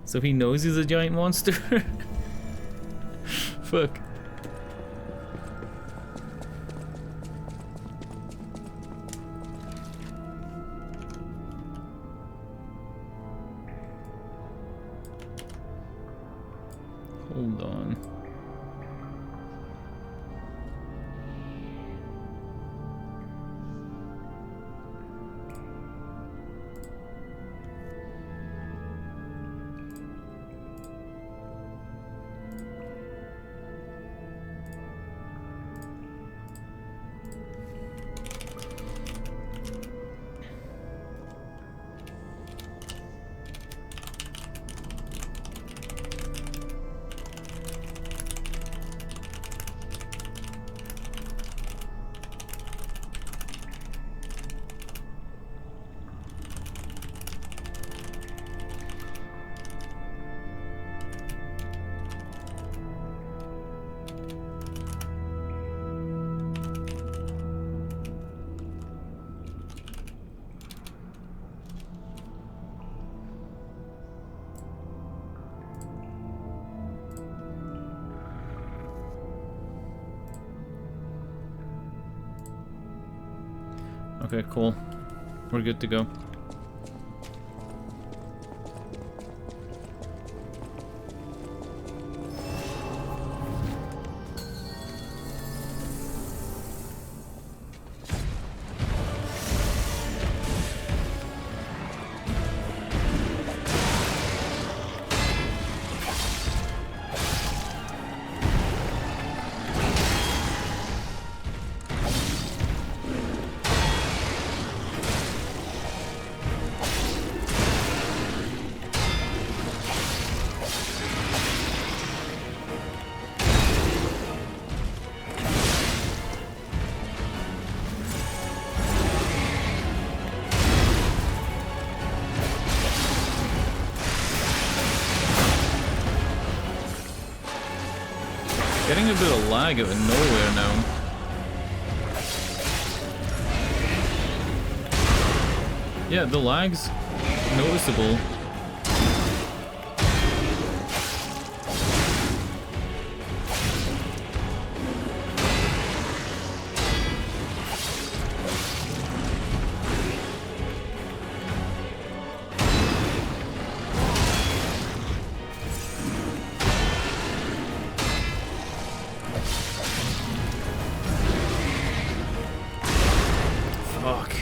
So he knows he's a giant monster? Fuck. Hold on. Okay, cool. We're good to go. Getting a bit of lag out of nowhere now. Yeah, the lag's noticeable. Fuck.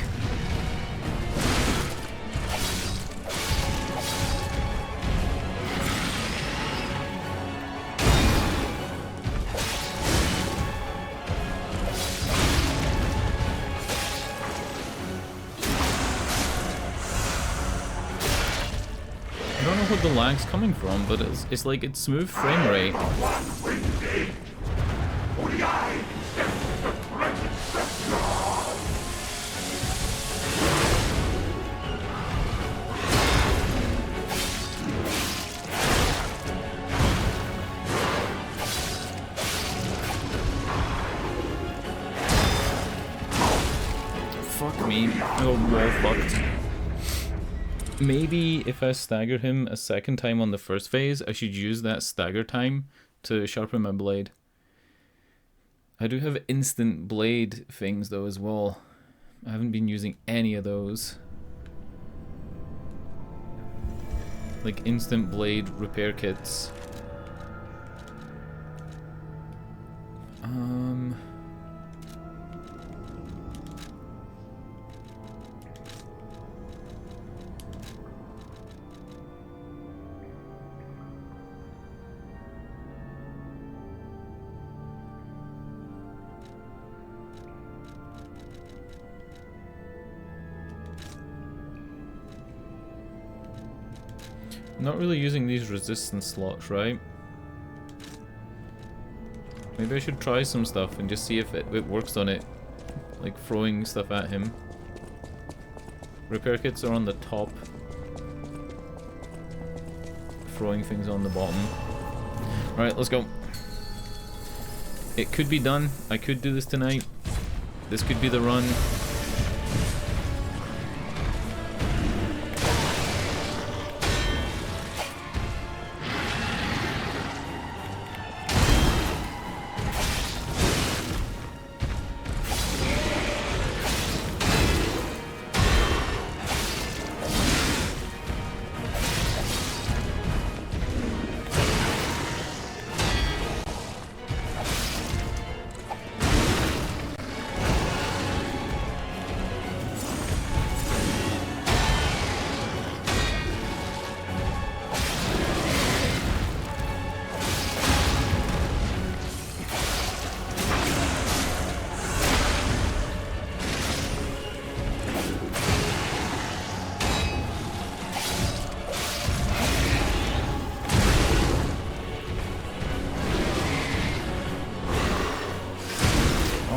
I don't know what the lag's coming from, but it's like it's smooth frame rate. Fuck me. Oh, well fucked. Maybe if I stagger him a second time on the first phase, I should use that stagger time to sharpen my blade. I do have instant blade things though as well. I haven't been using any of those. Like instant blade repair kits. Not really using these resistance slots, right? Maybe I should try some stuff and just see if it works on it. Like throwing stuff at him. Repair kits are on the top. Throwing things on the bottom. Alright, let's go. It could be done. I could do this tonight. This could be the run.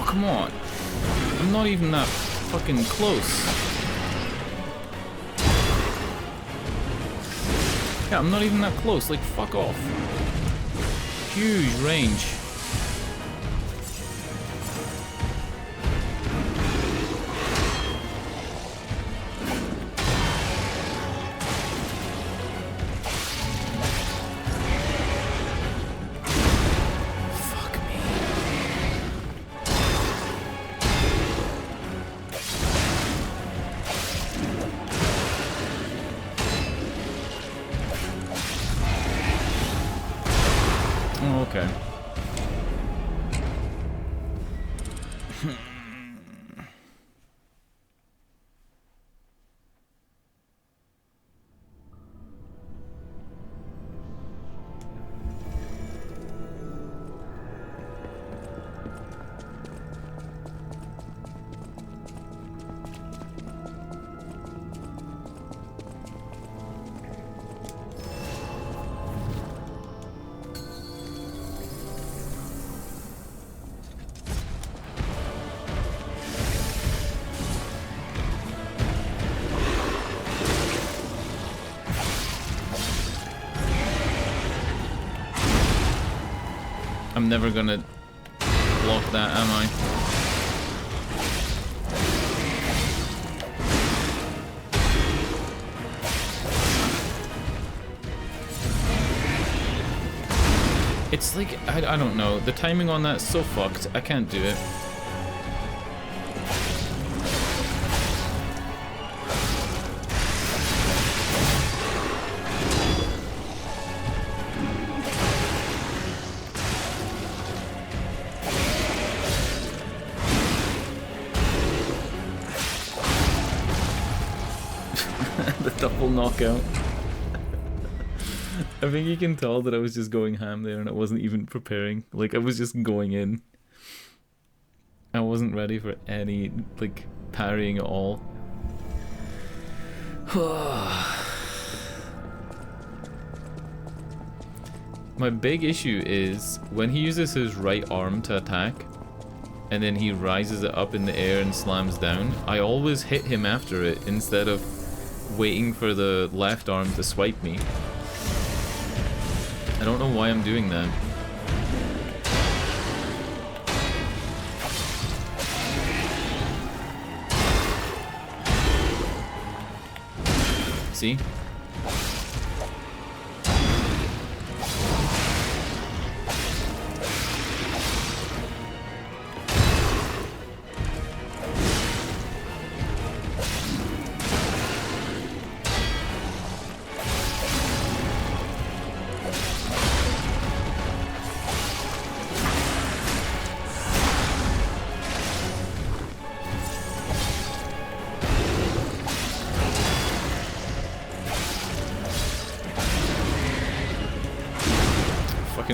Come on. I'm not even that fucking close. Yeah, I'm not even that close. Like, fuck off. Huge range. Okay. I'm never gonna block that, am I? It's like, I don't know, the timing on that's so fucked, I can't do it. The double knockout. I think you can tell that I was just going ham there and I wasn't even preparing. Like, I was just going in. I wasn't ready for any, like, parrying at all. My big issue is when he uses his right arm to attack and then he rises it up in the air and slams down, I always hit him after it instead of waiting for the left arm to swipe me. I don't know why I'm doing that. See?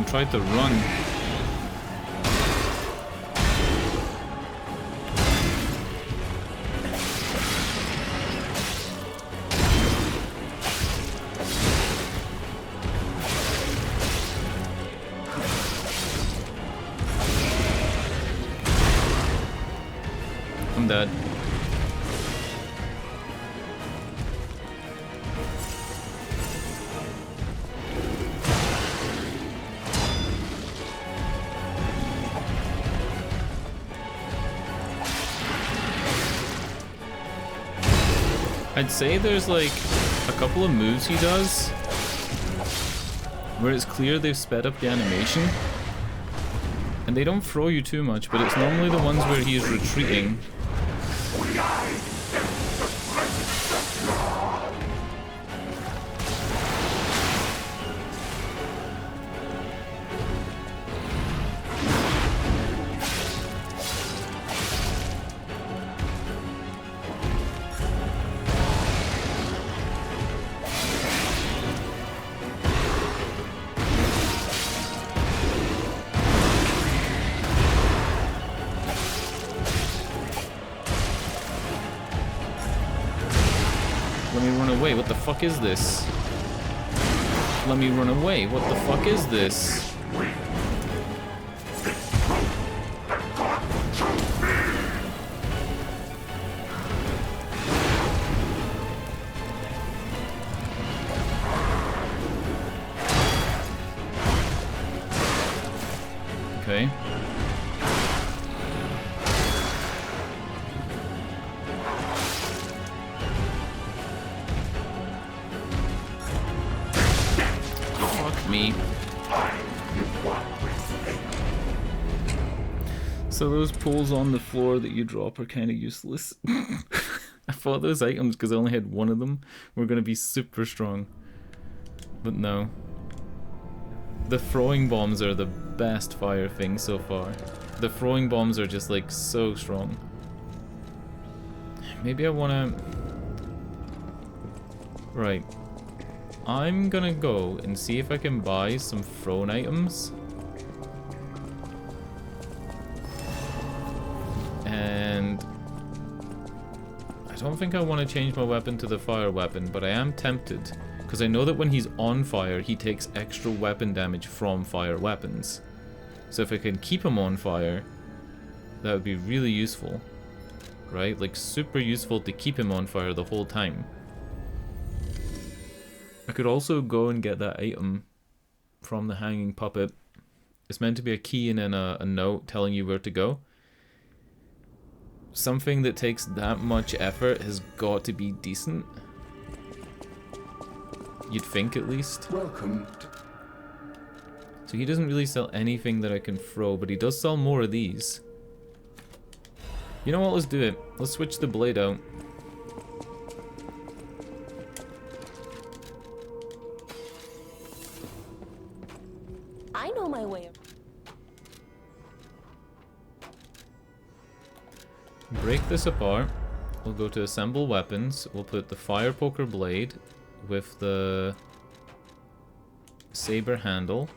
Tried to run. I'm dead. I'd say there's like a couple of moves he does where it's clear they've sped up the animation and they don't throw you too much, but it's normally the ones where he is retreating. What the fuck is this? Let me run away. What the fuck is this? Okay. Me. So those pulls on the floor that you drop are kind of useless. I thought those items, because I only had one of them, were going to be super strong. But no. The throwing bombs are the best fire thing so far. The throwing bombs are just like so strong. Maybe I want to... Right. I'm gonna go and see if I can buy some thrown items. And I don't think I want to change my weapon to the fire weapon, but I am tempted because I know that when he's on fire, he takes extra weapon damage from fire weapons. So if I can keep him on fire, that would be really useful, right? Like super useful to keep him on fire the whole time. I could also go and get that item from the hanging puppet It's meant to be a key and then a note telling you where to go. Something that takes that much effort has got to be decent. You'd think, at least. Welcome. So he doesn't really sell anything that I can throw, but he does sell more of these. You know what, let's do it. Let's switch the blade out. I know my way. Break this apart. We'll go to assemble weapons. We'll put the fire poker blade with the saber handle.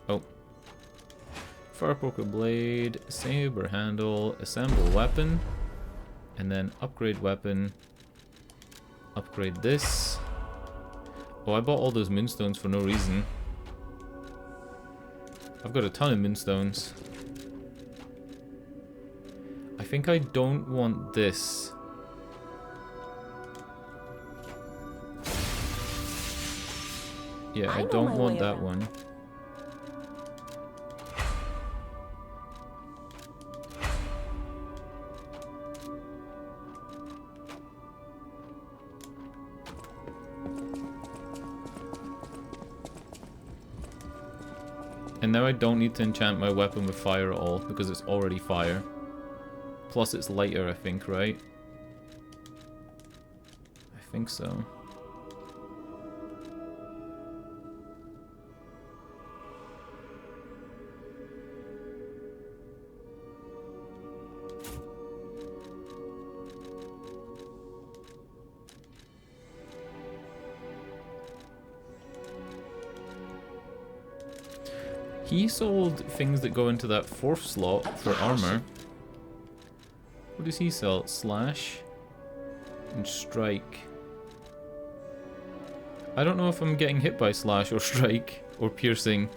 Oh. Fire poker blade, saber handle, assemble weapon, and then upgrade weapon. Upgrade this. Oh, I bought all those moonstones for no reason. I've got a ton of moonstones. I think I don't want this. Yeah, I don't want that one. And now I don't need to enchant my weapon with fire at all, because it's already fire. Plus it's lighter, I think, right? I think so. He sold things that go into that fourth slot for armor. What does he sell? Slash and strike. I don't know if I'm getting hit by slash or strike or piercing.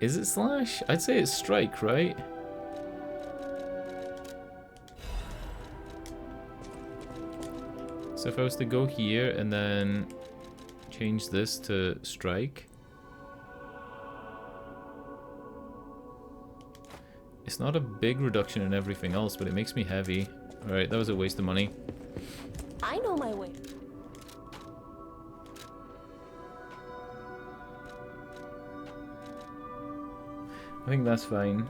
Is it slash? I'd say it's strike, right? So if I was to go here and then change this to strike. It's not a big reduction in everything else, but it makes me heavy. Alright, that was a waste of money. I know my way. I think that's fine.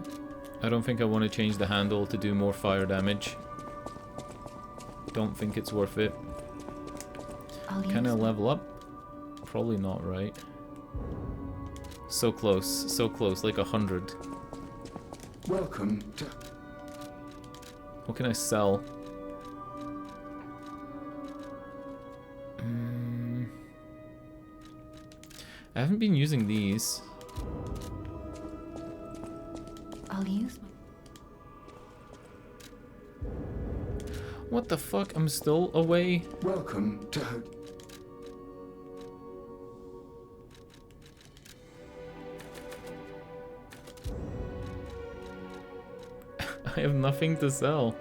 I don't think I want to change the handle to do more fire damage. Don't think it's worth it. Can I level up? Probably not, right? So close, like 100. Welcome to... What can I sell? I haven't been using these. I'll use my... What the fuck? I'm still away? Welcome to... I have nothing to sell.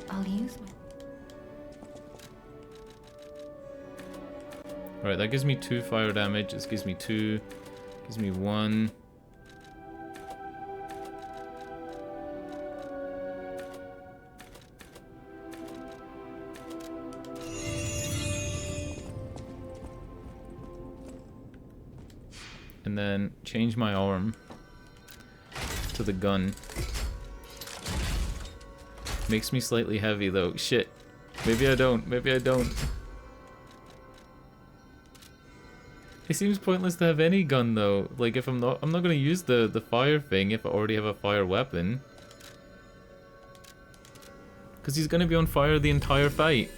I'll use my... Alright, that gives me 2 fire damage. This gives me 2. Gives me 1. And then change my arm to the gun. Makes me slightly heavy though. Shit. Maybe I don't. Maybe I don't. It seems pointless to have any gun though. Like if I'm not gonna use the fire thing if I already have a fire weapon. Cause he's gonna be on fire the entire fight.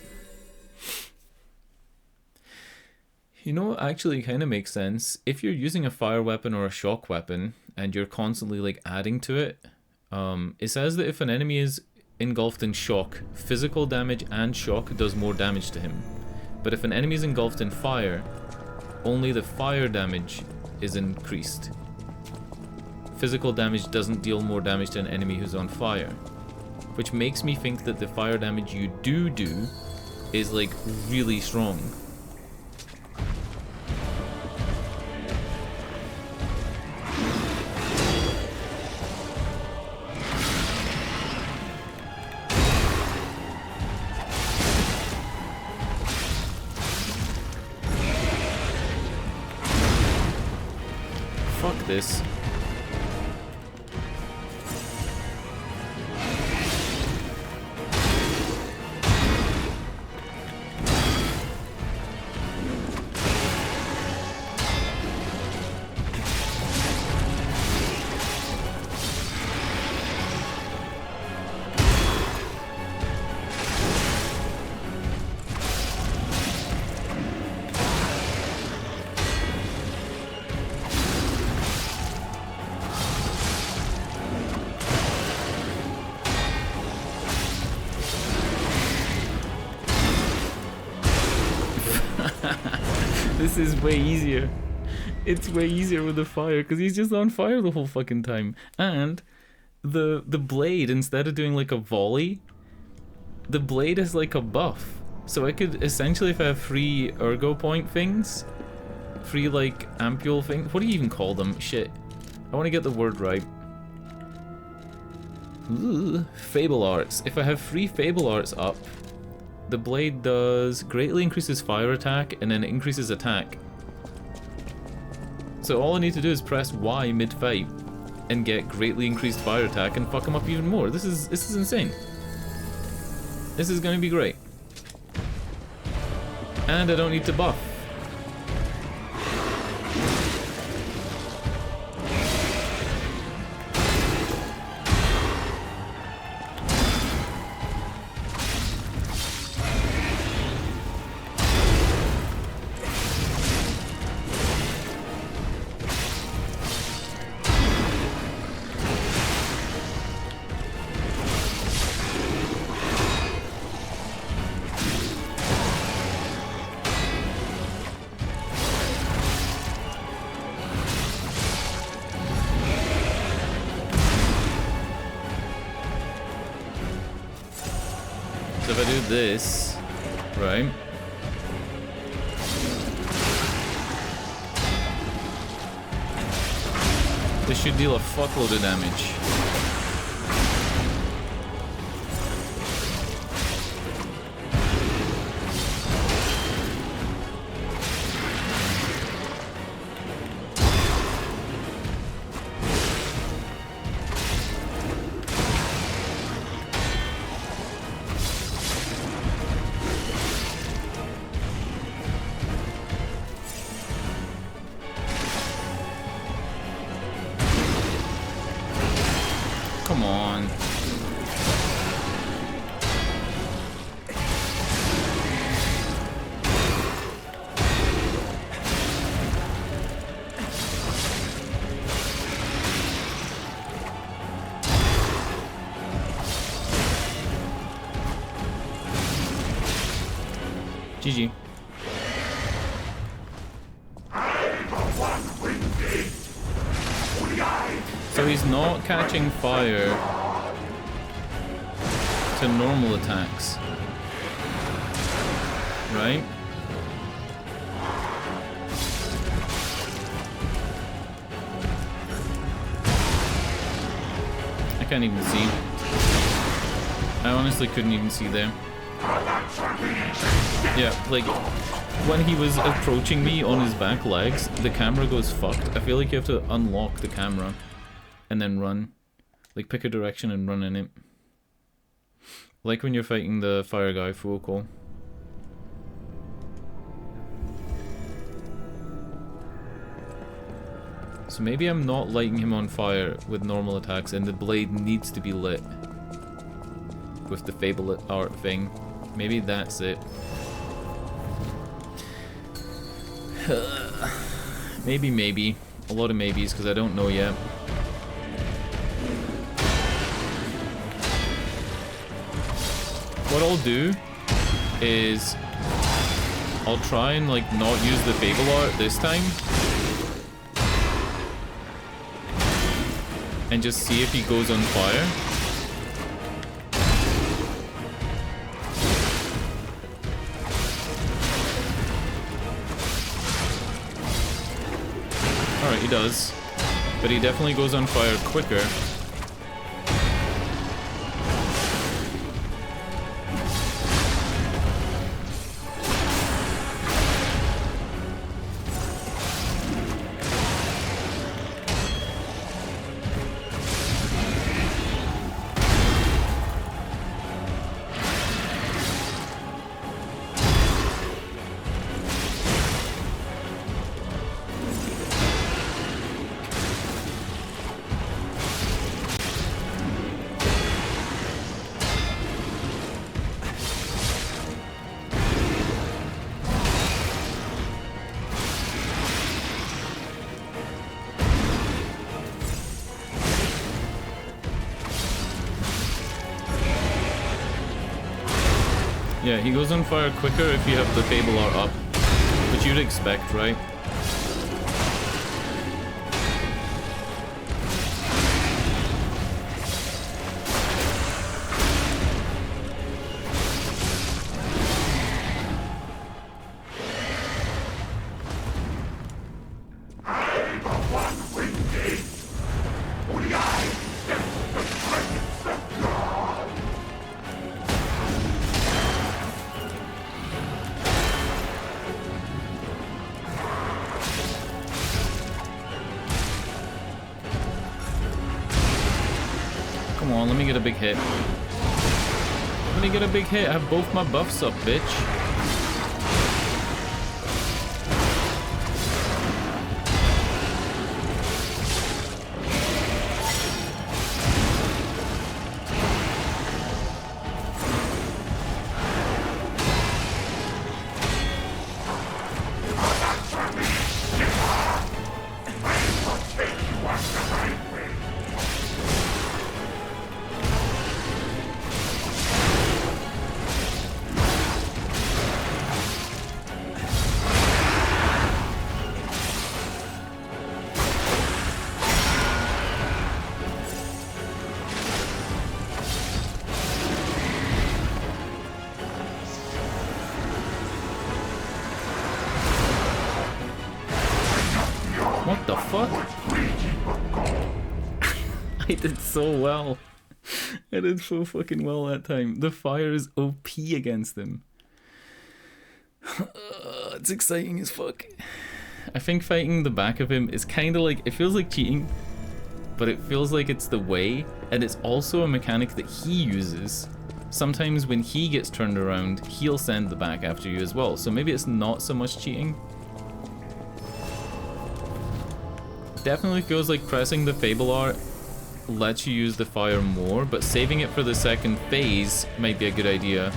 You know what actually kind of makes sense? If you're using a fire weapon or a shock weapon and you're constantly like adding to it, it says that if an enemy is engulfed in shock, physical damage and shock does more damage to him. But if an enemy is engulfed in fire, only the fire damage is increased. Physical damage doesn't deal more damage to an enemy who's on fire. Which makes me think that the fire damage you do is like really strong. Fuck this. This is way easier. It's way easier with the fire because he's just on fire the whole fucking time. And the blade, instead of doing like a volley, the blade is like a buff. So I could essentially, if I have free ergo point things, free like ampule things, what do you even call them? Shit. I want to get the word right. Ooh, Fable Arts. If I have free Fable Arts up, the blade does greatly increases fire attack and then increases attack. So all I need to do is press Y mid-fight and get greatly increased fire attack and fuck him up even more. This is insane. This is gonna be great. And I don't need to buff. So if I do this, right? This should deal a fuckload of damage. Come on. GG. So he's not catching fire to normal attacks, right? I can't even see. I honestly couldn't even see there. Yeah, like, when he was approaching me on his back legs, the camera goes fucked. I feel like you have to unlock the camera and then run. Like, pick a direction and run in it. Like when you're fighting the fire guy, Fuoko. So maybe I'm not lighting him on fire with normal attacks and the blade needs to be lit with the Fable art thing. Maybe that's it. Maybe. A lot of maybes because I don't know yet. What I'll do is I'll try and like not use the Fable art this time and just see if he goes on fire. Alright, he does. But he definitely goes on fire quicker. Yeah, he goes on fire quicker if you have the Fable art up, which you'd expect, right? Come on, let me get a big hit. Let me get a big hit. I have both my buffs up, bitch. What the fuck? I did so well. I did so fucking well that time. The fire is OP against him. It's exciting as fuck. I think fighting the back of him is kind of like, it feels like cheating, but it feels like it's the way, and it's also a mechanic that he uses. Sometimes when he gets turned around, he'll send the back after you as well, so maybe it's not so much cheating. Definitely feels like pressing the Fable art lets you use the fire more, but saving it for the second phase might be a good idea.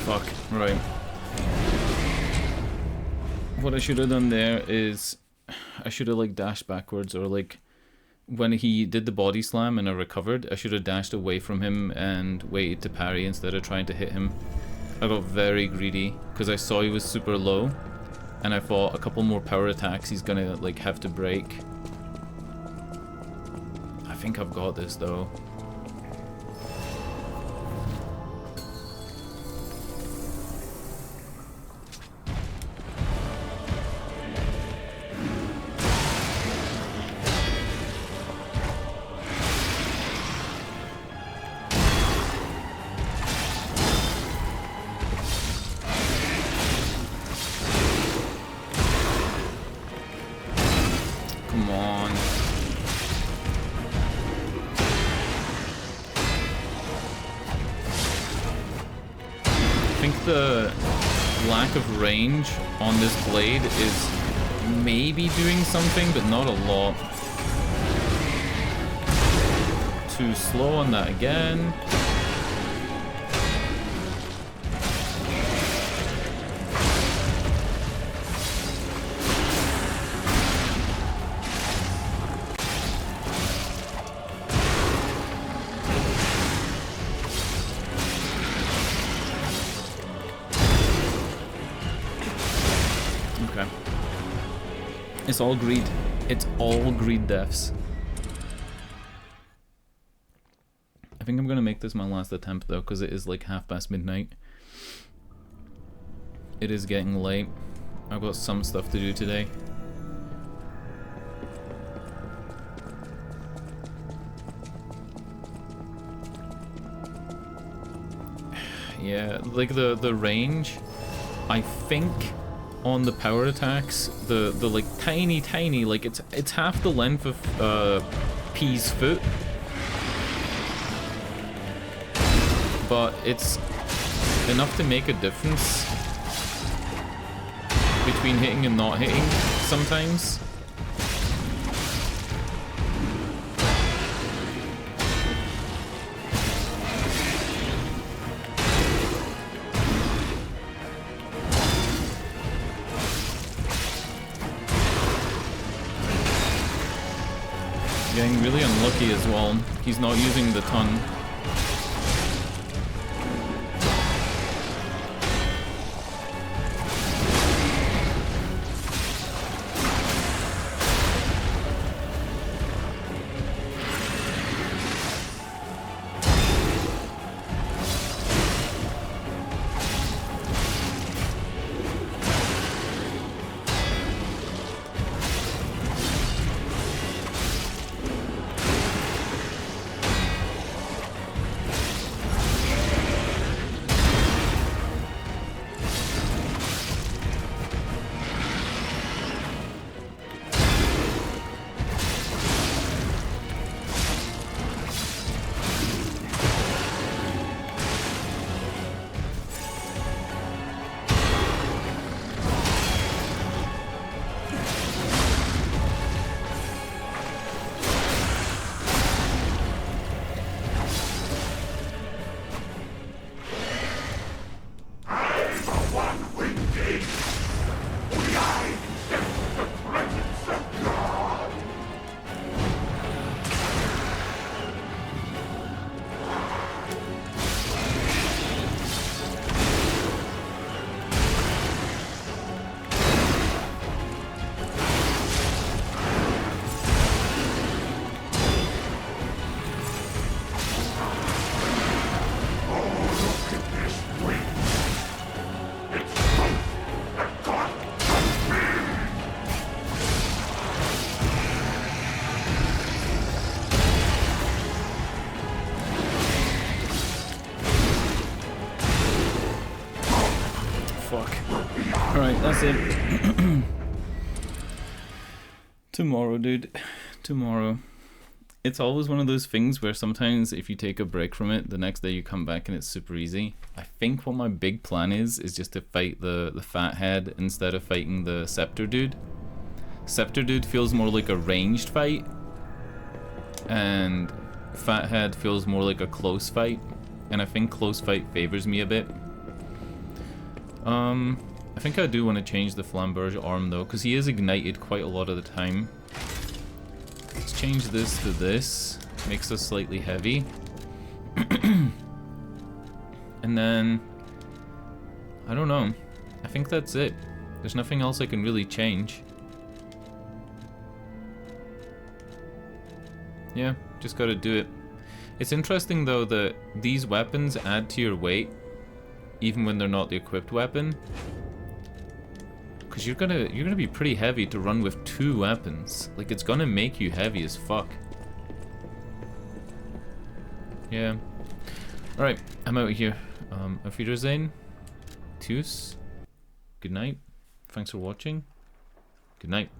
Fuck, right. What I should have done there is I should have like dashed backwards, or like when he did the body slam and I recovered, I should have dashed away from him and waited to parry instead of trying to hit him. I got very greedy because I saw he was super low and I thought a couple more power attacks he's gonna like have to break. I think I've got this though. Come on. I think the lack of range on this blade is maybe doing something, but not a lot. Too slow on that again. Okay. It's all greed. It's all greed deaths. I think I'm gonna make this my last attempt though, because it is like midnight. It is getting late. I've got some stuff to do today. Yeah, like the range, I think on the power attacks, the like tiny, like it's half the length of P's foot, but it's enough to make a difference between hitting and not hitting sometimes. Getting really unlucky as well. He's not using the ton. Alright, that's it. Tomorrow, dude. Tomorrow. It's always one of those things where sometimes if you take a break from it, the next day you come back and it's super easy. I think what my big plan is just to fight the fathead instead of fighting the scepter dude. Scepter dude feels more like a ranged fight, and fathead feels more like a close fight, and I think close fight favors me a bit. I think I do want to change the Flamberge arm though, because he is ignited quite a lot of the time. Let's change this to this. Makes us slightly heavy. And then, I don't know. I think that's it. There's nothing else I can really change. Yeah, just gotta do it. It's interesting though that these weapons add to your weight even when they're not the equipped weapon. Cause you're gonna be pretty heavy to run with 2 weapons. Like, it's gonna make you heavy as fuck. Yeah. Alright, I'm out of here. Auf Wiedersehen. Tschüss. Good night. Thanks for watching. Good night.